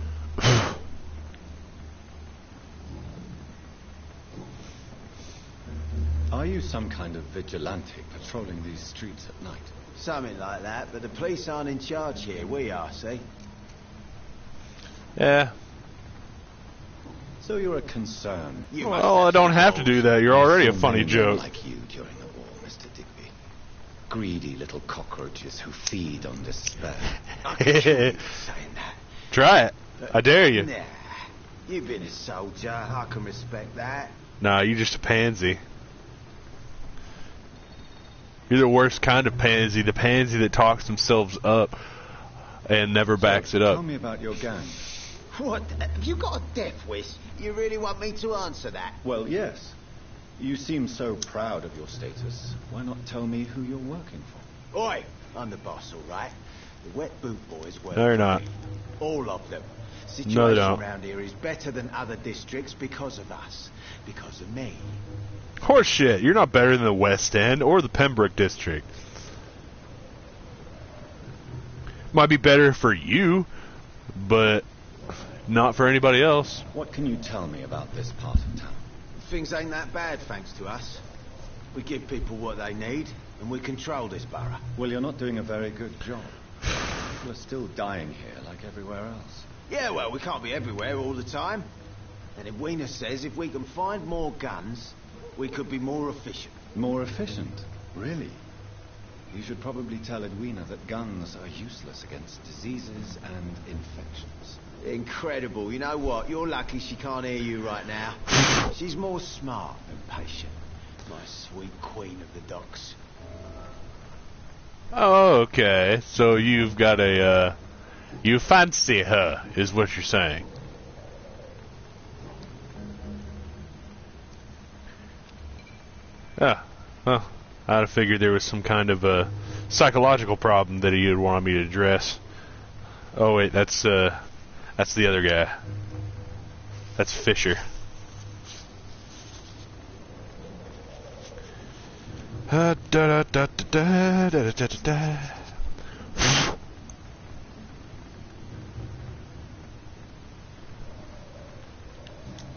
Are you some kind of vigilante patrolling these streets at night?
Something like that, but the police aren't in charge here. We are, see?
Yeah.
So you're a concern.
Well, I don't have to do that. You're already a funny joke.
Like you during the war, Mr. Digby. Greedy little cockroaches who feed on despair.
Try it. I dare you.
Nah, you've been a soldier. I can respect that.
Nah, you're just a pansy. You're the worst kind of pansy, the pansy that talks themselves up and never backs it up.
Tell me about your gang.
What? Have you got a death wish? You really want me to answer that?
Well, yes. You seem so proud of your status. Why not tell me who you're working for?
Oi! I'm the boss, all right? The wet boot boys work.
No, you're not.
All of them. Situation
No, they don't.
around here is better than other districts because of us. Because of me.
Horse shit. You're not better than the West End or the Pembroke District. Might be better for you, but not for anybody else.
What can you tell me about this part of town?
Things ain't that bad, thanks to us. We give people what they need, and we control this borough.
Well, you're not doing a very good job. People are still dying here like everywhere else.
Yeah, well, we can't be everywhere all the time. And Edwina says if we can find more guns, we could be more efficient.
More efficient? Really? You should probably tell Edwina that guns are useless against diseases and infections.
Incredible. You know what? You're lucky she can't hear you right now. She's more smart than patient. My sweet queen of the docks.
Oh, okay. So you've got a, you fancy her, is what you're saying. Ah, well, I'd have figured there was some kind of a psychological problem that he would want me to address. Oh wait, that's the other guy. That's Fisher. Da da da da da da da da.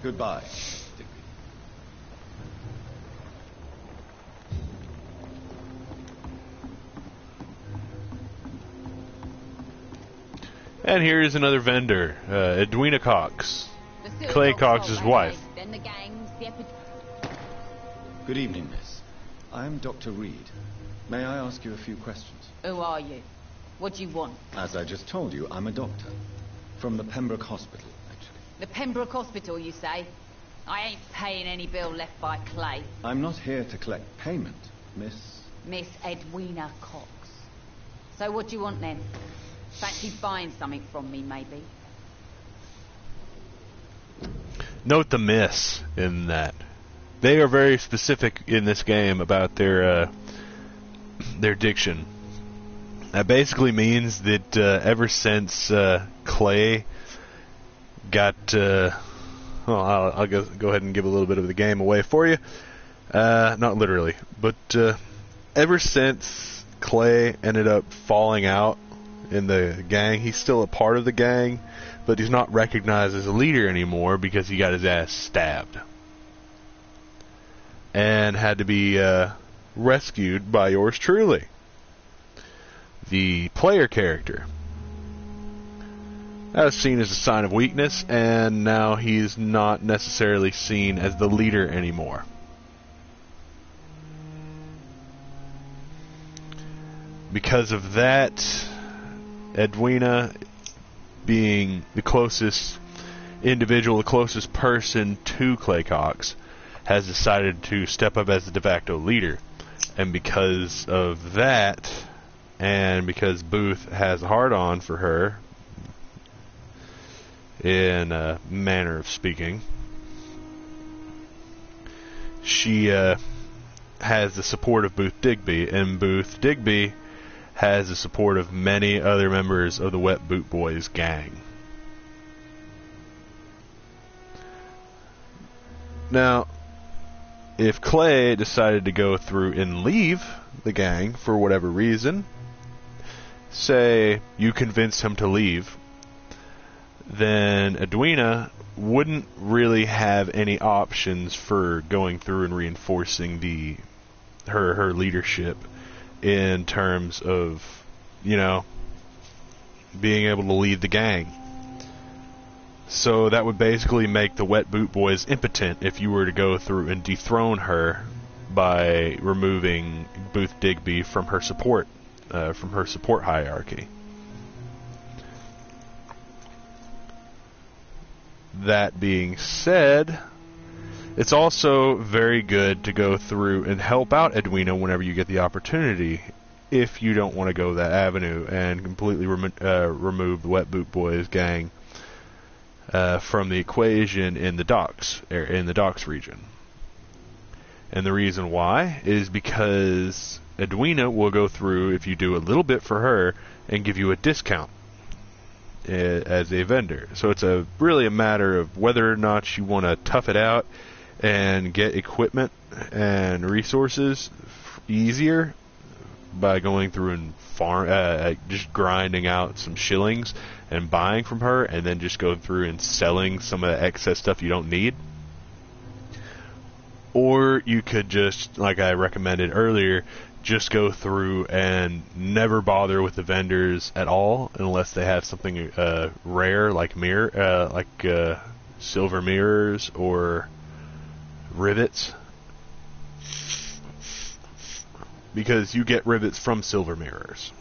Goodbye.
And here's another vendor, Edwina Cox, Clay Cox's wife.
Good evening, miss. I'm Dr. Reed. May I ask you a few questions?
Who are you? What do you want?
As I just told you, I'm a doctor. From the Pembroke Hospital, actually.
The Pembroke Hospital, you say? I ain't paying any bill left by Clay.
I'm not here to collect payment, Miss...
Miss Edwina Cox. So what do you want then? Fancy buying something from me, maybe?
Note the miss in that. They are very specific in this game about their diction. That basically means that ever since Clay got... well, I'll go ahead and give a little bit of the game away for you. Not literally, but ever since Clay ended up falling out in the gang, he's still a part of the gang, but he's not recognized as a leader anymore because he got his ass stabbed and had to be rescued by yours truly, the player character. That was seen as a sign of weakness, and now he's not necessarily seen as the leader anymore. Because of that, Edwina, being the closest individual, the closest person to Clay Cox, has decided to step up as the de facto leader. And because of that, and because Booth has a hard-on for her, in a manner of speaking, she has the support of Booth Digby, and Booth Digby has the support of many other members of the Wet Boot Boys gang. Now, if Clay decided to go through and leave the gang for whatever reason, say you convinced him to leave, then Edwina wouldn't really have any options for going through and reinforcing her leadership in terms of, you know, being able to lead the gang. So that would basically make the Wet Boot Boys impotent if you were to go through and dethrone her by removing Booth Digby from her support hierarchy. That being said, it's also very good to go through and help out Edwina whenever you get the opportunity, if you don't want to go that avenue and completely remove the Wet Boot Boys gang from the equation in the docks region. And the reason why is because Edwina will go through, if you do a little bit for her, and give you a discount as a vendor. So it's really a matter of whether or not you want to tough it out and get equipment and resources easier by going through and just grinding out some shillings and buying from her, and then just go through and selling some of the excess stuff you don't need. Or you could just, like I recommended earlier, just go through and never bother with the vendors at all unless they have something rare like silver mirrors or rivets, because you get rivets from silver mirrors.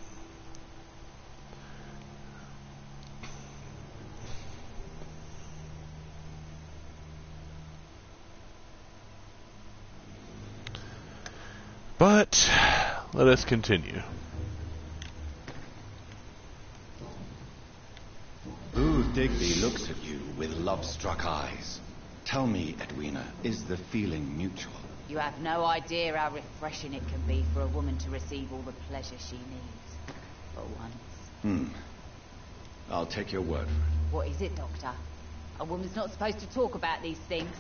But let us continue.
Booth Digby looks at you with love-struck eyes. Tell me, Edwina, is the feeling mutual?
You have no idea how refreshing it can be for a woman to receive all the pleasure she needs. For once.
I'll take your word for it.
What is it, Doctor? A woman's not supposed to talk about these things.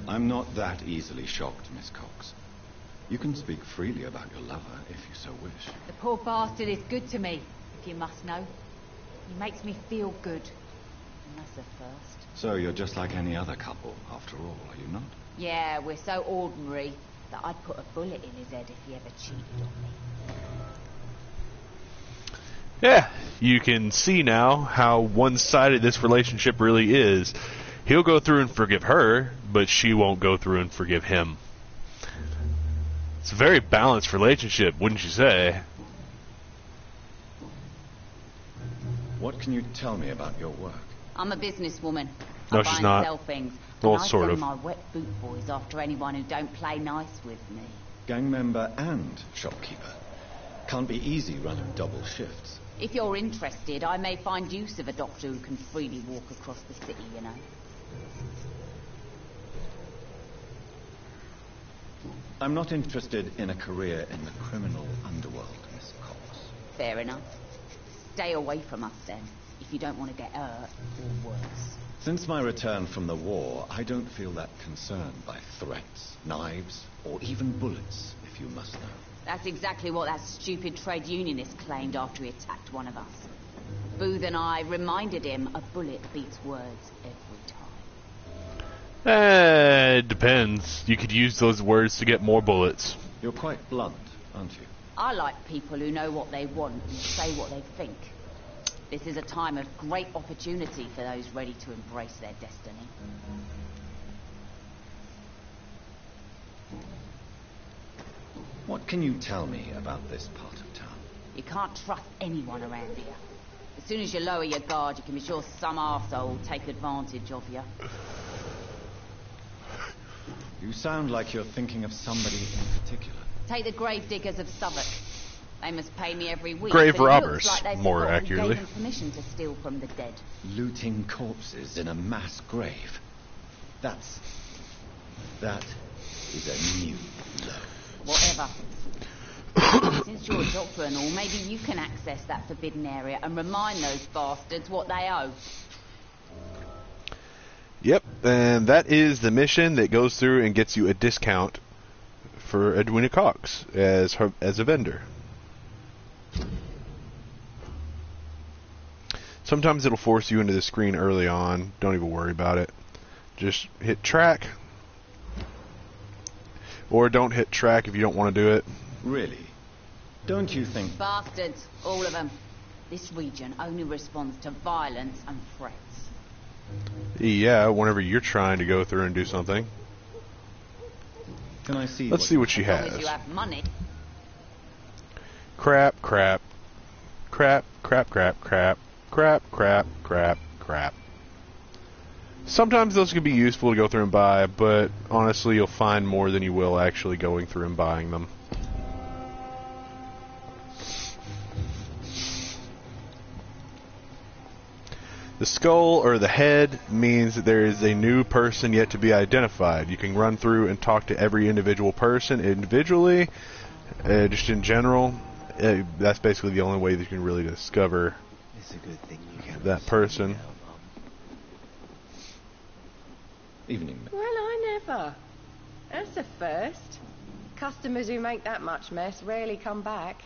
I'm not that easily shocked, Miss Cox. You can speak freely about your lover, if you so wish.
The poor bastard is good to me, if you must know. He makes me feel good. And that's a first.
So you're just like any other couple, after all, are you not?
Yeah, we're so ordinary that I'd put a bullet in his head if he ever cheated on me.
Yeah, you can see now how one-sided this relationship really is. He'll go through and forgive her, but she won't go through and forgive him. It's a very balanced relationship, wouldn't you say?
What can you tell me about your work?
I'm a businesswoman.
No,
I
she's
buy
not.
and sell things.
Well,
And I
sort
send
of.
my wet boot boys after anyone who don't play nice with me.
Gang member and shopkeeper. Can't be easy running double shifts.
If you're interested, I may find use of a doctor who can freely walk across the city, you know.
I'm not interested in a career in the criminal underworld, Miss Cox.
Fair enough. Stay away from us then, if you don't want to get hurt or worse.
Since my return from the war, I don't feel that concerned by threats, knives, or even bullets, if you must know.
That's exactly what that stupid trade unionist claimed after he attacked one of us. Booth and I reminded him a bullet beats words every time.
It depends. You could use those words to get more bullets.
You're quite blunt, aren't you?
I like people who know what they want and say what they think. This is a time of great opportunity for those ready to embrace their destiny.
What can you tell me about this part of town?
You can't trust anyone around here. As soon as you lower your guard, you can be sure some arsehole will take advantage of you.
You sound like you're thinking of somebody in particular.
Take the grave diggers of Southwark. They must pay me every week.
Grave
but it
robbers,
looks like they
more
forgot who
accurately.
gave them permission to steal from the dead.
Looting corpses in a mass grave. That is a new low.
Whatever. Since you're a doctor and all, maybe you can access that forbidden area and remind those bastards what they owe.
Yep, and that is the mission that goes through and gets you a discount for Edwina Cox as a vendor. Sometimes it'll force you into the screen early on. Don't even worry about it. Just hit track. Or don't hit track if you don't want to do it.
Really? Don't you think...
Bastards, all of them. This region only responds to violence and threats.
Yeah, whenever you're trying to go through and do something.
Can I see?
Let's see what she
As long
has.
as you have money.
Crap, crap. Crap, crap, crap, crap. Crap, crap, crap, crap. Sometimes those can be useful to go through and buy, but honestly you'll find more than you will actually going through and buying them. The skull or the head means that there is a new person yet to be identified. You can run through and talk to every individual person individually, just in general. That's basically the only way that you can really discover that person.
Evening.
Well, I never. That's a first. Customers who make that much mess rarely come back.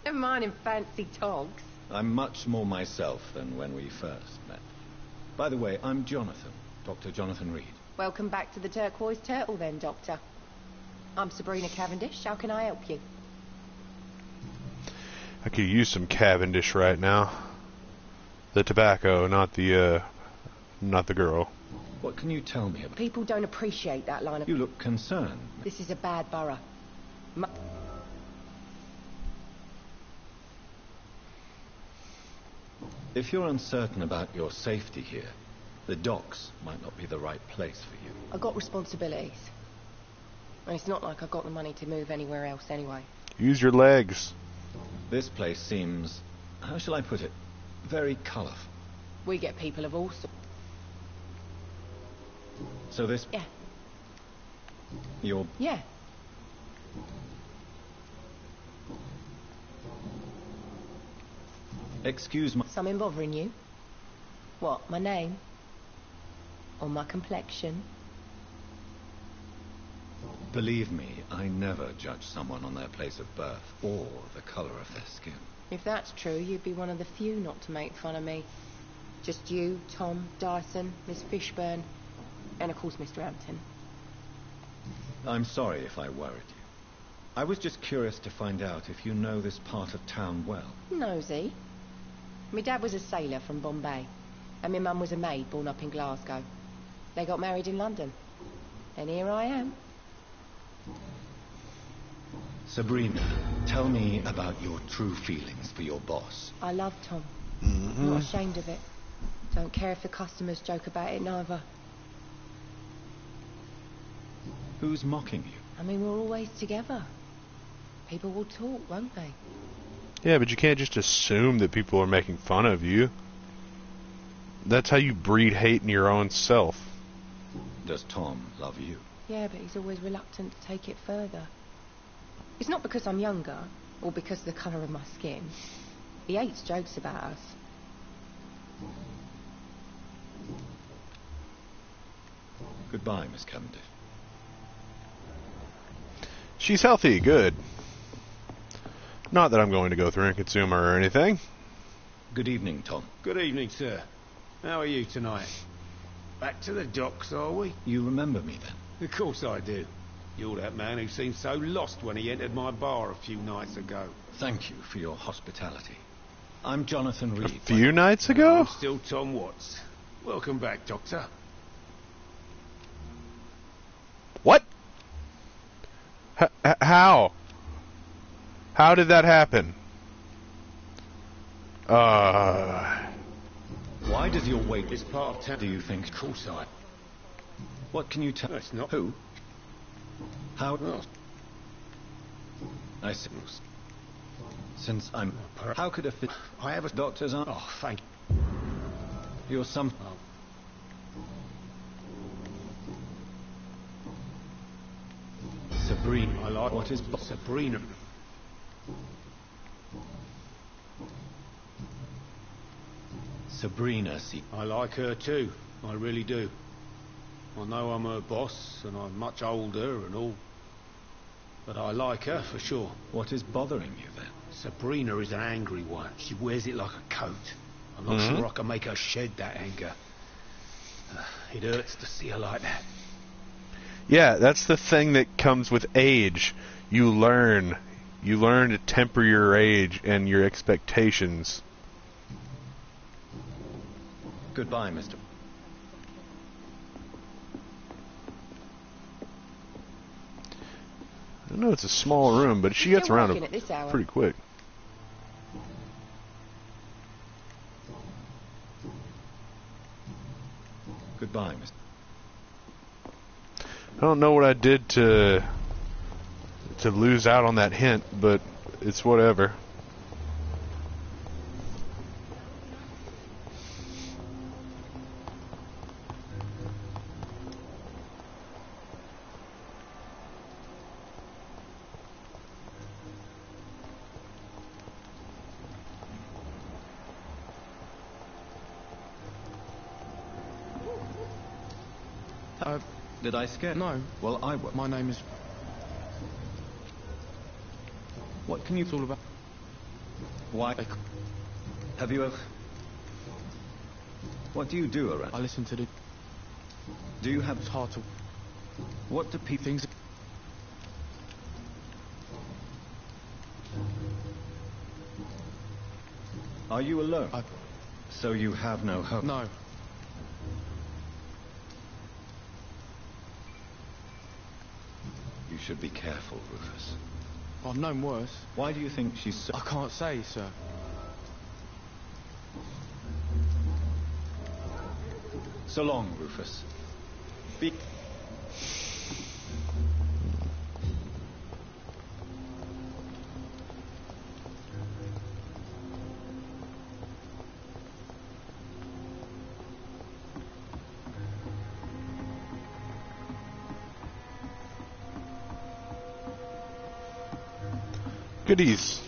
Never mind in fancy togs.
I'm much more myself than when we first met. By the way, I'm Jonathan, Dr. Jonathan Reed.
Welcome back to the Turquoise Turtle then, Doctor. I'm Sabrina Cavendish. How can I help you?
I could use some Cavendish right now. The tobacco, not the girl.
What can you tell me about...
People don't appreciate that line of...
You look concerned.
This is a bad borough.
If you're uncertain about your safety here, the docks might not be the right place for you.
I've got responsibilities. And it's not like I've got the money to move anywhere else anyway.
Use your legs.
This place seems, how shall I put it, very colourful.
We get people of all sorts.
So this...
Yeah.
You're...
Yeah.
Excuse my...
Something bothering you? What, my name? Or my complexion?
Believe me, I never judge someone on their place of birth or the colour of their skin.
If that's true, you'd be one of the few not to make fun of me. Just you, Tom, Dyson, Miss Fishburne, and of course Mr. Hampton.
I'm sorry if I worried you. I was just curious to find out if you know this part of town well.
Nosy. My dad was a sailor from Bombay, and my mum was a maid born up in Glasgow. They got married in London, and here I am.
Sabrina, tell me about your true feelings for your boss.
I love Tom. I'm not ashamed of it. Don't care if the customers joke about it neither.
Who's mocking you?
I mean, we're always together. People will talk, won't they?
Yeah, but you can't just assume that people are making fun of you. That's how you breed hate in your own self.
Does Tom love you?
Yeah, but he's always reluctant to take it further. It's not because I'm younger, or because of the colour of my skin. He hates jokes about us.
Goodbye, Miss Cavendish.
She's healthy, good. Not that I'm going to go through and consume her or anything.
Good evening, Tom.
Good evening, sir. How are you tonight? Back to the docks, are we?
You remember me then?
Of course I do. You're that man who seemed so lost when he entered my bar a few nights ago.
Thank you for your hospitality. I'm Jonathan Reed.
A few nights ago?
I'm still Tom Watts. Welcome back, Doctor.
What? How? How did that happen?
Why does your weight...
This part of town...
Do you think...
Of course I...
What can you tell...
No, it's not.
Who? How...
Oh.
I see. Since I'm... How could a fit...
I have a...
Doctor's on...
Oh, thank...
You're some...
Oh.
Sabrina.
I like...
What is...
Sabrina.
Sabrina, see...
I like her too. I really do. I know I'm her boss, and I'm much older and all. But I like her, for sure.
What is bothering you, then?
Sabrina is an angry one. She wears it like a coat. I'm not sure I can make her shed that anger. It hurts to see her like that.
Yeah, that's the thing that comes with age. You learn to temper your rage and your expectations.
Goodbye, Mr.
I know it's a small room, but she gets around pretty quick.
Goodbye, Mr.
I don't know what I did to lose out on that hint, but it's whatever.
Did I scare?
No.
Well, I will.
My name is...
What can you...
It's all about...
Why? Have you ever... What do you do around?
I listen to the...
Do you have...
It's hard to...
What do people...
Things...
Are you alone? So you have no hope?
No.
You should be careful, Rufus.
I've known worse.
Why do you think she's so...
I can't say, sir.
So long, Rufus. Be...
Goodies.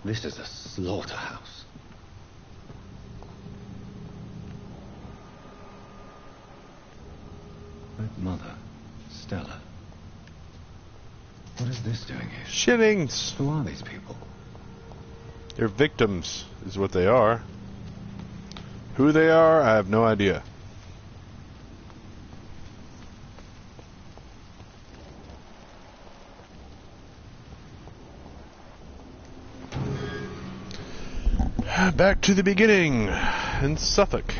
This is a slaughterhouse. Mother, Stella. What is this doing here?
Shillings.
Who are these people?
They're victims, is what they are. Who they are, I have no idea. Back to the beginning in Suffolk.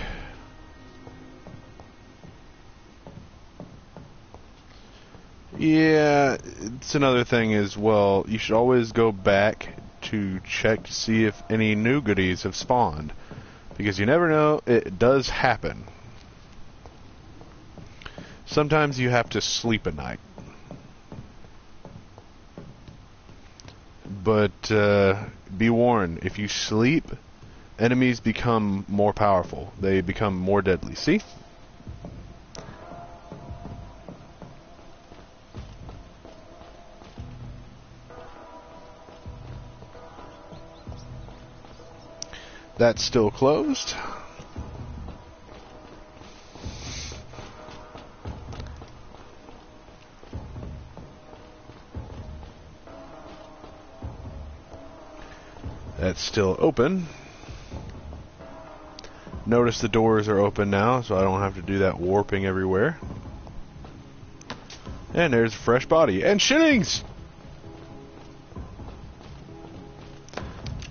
Yeah, it's another thing as well. You should always go back to check to see if any new goodies have spawned, because you never know, it does happen. Sometimes you have to sleep at night. But be warned, if you sleep, enemies become more powerful. They become more deadly. See? That's still closed. That's still open. Notice the doors are open now, so I don't have to do that warping everywhere. And there's a fresh body. And shillings!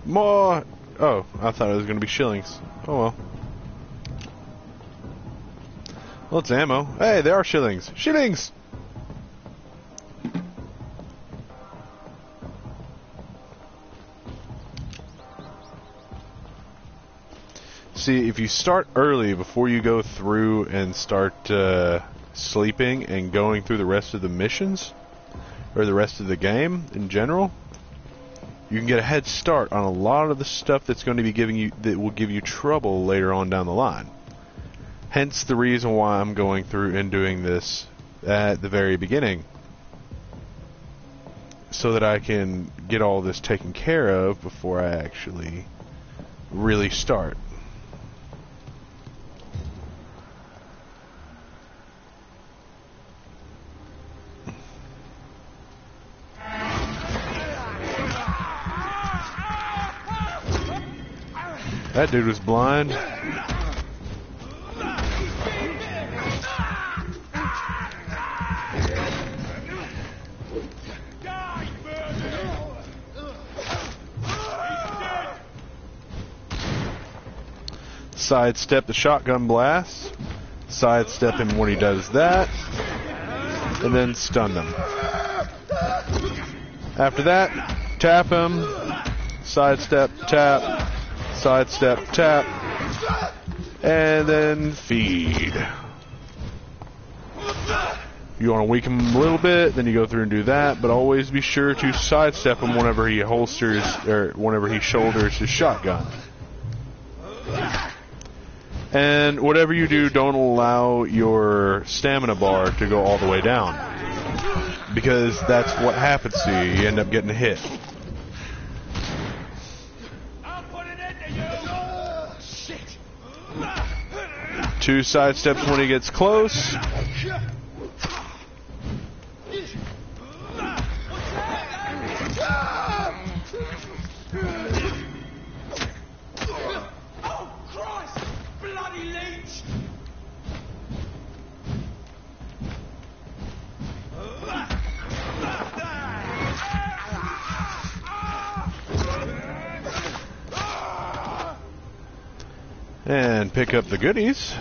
More! Oh, I thought it was going to be shillings. Oh well. Well, it's ammo. Hey, there are shillings. Shillings! See, if you start early before you go through and start sleeping and going through the rest of the missions, or the rest of the game in general, you can get a head start on a lot of the stuff that's going to be that will give you trouble later on down the line. Hence the reason why I'm going through and doing this at the very beginning, so that I can get all this taken care of before I actually really start. That dude was blind. Sidestep the shotgun blast. Sidestep him when he does that. And then stun them. After that, tap him. Sidestep, tap. Sidestep, tap. And then feed. You want to weaken him a little bit, then you go through and do that, but always be sure to sidestep him whenever he holsters, or whenever he shoulders his shotgun. And whatever you do, don't allow your stamina bar to go all the way down, because that's what happens to you. You end up getting hit. Two side steps when he gets close. And pick up the goodies.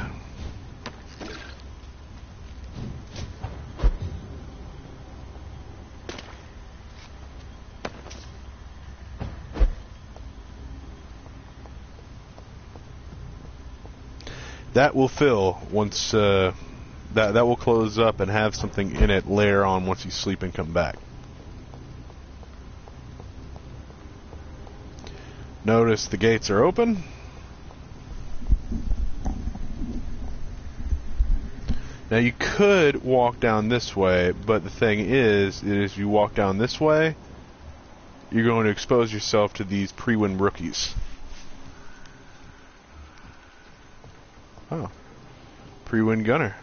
That will fill once that will close up and have something in it later on once you sleep and come back. Notice the gates are open. Now you could walk down this way, but the thing is if you walk down this way, you're going to expose yourself to these pre-win rookies. Oh. Pre-win gunner.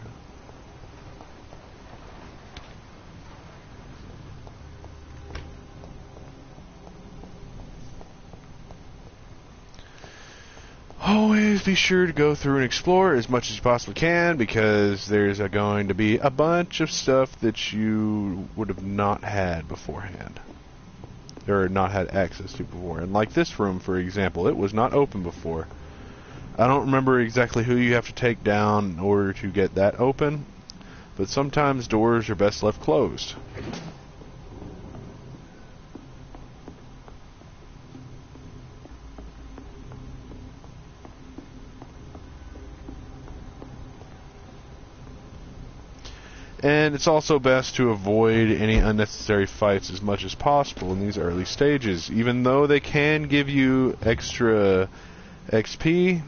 Always be sure to go through and explore as much as you possibly can, because there's going to be a bunch of stuff that you would have not had beforehand, or not had access to before. And like this room, for example, it was not open before. I don't remember exactly who you have to take down in order to get that open, but sometimes doors are best left closed. And it's also best to avoid any unnecessary fights as much as possible in these early stages. Even though they can give you extra XP,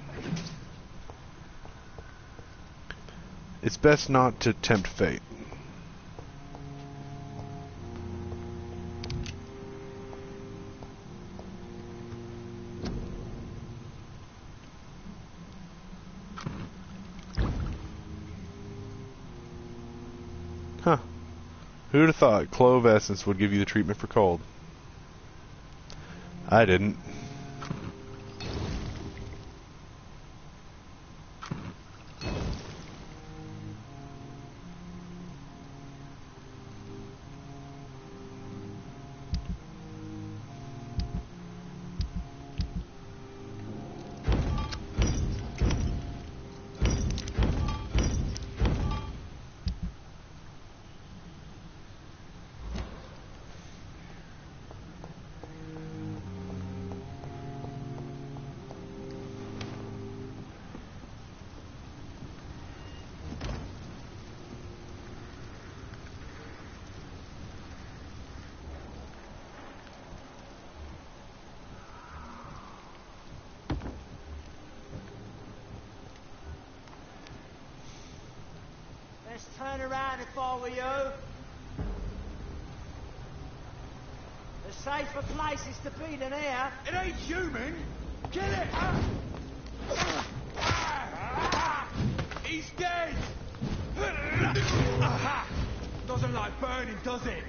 it's best not to tempt fate. Huh. Who'd have thought clove essence would give you the treatment for cold? I didn't.
around if I were you. There's safer places to be than here.
It ain't human. Kill it. He's dead. Doesn't like burning, does it?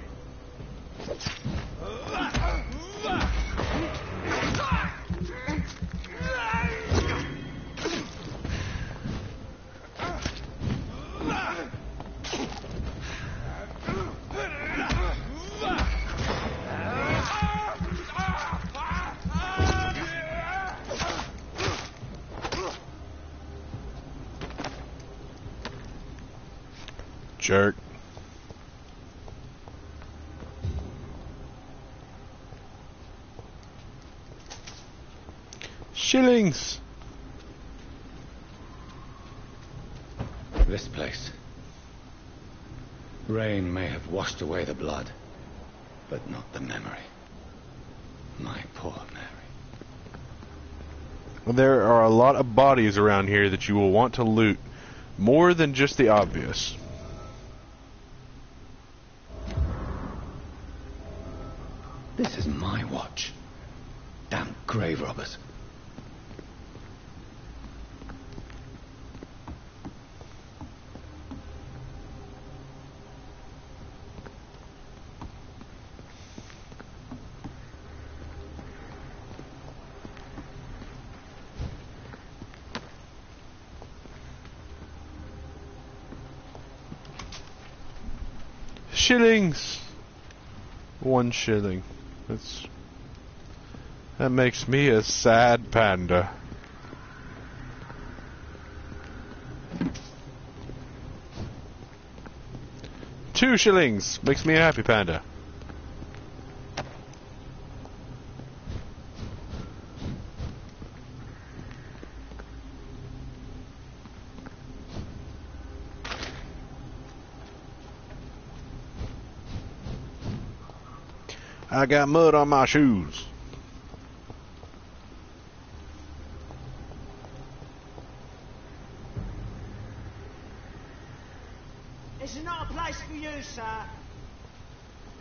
Jerk. Shillings.
This place. Rain may have washed away the blood, but not the memory. My poor Mary.
There are a lot of bodies around here that you will want to loot. More than just the obvious.
This is my watch. Damn grave robbers.
Shillings. 1 shilling. That makes me a sad panda. $2 shillings makes me a happy panda. I got mud on my shoes.
This is not a place for you, sir.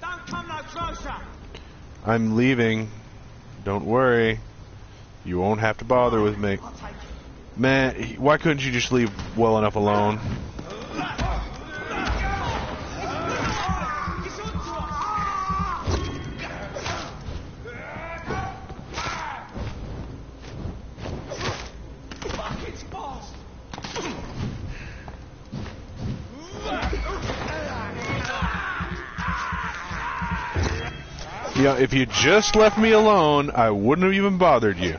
Don't come no closer.
I'm leaving. Don't worry. You won't have to bother with me. Man, why couldn't you just leave well enough alone? You know, if you just left me alone, I wouldn't have even bothered you.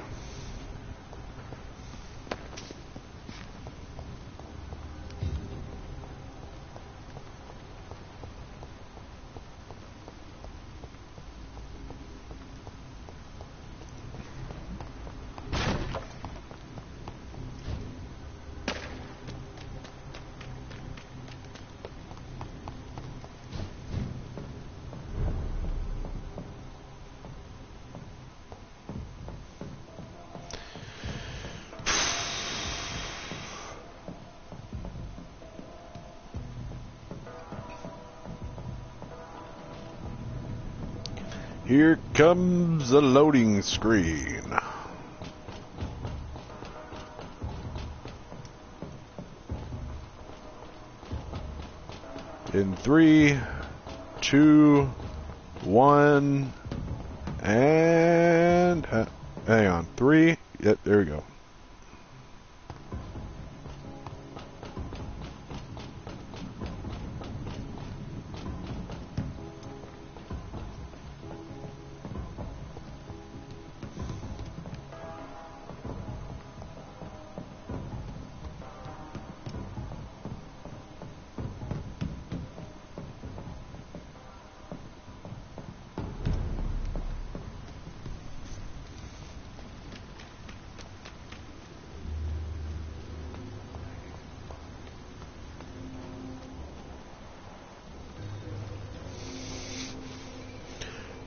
Here comes the loading screen. In 3, 2, 1, and hang on. 3. Yep, there we go.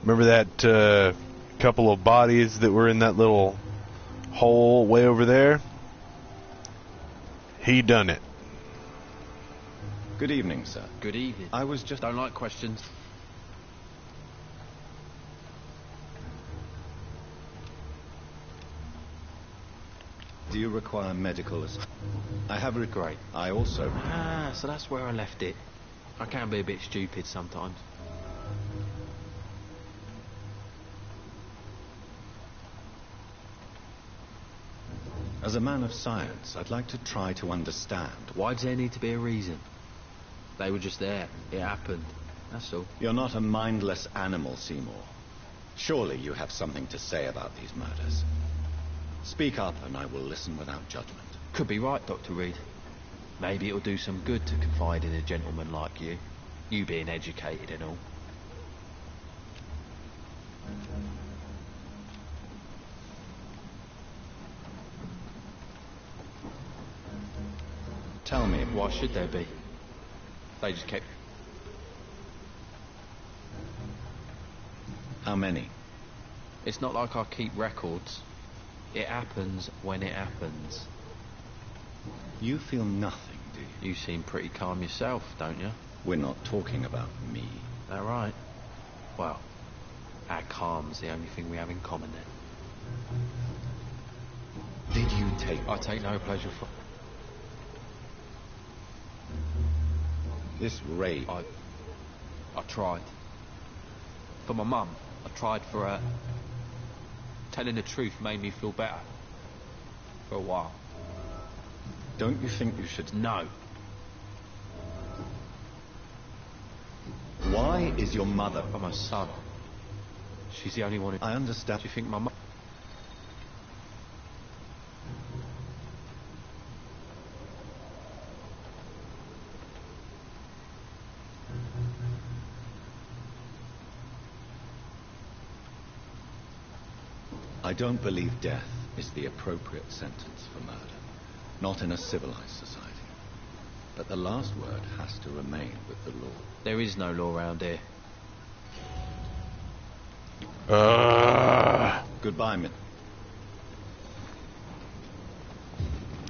Remember that couple of bodies that were in that little hole way over there? He done it.
Good evening, sir.
Good evening.
I was just...
Don't like questions.
Do you require medical assistance? I have regret. I also...
Ah, so that's where I left it. I can be a bit stupid sometimes.
As a man of science, I'd like to try to understand.
Why does there need to be a reason? They were just there. It happened. That's all.
You're not a mindless animal, Seymour. Surely you have something to say about these murders. Speak up and I will listen without judgment.
Could be right, Dr. Reed. Maybe it'll do some good to confide in a gentleman like you. You being educated and all.
Tell me.
Why should there be? They just kept...
How many?
It's not like I keep records. It happens when it happens.
You feel nothing, do you?
You seem pretty calm yourself, don't you?
We're not talking about me.
That right? Well, our calm's the only thing we have in common then.
Did you take...
I take no pleasure from...
This raid...
I tried. For my mum. I tried for her. Telling the truth made me feel better. For a while.
Don't you think you should...
No.
Why is your mother...
I'm her son. She's the only one who...
I understand.
Do you think my mum...
I don't believe death is the appropriate sentence for murder. Not in a civilized society. But the last word has to remain with the law.
There is no law around here.
Goodbye, Mitt.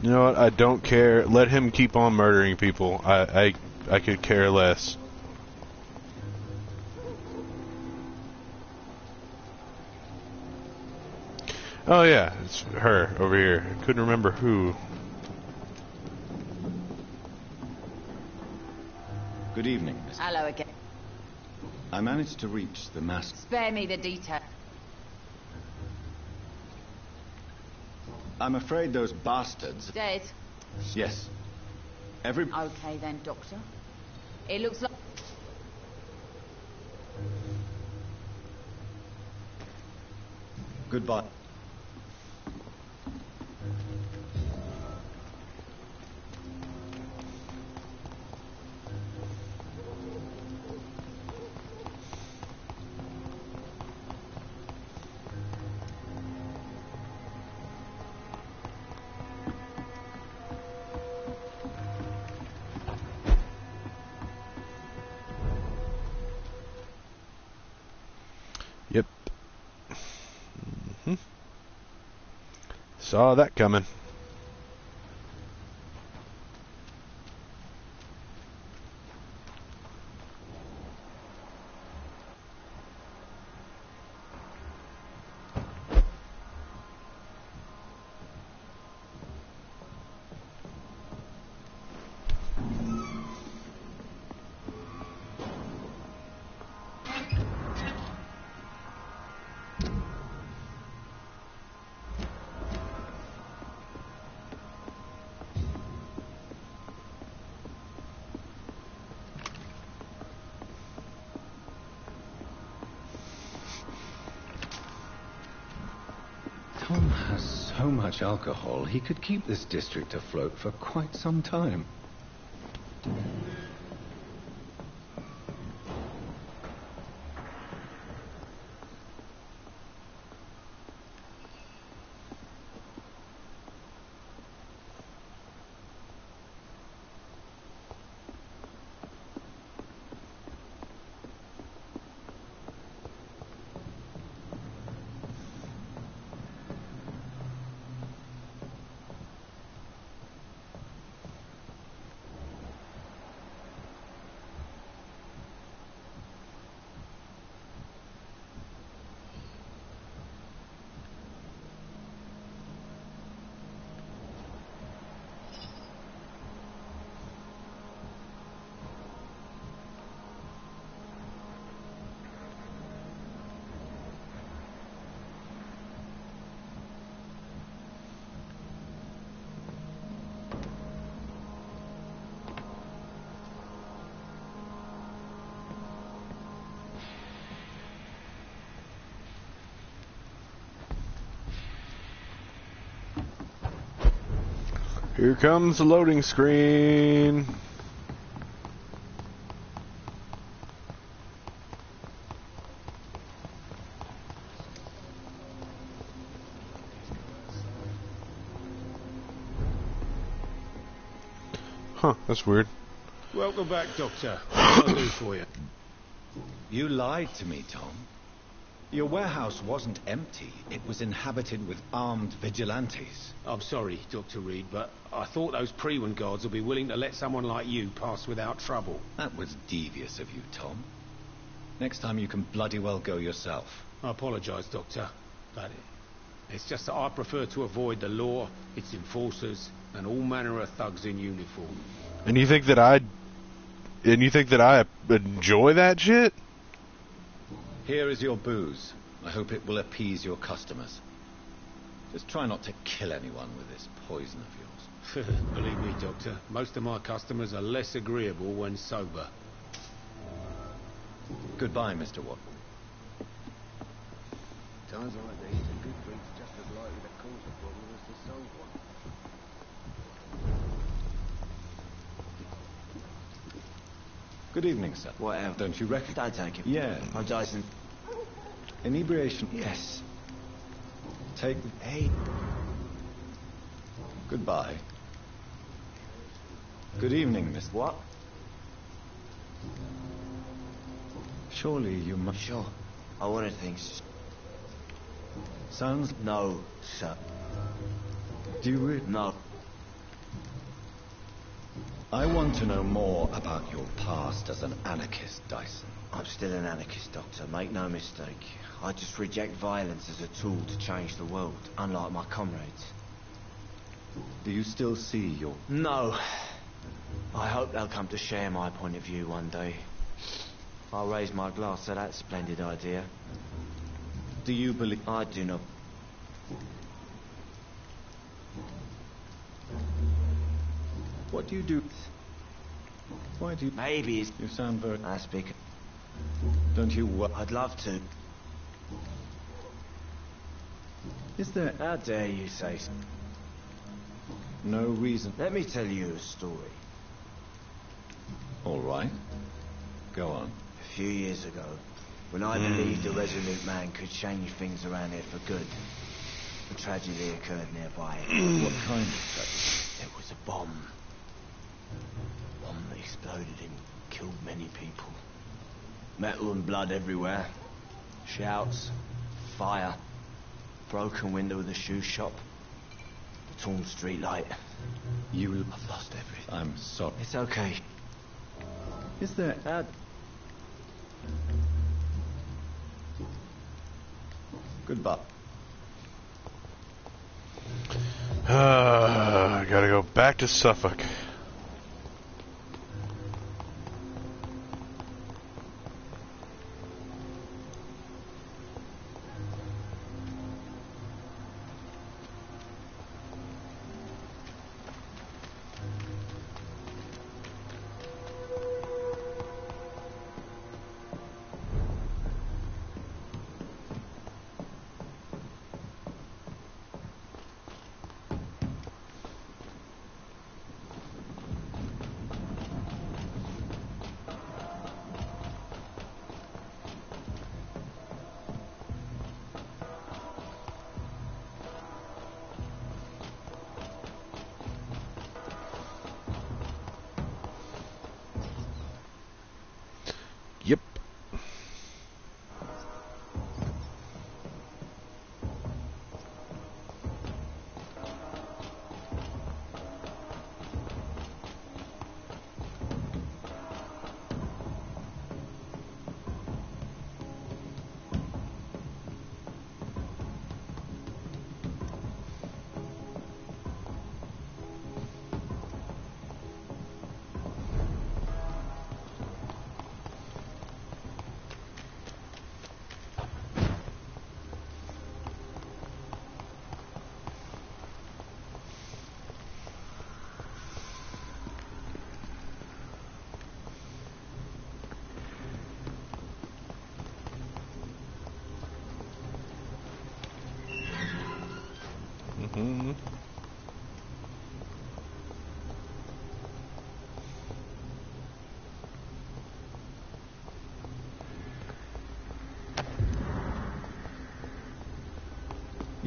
You know what? I don't care. Let him keep on murdering people. I could care less. Oh yeah, it's her over here. I couldn't remember who.
Good evening, Miss.
Hello again.
I managed to reach the mask.
Spare me the detail.
I'm afraid those bastards...
Dead?
Yes.
Okay then, Doctor. It looks like...
Goodbye.
Yep. Saw that coming.
Tom has so much alcohol, he could keep this district afloat for quite some time.
Here comes the loading screen. Huh, that's weird.
Welcome back, Doctor. What can I do for you?
You lied to me, Tom. Your warehouse wasn't empty. It was inhabited with armed vigilantes.
I'm sorry, Dr. Reed, but I thought those Prewen guards would be willing to let someone like you pass without trouble.
That was devious of you, Tom. Next time you can bloody well go yourself.
I apologise, Doctor, but it's just that I prefer to avoid the law, its enforcers, and all manner of thugs in uniform.
And you think that I enjoy that shit?
Here is your booze. I hope it will appease your customers. Just try not to kill anyone with this poison of yours.
Believe me, Doctor, most of my customers are less agreeable when sober.
Goodbye, Mr. Watt.
Times like these, a good drink's just as likely to cause a problem as to solve one.
Good evening, sir.
Whatever.
Don't you reckon?
Don't take it.
Yeah.
I'm Dyson.
Inebriation.
Yes.
Take...
Hey.
Goodbye. Good evening, Miss...
What?
Surely you must...
Sure. I wanted things.
Sounds...
No, sir.
Do you really...
No.
I want to know more about your past as an anarchist, Dyson.
I'm still an anarchist, Doctor. Make no mistake. I just reject violence as a tool to change the world, unlike my comrades.
Do you still see your...
No. I hope they'll come to share my point of view one day. I'll raise my glass to that splendid idea.
Do you believe...
I do not...
What do you do? Why do you...
Maybe it's...
You sound very...
I speak...
Don't you...
I'd love to.
Is there...
How dare you say so?
No reason...
Let me tell you a story.
All right. Go on.
A few years ago, when I believed a resolute man could change things around here for good, a tragedy occurred nearby.
What kind of tragedy?
It was a bomb. A bomb that exploded and killed many people. Metal and blood everywhere. Shouts, fire, broken window of the shoe shop, the torn street light. I've lost everything.
I'm sorry.
It's okay.
Is there... Goodbye.
I gotta go back to Suffolk. Yep.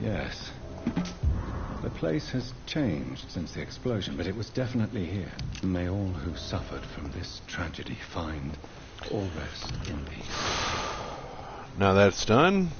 Yes. The place has changed since the explosion, but it was definitely here. May all who suffered from this tragedy find all rest in peace.
Now that's done.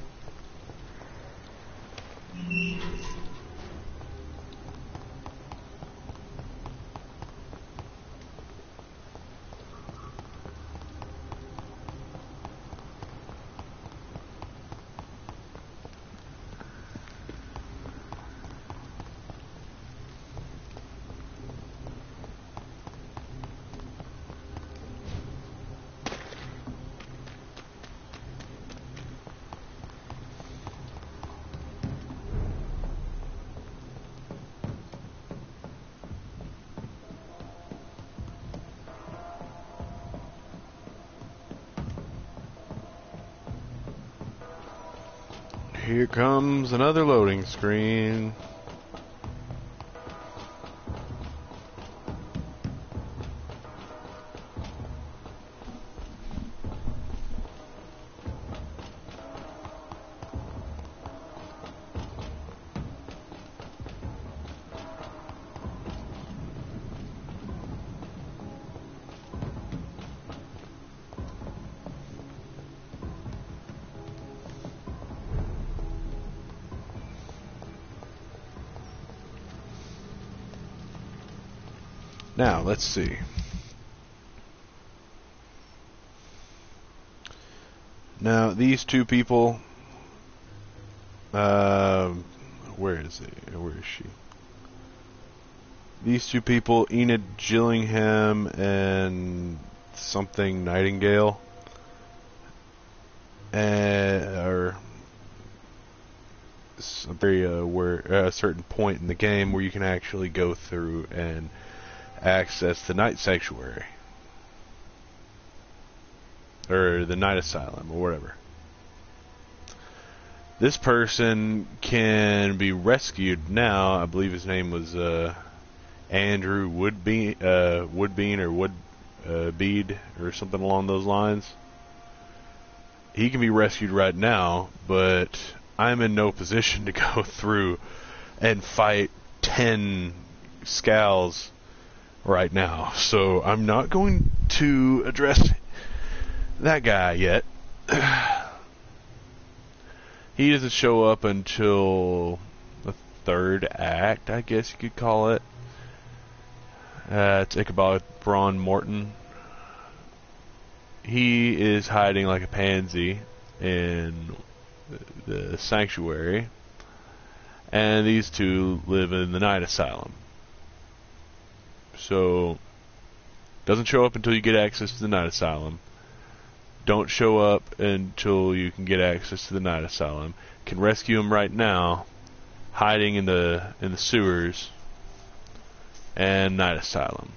Here comes another loading screen. Now, let's see. Now, these two people, where is it? Where is she? These two people, Enid Gillingham and something Nightingale, are a area where a certain point in the game where you can actually go through and access the Night Sanctuary or the Night Asylum or whatever. This person can be rescued now. I believe his name was Andrew Woodbean or Woodbead or something along those lines. He can be rescued right now, but I'm in no position to go through and fight 10 Scals right now, so I'm not going to address that guy yet. He doesn't show up until the third act, I guess you could call it. It's Ichabod Braun Morton. He is hiding like a pansy in the sanctuary, and these two live in the Night Asylum. So, doesn't show up until you get access to the Night Asylum. Don't show up until you can get access to the Night Asylum. Can rescue him right now, hiding in the sewers and Night Asylum.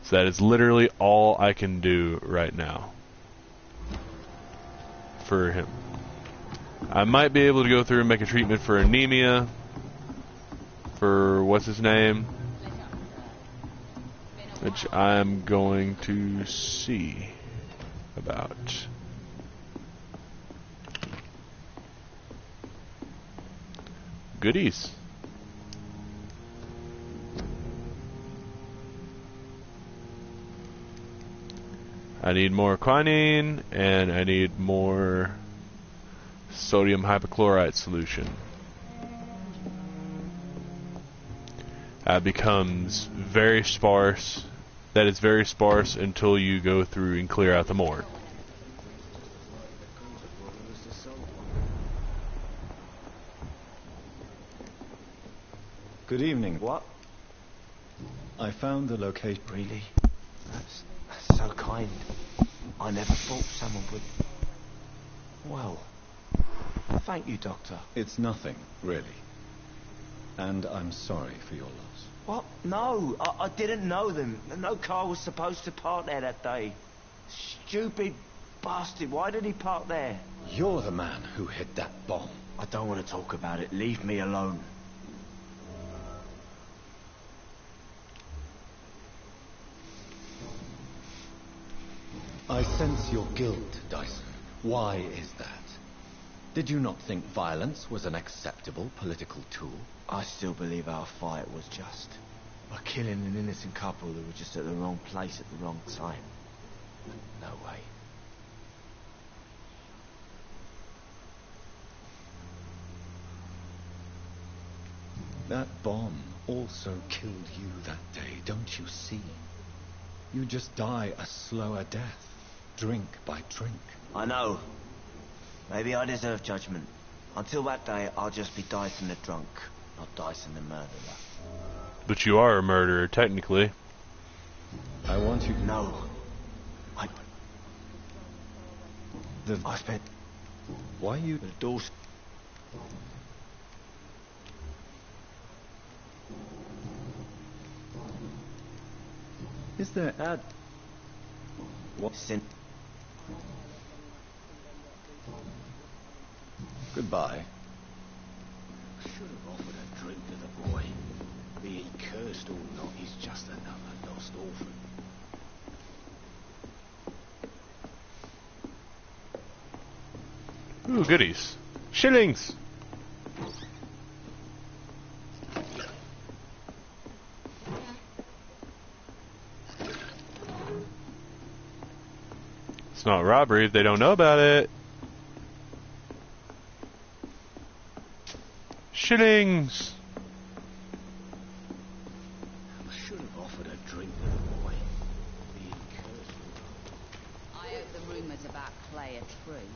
So that is literally all I can do right now for him. I might be able to go through and make a treatment for anemia for what's his name, which I'm going to see about. Goodies. I need more quinine, and I need more sodium hypochlorite solution. That becomes very sparse. That is very sparse until you go through and clear out the morgue.
Good evening.
What?
I found the location.
Really? That's so kind. I never thought someone would... Well, thank you, Doctor.
It's nothing, really. And I'm sorry for your loss.
What? No, I didn't know them. No car was supposed to park there that day. Stupid bastard. Why did he park there?
You're the man who hid that bomb.
I don't want to talk about it. Leave me alone.
I sense your guilt, Dyson. Why is that? Did you not think violence was an acceptable political tool?
I still believe our fight was just. By killing an innocent couple who were just at the wrong place at the wrong time. No way.
That bomb also killed you that day, don't you see? You just die a slower death, drink by drink.
I know. Maybe I deserve judgment. Until that day, I'll just be Dyson the drunk, not Dyson the murderer.
But you are a murderer, technically.
I want you to...
No. I spent...
Why you...
The doors...
Is there... What? Goodbye.
I should have offered a drink to the boy. Be he cursed or not, he's just another lost orphan.
Ooh, goodies. Shillings! It's not robbery if they don't know about it. Shillings!
I should have offered a drink to the boy. Be he cursed or not.
I hope the rumours about Clay are true.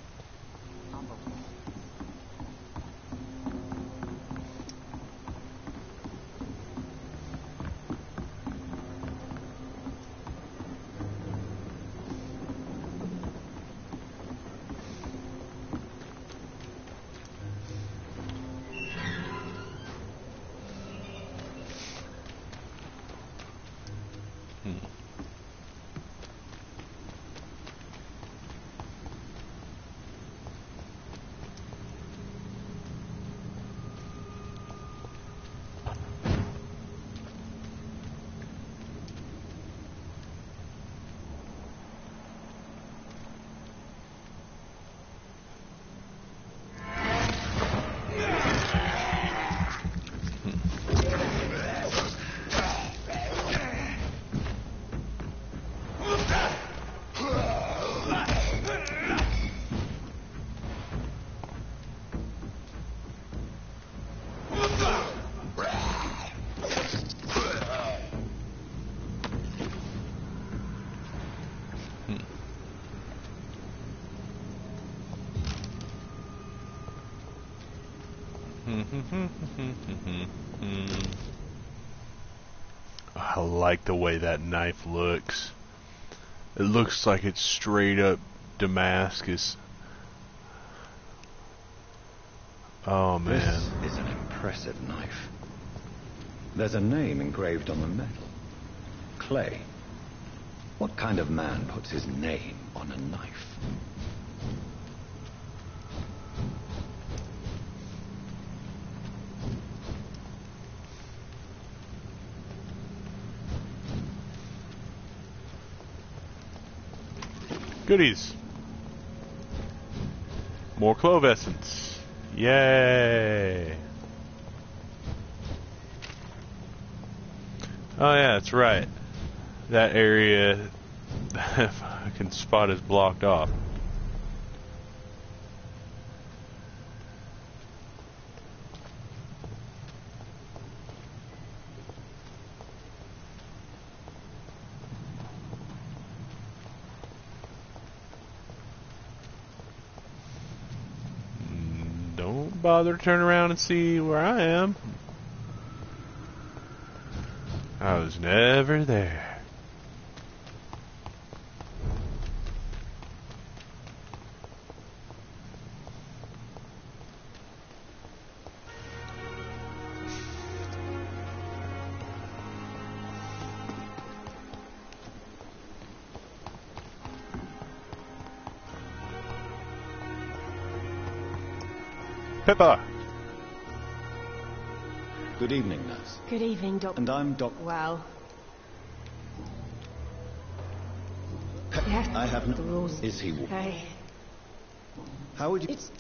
I like the way that knife looks. It looks like it's straight up Damascus. Oh man.
This is an impressive knife. There's a name engraved on the metal. Clay. What kind of man puts his name on a knife?
Goodies. More clove essence. Yay. Oh yeah, that's right. That area I can spot is blocked off. Don't bother to turn around and see where I am. I was never there. Pippa!
Good evening, nurse.
Good evening, Doctor.
And I'm Doc...
Well... Yes,
I have
the rules.
Is he...
Hey.
How would you...
It's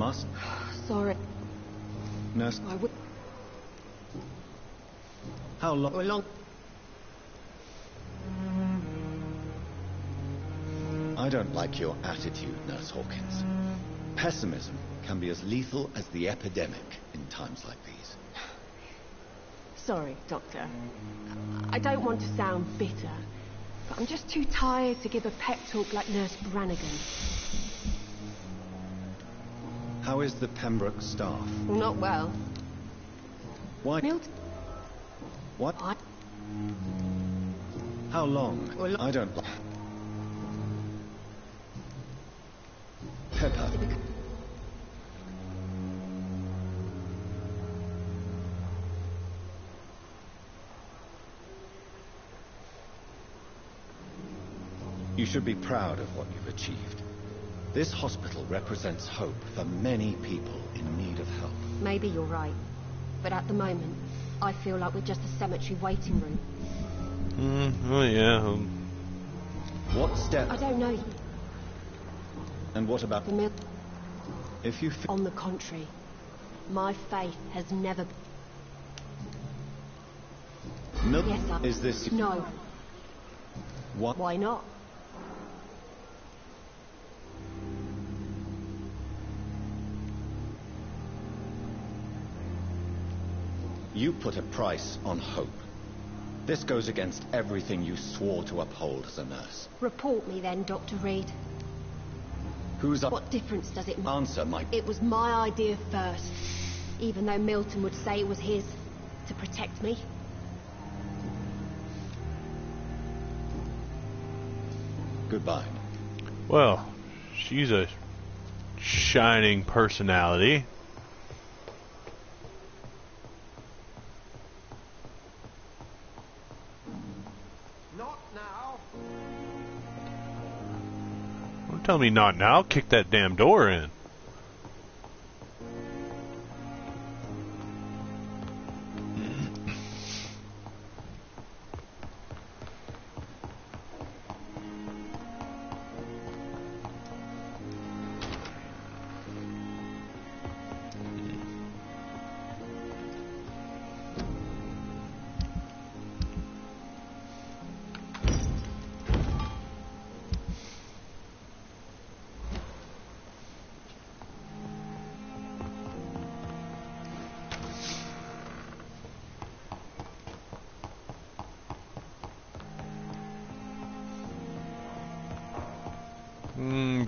must.
Sorry.
Nurse.
I would.
How long? I don't like your attitude, Nurse Hawkins. Pessimism can be as lethal as the epidemic in times like these.
Sorry, Doctor. I don't want to sound bitter, but I'm just too tired to give a pep talk like Nurse Brannigan.
How is the Pembroke staff?
Not well.
Why?
Milton.
What? How long? I don't... Pepper. You should be proud of what you've achieved. This hospital represents hope for many people in need of help.
Maybe you're right, but at the moment, I feel like we're just a cemetery waiting room.
Oh yeah.
What step?
I don't know.
And what about...
The mill.
If you...
On the contrary, my faith has never...
Milk?
Yes, I...
Is this...
No.
What?
Why not?
You put a price on hope. This goes against everything you swore to uphold as a nurse.
Report me then, Dr. Reed.
Who's up?
What difference does it make?
Answer my...
It was my idea first, even though Milton would say it was his, to protect me.
Goodbye.
Well, she's a shining personality.
Not now.
Don't tell me not now. Kick that damn door in.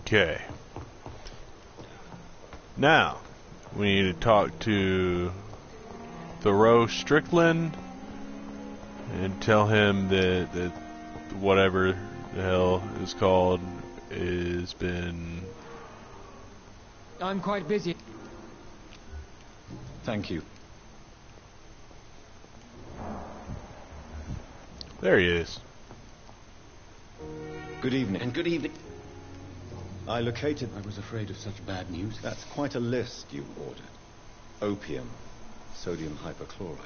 Okay. Now, we need to talk to Thoreau Strickland and tell him that whatever the hell is called has been...
I'm quite busy.
Thank you.
There he is.
Good evening.
And good evening.
I located...
I was afraid of such bad news.
That's quite a list you ordered. Opium, sodium hypochlorite.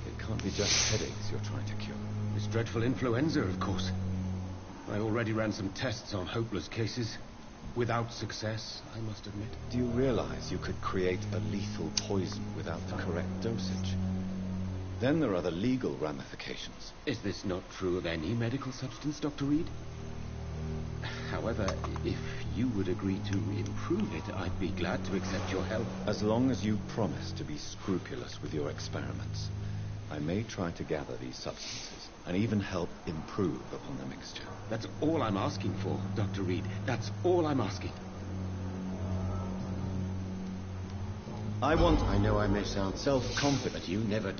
It can't be just headaches you're trying to cure.
This dreadful influenza, of course. I already ran some tests on hopeless cases. Without success, I must admit.
Do you realize you could create a lethal poison without the correct dosage? Then there are the legal ramifications.
Is this not true of any medical substance, Dr. Reed? However, if you would agree to improve it, I'd be glad to accept your help.
As long as you promise to be scrupulous with your experiments, I may try to gather these substances and even help improve upon the mixture.
That's all I'm asking for, Dr. Reed. That's all I'm asking.
I
know I may sound
self-confident.
but you never...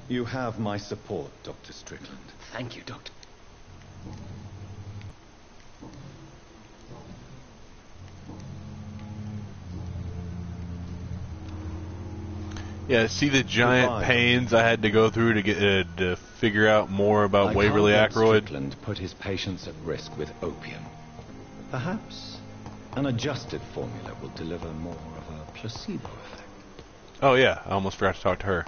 You have my support, Dr. Strickland.
Thank you, Doctor.
Yeah, see the giant pains I had to go through to get to figure out more about Waverly Ackroyd.
Strickland put his patients at risk with opium. Perhaps an adjusted formula will deliver more of a placebo effect.
Oh yeah, I almost forgot to talk to her.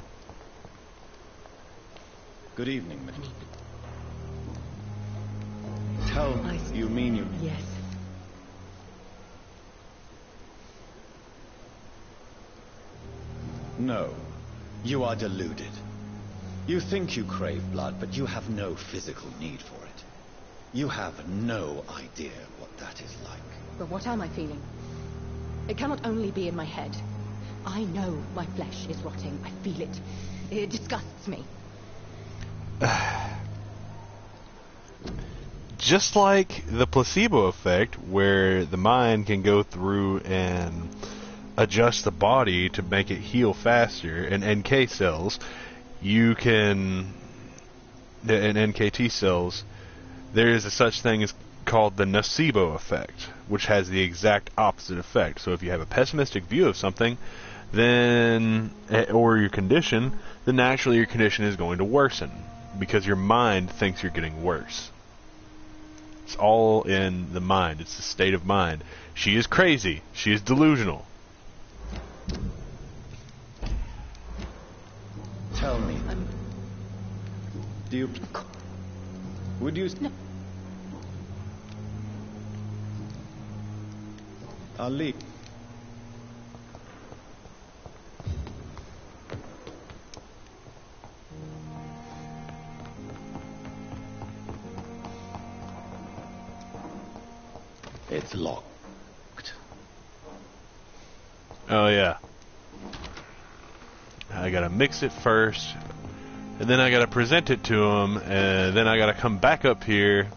Good evening, Miss. Tell me, you mean you...
Yes.
No. You are deluded. You think you crave blood, but you have no physical need for it. You have no idea what that is like.
But what am I feeling? It cannot only be in my head. I know my flesh is rotting. I feel it. It disgusts me.
Just like the placebo effect, where the mind can go through and adjust the body to make it heal faster, and NK cells, you can, and NKT cells, there is a such thing as called the nocebo effect, which has the exact opposite effect. So if you have a pessimistic view of something, then, or your condition, then naturally your condition is going to worsen, because your mind thinks you're getting worse. It's all in the mind. It's the state of mind. She is crazy. She is delusional.
Tell me. Do you... Would you...
No.
I'll leave. It's locked.
Oh, yeah. I gotta mix it first, and then I gotta present it to him, and then I gotta come back up here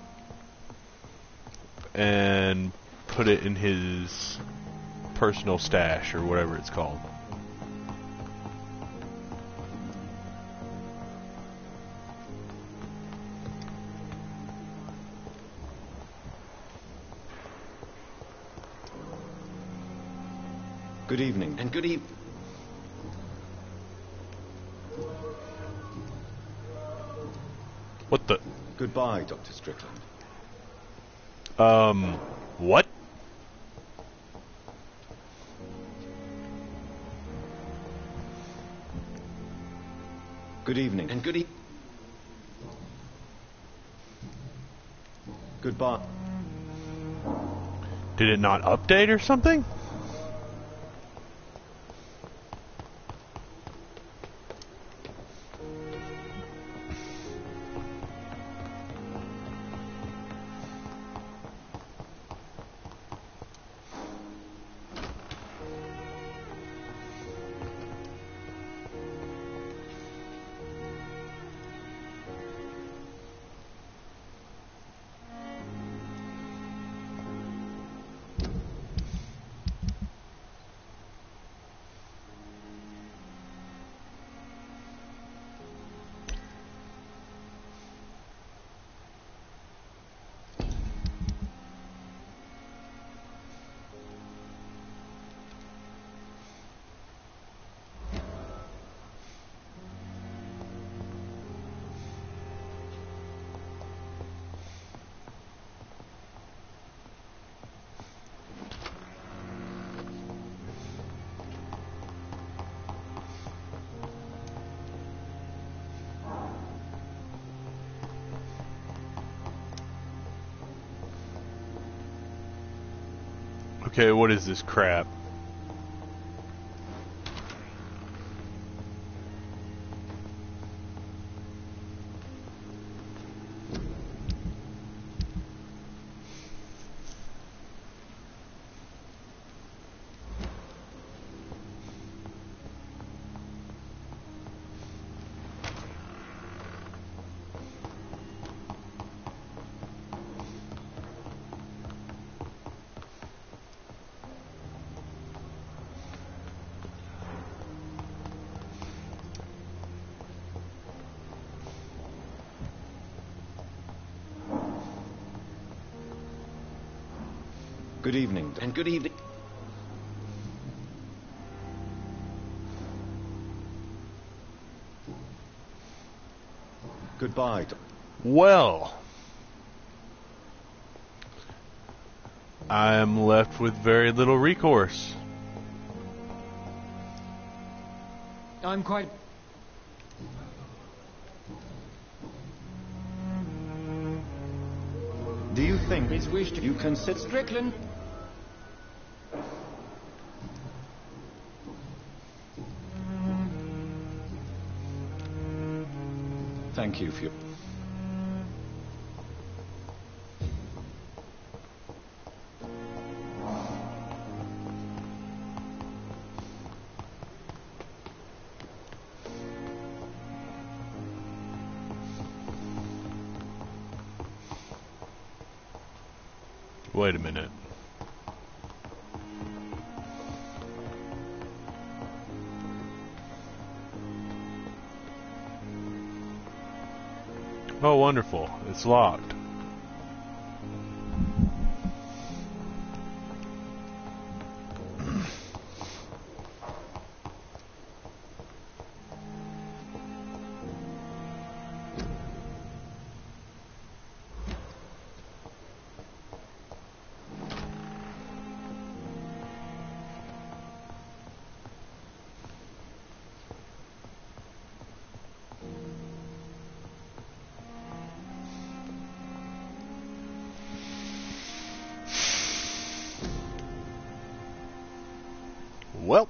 and put it in his personal stash, or whatever it's called.
Good evening.
And good evening.
What the?
Goodbye, Dr. Strickland.
What?
Good evening.
And good evening.
Goodbye.
Did it not update or something? Okay, what is this crap?
Good evening.
And good evening.
Goodbye.
Well, I am left with very little recourse.
I'm quite...
Do you think
It's wished
you can sit...
Strickland!
Thank you for your...
Wait a minute. Oh, wonderful. It's locked. Well.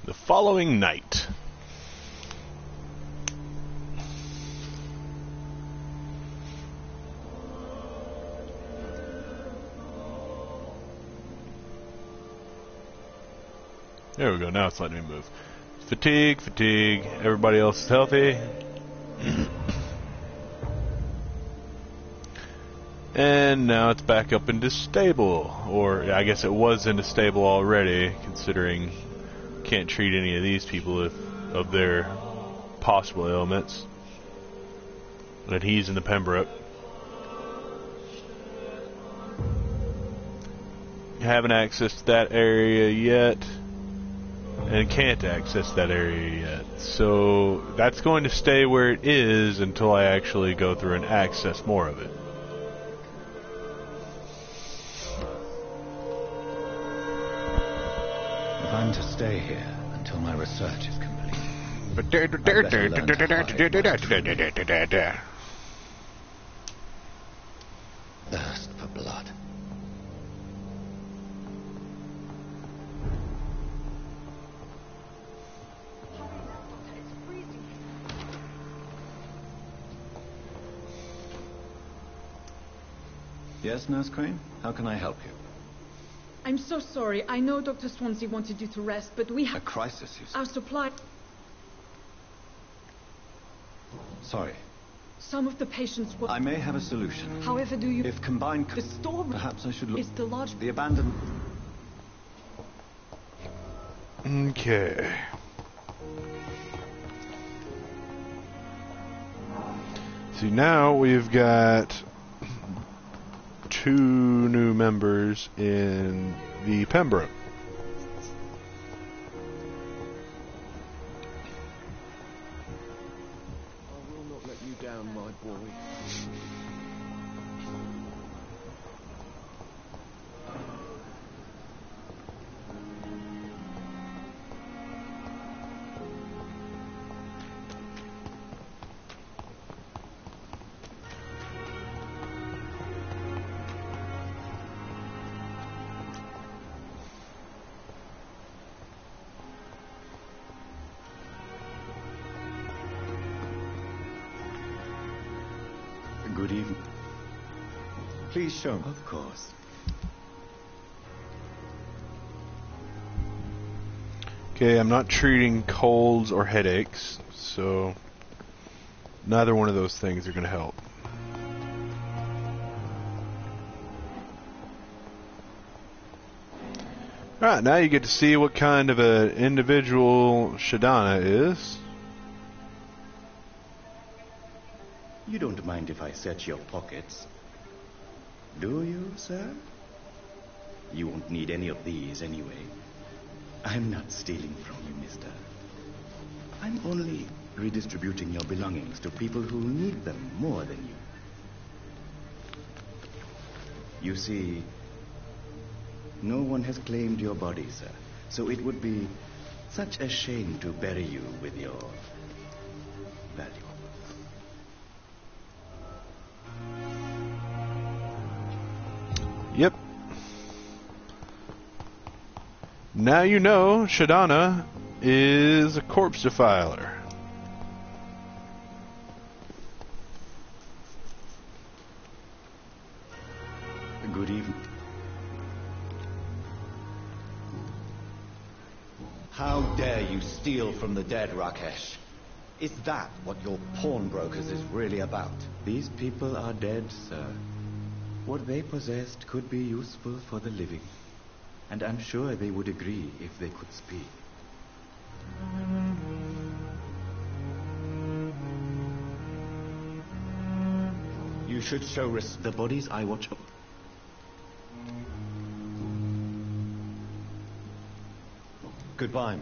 The following night. There we go, now it's letting me move. Fatigue, fatigue, everybody else is healthy. And now it's back up into stable. Or, I guess it was into stable already, considering can't treat any of these people of their possible ailments. And he's in the Pembroke. Haven't accessed that area yet. And can't access that area yet. So that's going to stay where it is until I actually go through and access more of it.
I'm to stay here until my research is complete. Thirst for blood. Yes, Nurse Crane? How can I help you?
I'm so sorry. I know Dr. Swansea wanted you to rest, but we have...
A crisis, you said?
Our supply...
Sorry.
Some of the patients were...
I may have a solution.
However, do you...
If combined...
The storeroom...
Perhaps I should look...
Is the large...
The abandoned...
Okay. See, now we've got 2 new members in the Pembroke.
I will not let you down, my boy.
Please show me. Of course.
Okay, I'm not treating colds or headaches, so neither one of those things are going to help. Alright, now you get to see what kind of an individual Shadana is.
You don't mind if I search your pockets, do you, sir? You won't need any of these anyway. I'm not stealing from you, mister. I'm only redistributing your belongings to people who need them more than you. You see, no one has claimed your body, sir, so it would be such a shame to bury you with your valuables.
Yep. Now you know Shadana is a corpse defiler.
Good evening. How dare you steal from the dead, Rakesh? Is that what your pawnbrokers is really about? These people are dead, sir. What they possessed could be useful for the living. And I'm sure they would agree if they could speak. You should show respect. The bodies I watch over. Goodbye.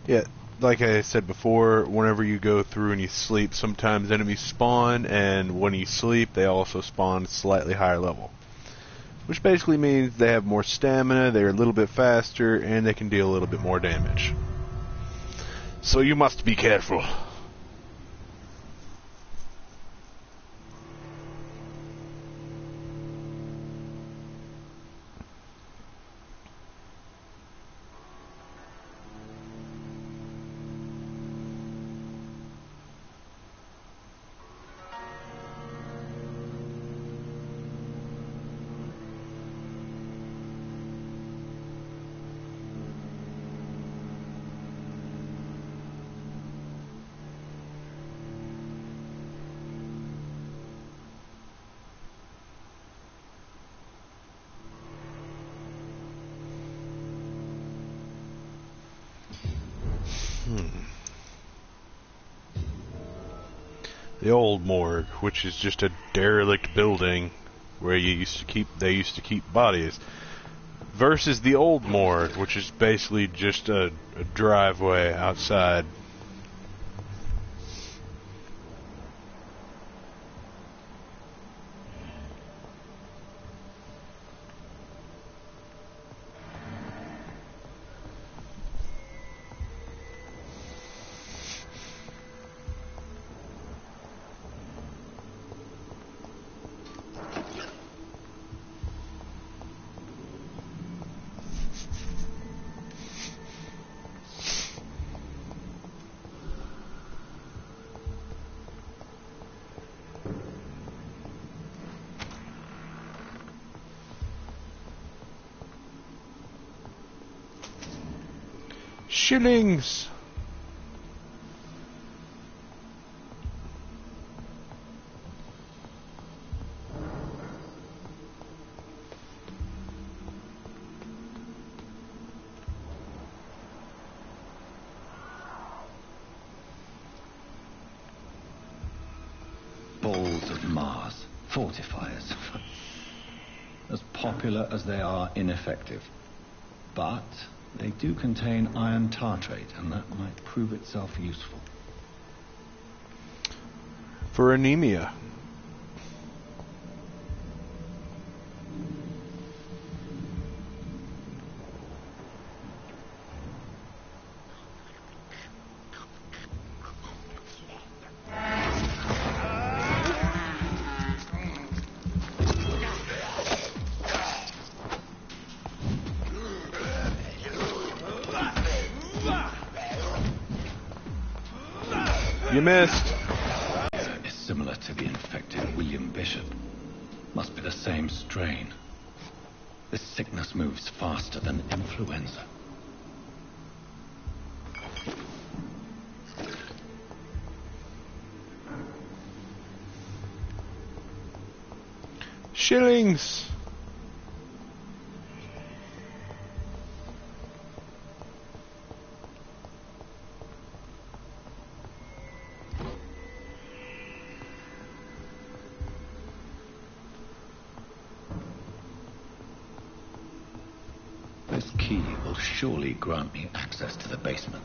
Yeah, like I said before, whenever you go through and you sleep, sometimes enemies spawn, and when you sleep, they also spawn at slightly higher level. Which basically means they have more stamina, they're a little bit faster, and they can deal a little bit more damage. So you must be careful. The old morgue, which is just a derelict building where they used to keep bodies, versus the old morgue, which is basically just a driveway outside. Shillings!
Balls of Mars, fortifiers. As popular as they are ineffective. But they do contain iron tartrate, and that might prove itself useful.
For anemia. You missed.
Is similar to the infected William Bishop. Must be the same strain. This sickness moves faster than influenza.
Shillings.
This key will surely grant me access to the basement.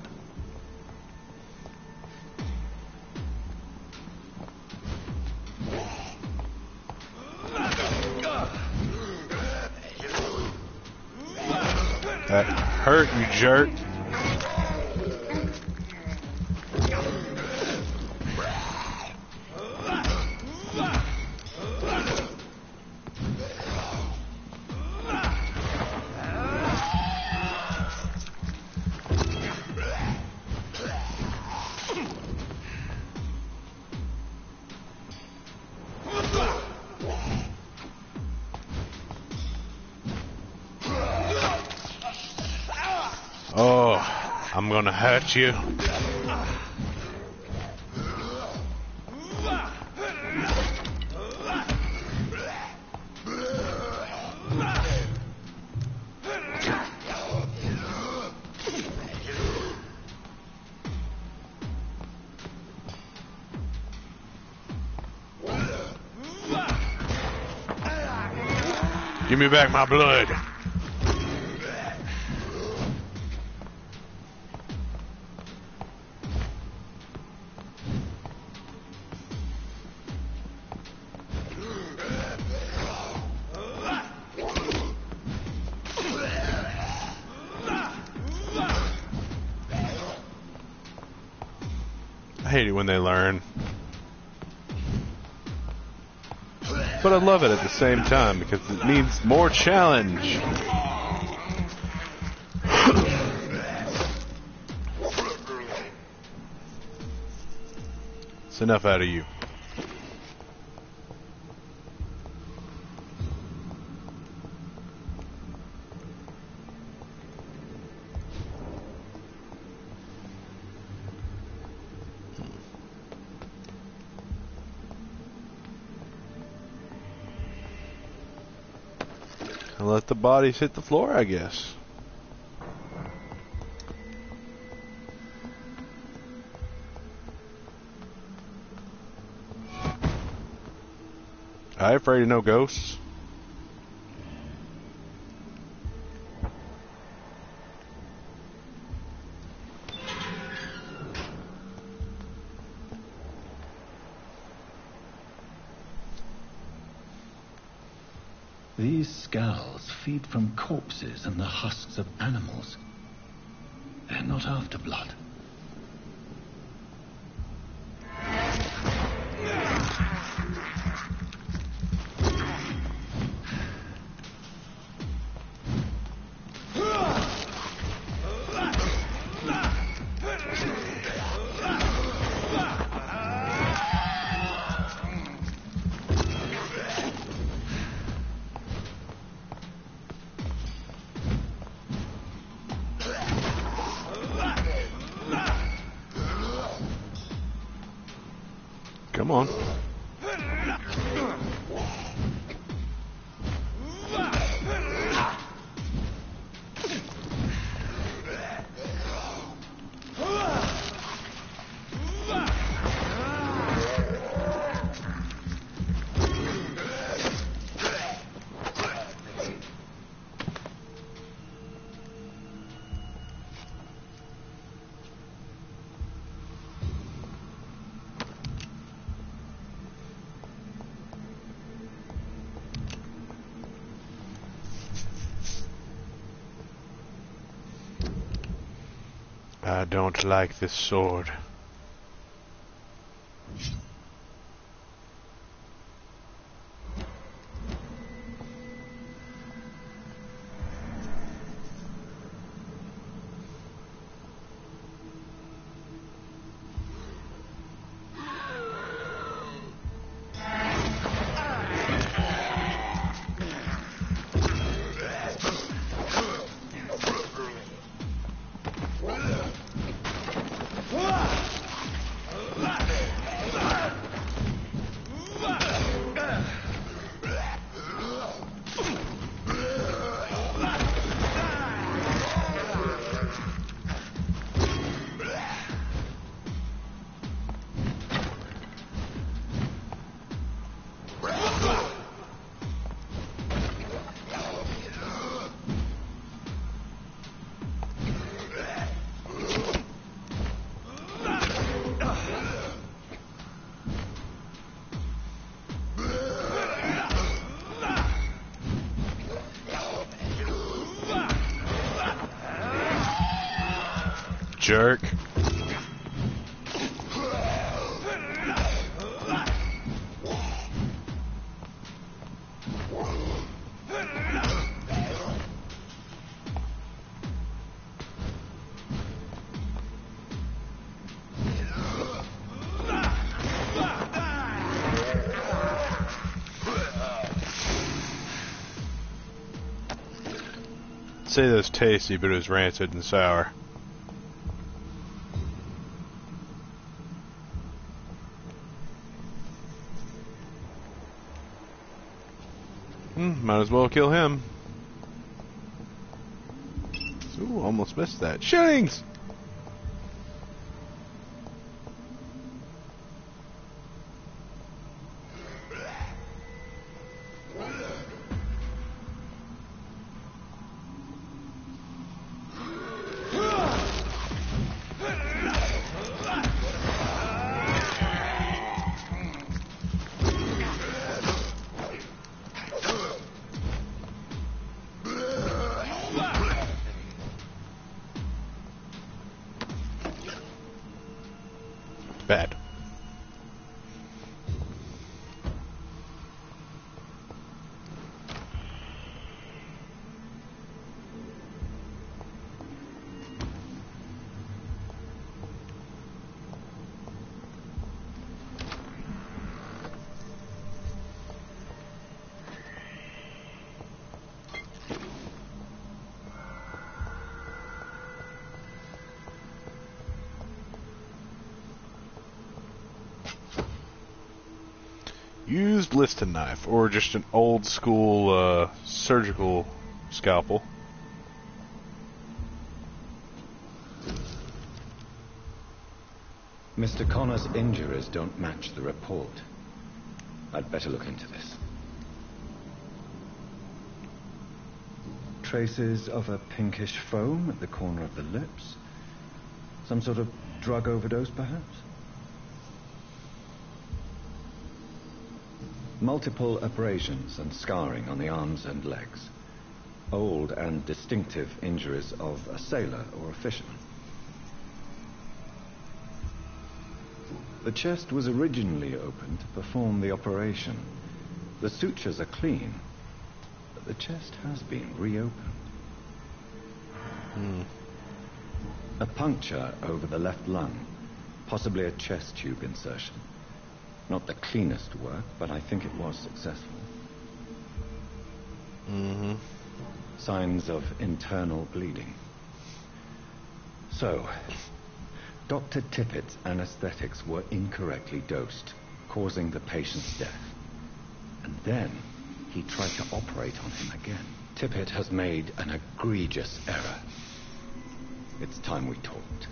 That hurt, you jerk. Oh, I'm gonna hurt you. Give me back my blood. I hate it when they learn. But I love it at the same time because it means more challenge. It's enough out of you. And let the bodies hit the floor, I guess. I ain't afraid of no ghosts.
These skulls feed from corpses and the husks of animals. They're not after blood.
Come on. I don't like this sword. jerk. Say that was tasty, but it was rancid and sour. Might as well kill him. Ooh, almost missed that. Shootings! Bad. Used liston knife, or just an old school surgical scalpel.
Mr. Connor's injuries don't match the report. I'd better look into this. Traces of a pinkish foam at the corner of the lips. Some sort of drug overdose, perhaps? Multiple abrasions and scarring on the arms and legs. Old and distinctive injuries of a sailor or a fisherman. The chest was originally opened to perform the operation. The sutures are clean, but the chest has been reopened. A puncture over the left lung, possibly a chest tube insertion. Not the cleanest work, but I think it was successful. Signs of internal bleeding. So, Dr. Tippett's anesthetics were incorrectly dosed, causing the patient's death. And then he tried to operate on him again. Tippett has made an egregious error. It's time we talked.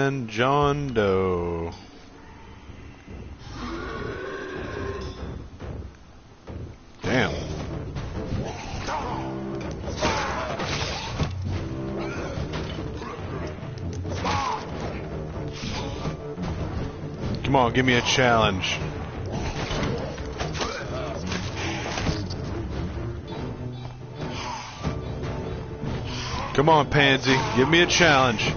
And John Doe. Damn. Come on, give me a challenge. Come on, Pansy, give me a challenge.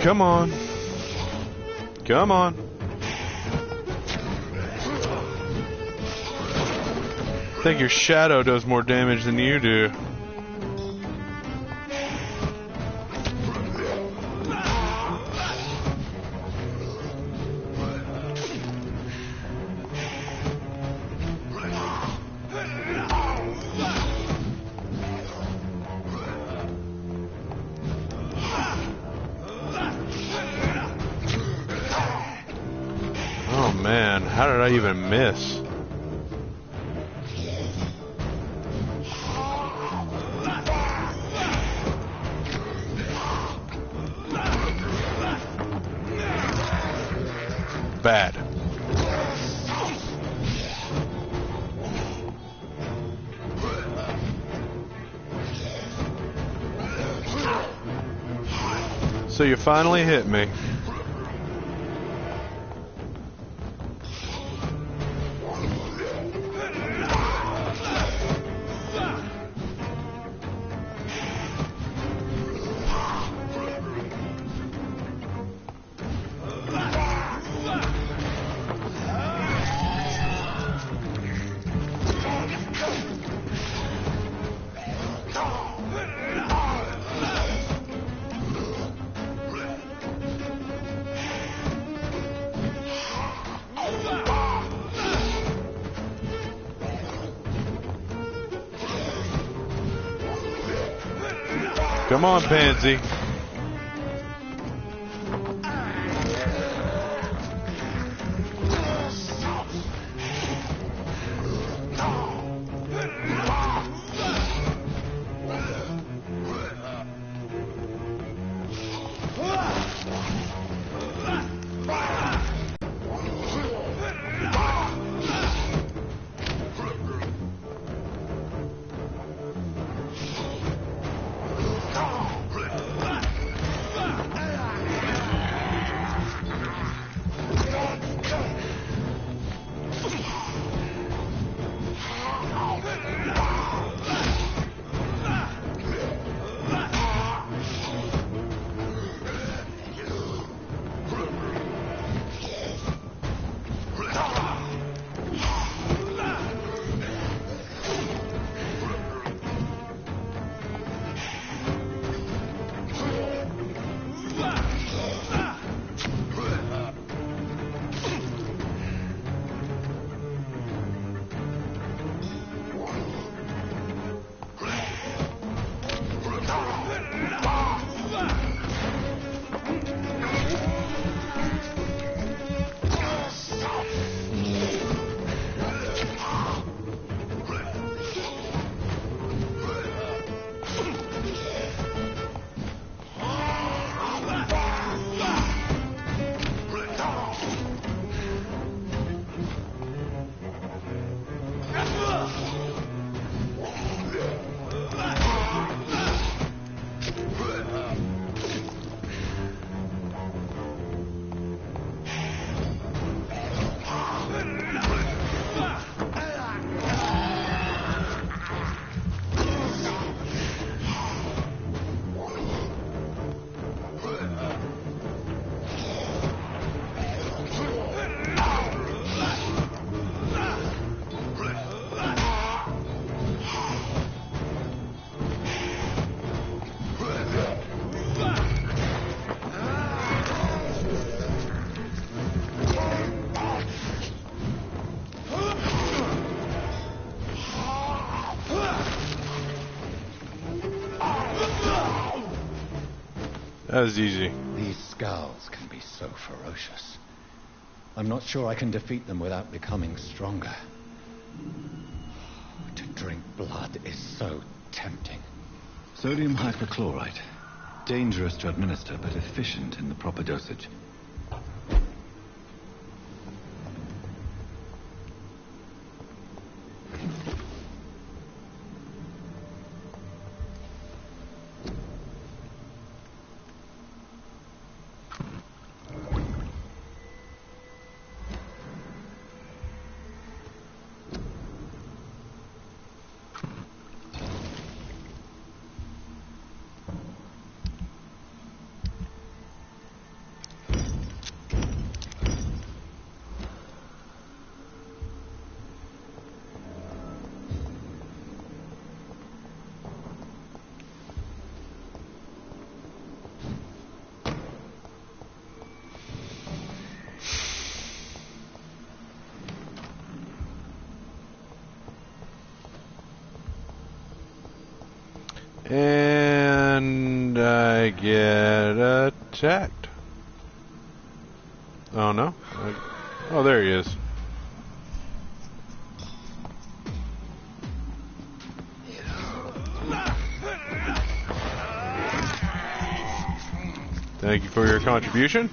Come on. Come on. I think your shadow does more damage than you do. How did I even miss? Bad. So you finally hit me. Come on, Pansy. That was easy.
These scowls can be so ferocious. I'm not sure I can defeat them without becoming stronger. To drink blood is so tempting. Sodium hypochlorite. Dangerous to administer, but efficient in the proper dosage.
And I get attacked. Oh no. Oh, there he is. Thank you for your contribution.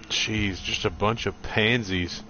Jeez, just a bunch of pansies.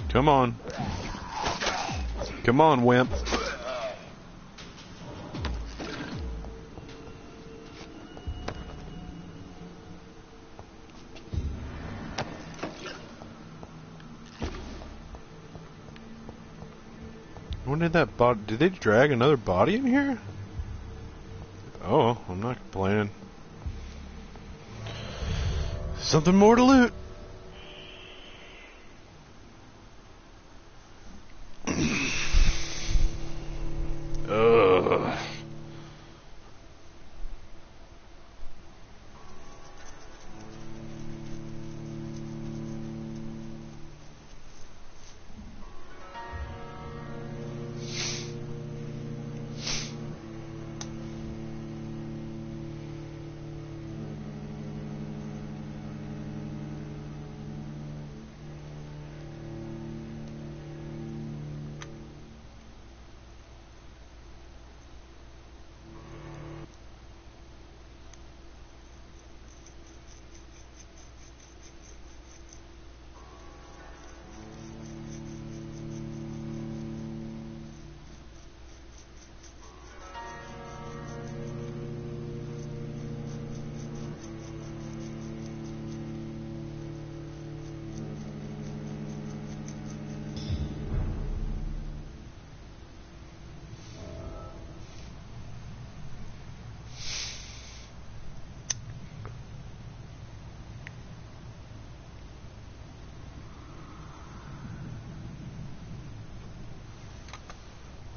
Come on. Come on, wimp. When did that body... Did they drag another body in here? Oh, I'm not complaining. Something more to loot. Ugh.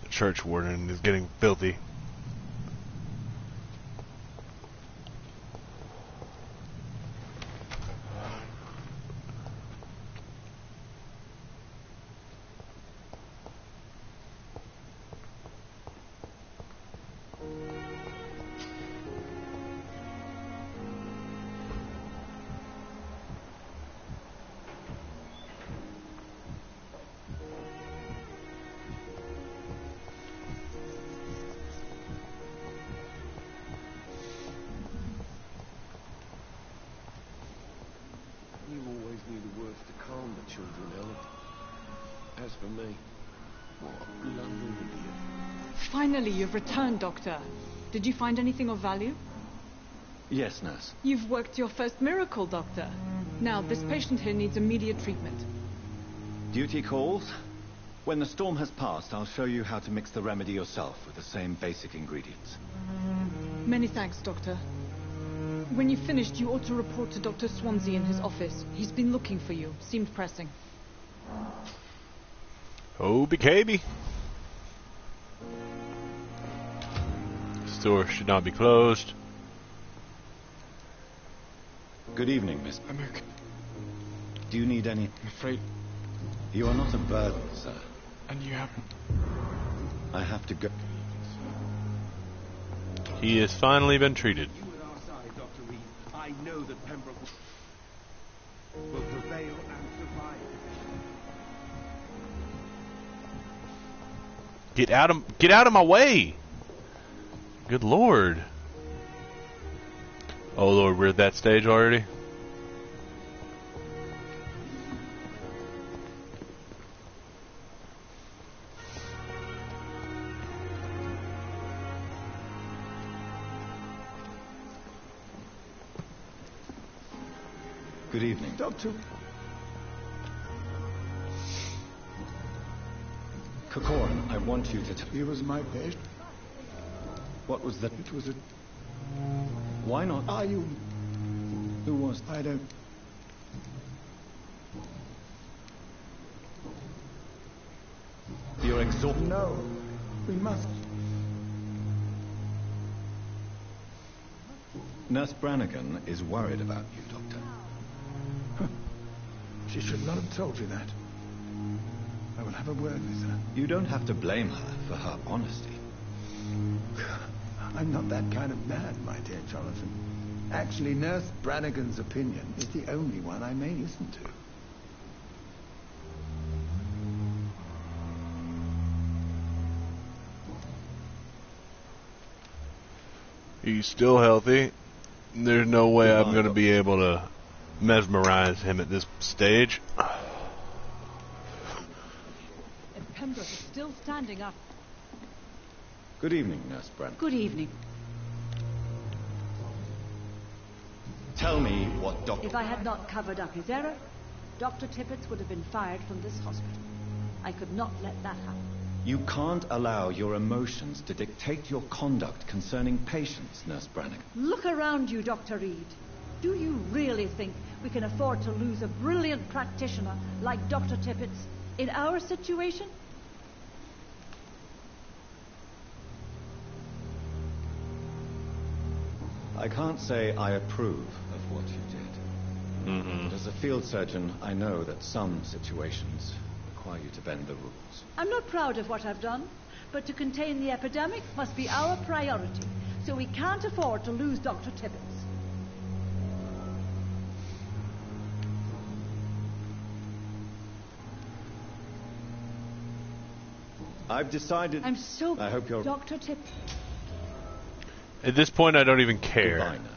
Church warden is getting filthy.
Children, Ellen. As for me, what a blundering idiot.
Finally, you've returned, Doctor. Did you find anything of value?
Yes, nurse.
You've worked your first miracle, Doctor. Now, this patient here needs immediate treatment.
Duty calls. When the storm has passed, I'll show you how to mix the remedy yourself with the same basic ingredients.
Many thanks, Doctor. When you've finished, you ought to report to Dr. Swansea in his office. He's been looking for you. Seemed pressing.
Oh, BKB. Store should not be closed.
Good evening, Miss.
I'm okay.
Do you need any...
I'm afraid...
You are not a burden, sir.
And you haven't...
I have to go...
He has finally been treated.
You at our side, Dr. Reed. I know that Pembroke will prevail and survive.
Get out of my way! Good Lord. Oh Lord, we're at that stage already?
Good evening.
Doctor.
Corcoran, I want you to tell...
He was my patient.
What was that?
It was a...
Why not?
Are you...
Who was...
I don't...
You're exhausted.
No. We must...
Nurse Brannigan is worried about you, Doctor.
Huh. She should not have told you that. I will have a word with her.
You don't have to blame her for her honesty.
I'm not that kind of man, my dear Jonathan. Actually, Nurse Brannigan's opinion is the only one I may listen to.
He's still healthy. There's no way I'm going to be able to mesmerize him at this stage.
And Pembroke is still standing up.
Good evening, Nurse Brannigan.
Good evening.
Tell me what Dr...
If I had not covered up his error, Dr. Tippett would have been fired from this hospital. I could not let that happen.
You can't allow your emotions to dictate your conduct concerning patients, Nurse Brannigan.
Look around you, Dr. Reed. Do you really think we can afford to lose a brilliant practitioner like Dr. Tippett's in our situation?
I can't say I approve of what you did. But as a field surgeon, I know that some situations require you to bend the rules.
I'm not proud of what I've done, but to contain the epidemic must be our priority, so we can't afford to lose Dr. Tippett.
I've decided...
I'm so...
I hope you're...
Dr. Tippett.
At this point, I don't even care.
Goodbye, nurse.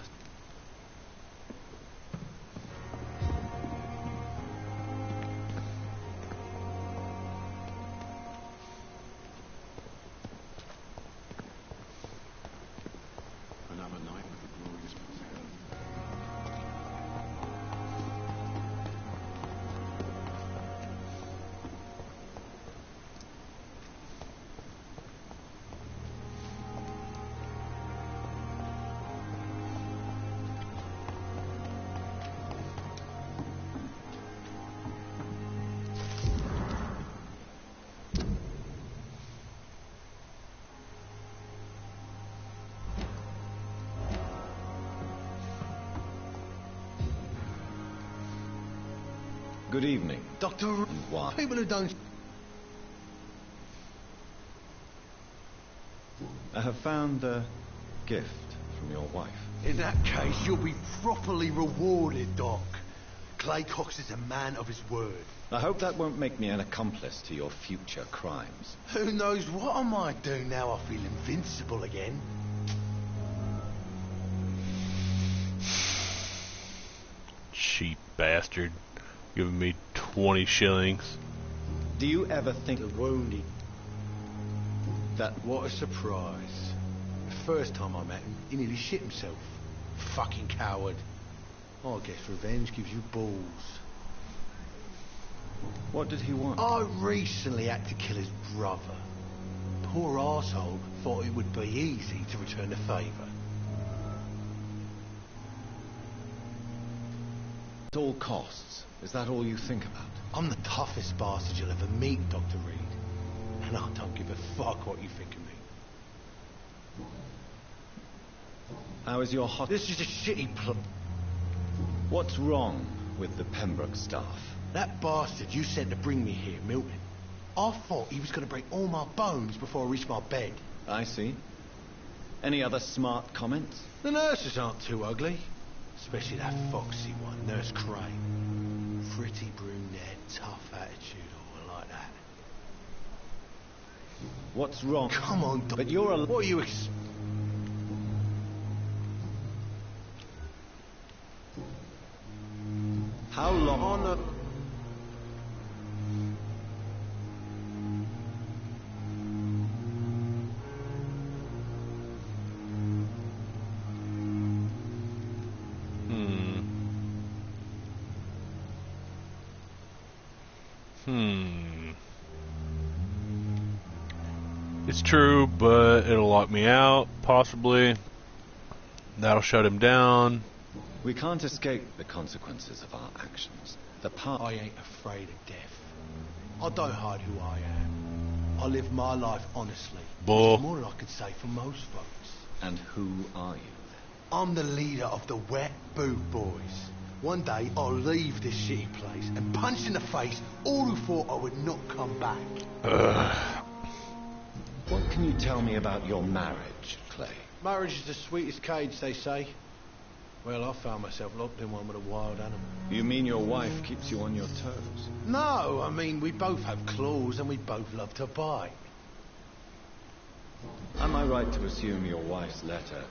Another night with the glorious potato.
Good evening.
Doctor,
And why?
people who don't...
I have found a gift from your wife.
In that case, you'll be properly rewarded, Doc. Clay Cox is a man of his word.
I hope that won't make me an accomplice to your future crimes.
Who knows what I might do now I feel invincible again.
Cheap bastard. Giving me 20 shillings.
Do you ever think...
The wounded.
That...
What a surprise. The first time I met him, he nearly shit himself. Fucking coward. I guess revenge gives you balls.
What did he want?
I recently had to kill his brother. Poor arsehole thought it would be easy to return the favour.
At all costs. Is that all you think about?
I'm the toughest bastard you'll ever meet, Dr. Reed. And I don't give a fuck what you think of me.
How is your hot...
This is a shitty plot.
What's wrong with the Pembroke staff?
That bastard you sent to bring me here, Milton. I thought he was going to break all my bones before I reached my bed.
I see. Any other smart comments?
The nurses aren't too ugly. Especially that foxy one, Nurse Crane. Pretty brunette, tough attitude, all like that.
What's wrong?
Come on, Doc.
But you're a...
What are you
How long...
on a...
It's true, but it'll lock me out, possibly. That'll shut him down.
We can't escape the consequences of our actions. The part...
I ain't afraid of death. I don't hide who I am. I live my life honestly.
Bull.
Which is more than I could say for most folks.
And who are you?
I'm the leader of the Wet Boot Boys. One day I'll leave this shitty place and punch in the face all who thought I would not come back.
What can you tell me about your marriage, Clay?
Marriage is the sweetest cage, they say. Well, I found myself locked in one with a wild animal.
You mean your wife keeps you on your toes?
No, I mean, we both have claws and we both love to bite.
Am I right to assume your wife's letter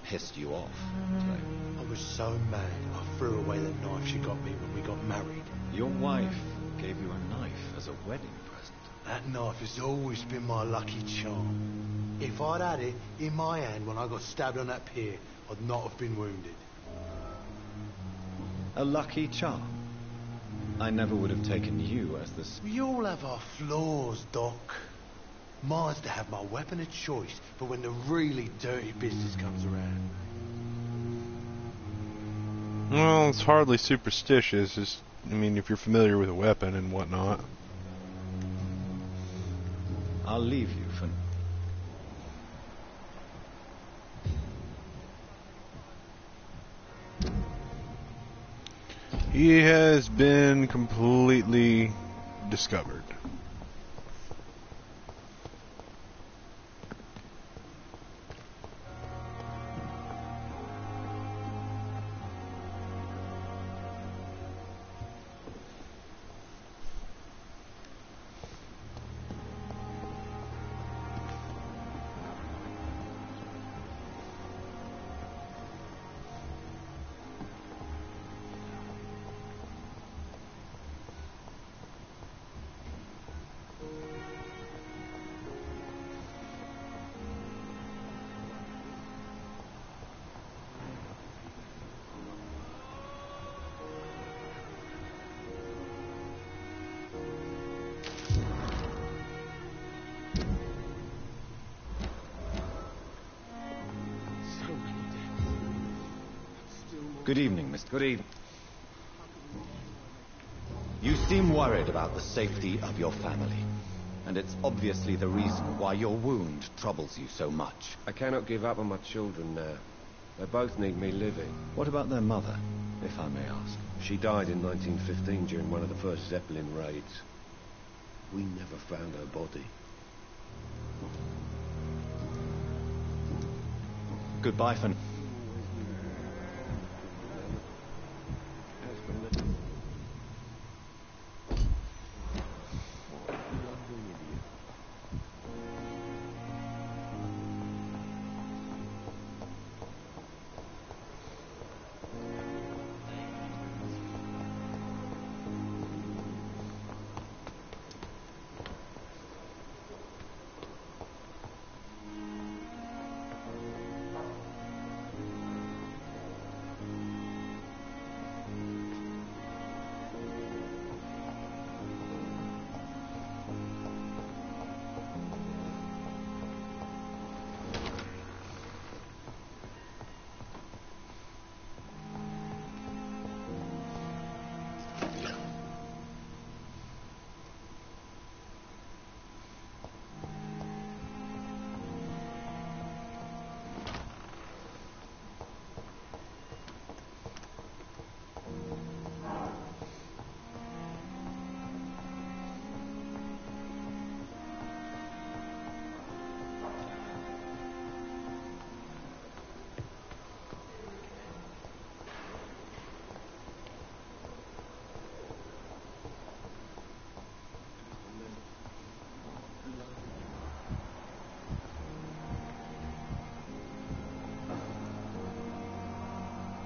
pissed you off, Clay?
I was so mad, I threw away the knife she got me when we got married.
Your wife gave you a knife as a wedding present.
That knife has always been my lucky charm. If I'd had it in my hand when I got stabbed on that pier, I'd not have been wounded.
A lucky charm? I never would have taken you as the...
We all have our flaws, Doc. Mine's to have my weapon of choice for when the really dirty business comes around.
Well, it's hardly superstitious. I mean, if you're familiar with a weapon and whatnot.
I'll leave you for...
He has been completely discovered.
Good evening, Mr. Good evening. You seem worried about the safety of your family. And it's obviously the reason why your wound troubles you so much.
I cannot give up on my children now. They both need me living.
What about their mother, if I may ask?
She died in 1915 during one of the first Zeppelin raids. We never found her body.
Goodbye for now.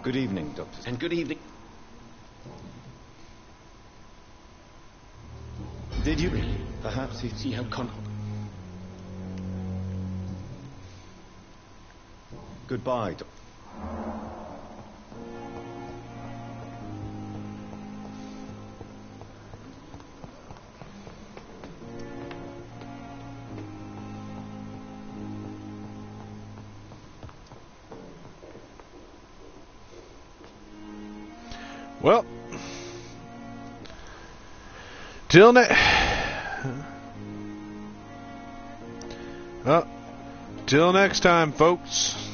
Good evening, Doctor.
And good evening.
Did you
Really?
Perhaps he...
See how
Goodbye, Doctor.
Well, till next time, folks.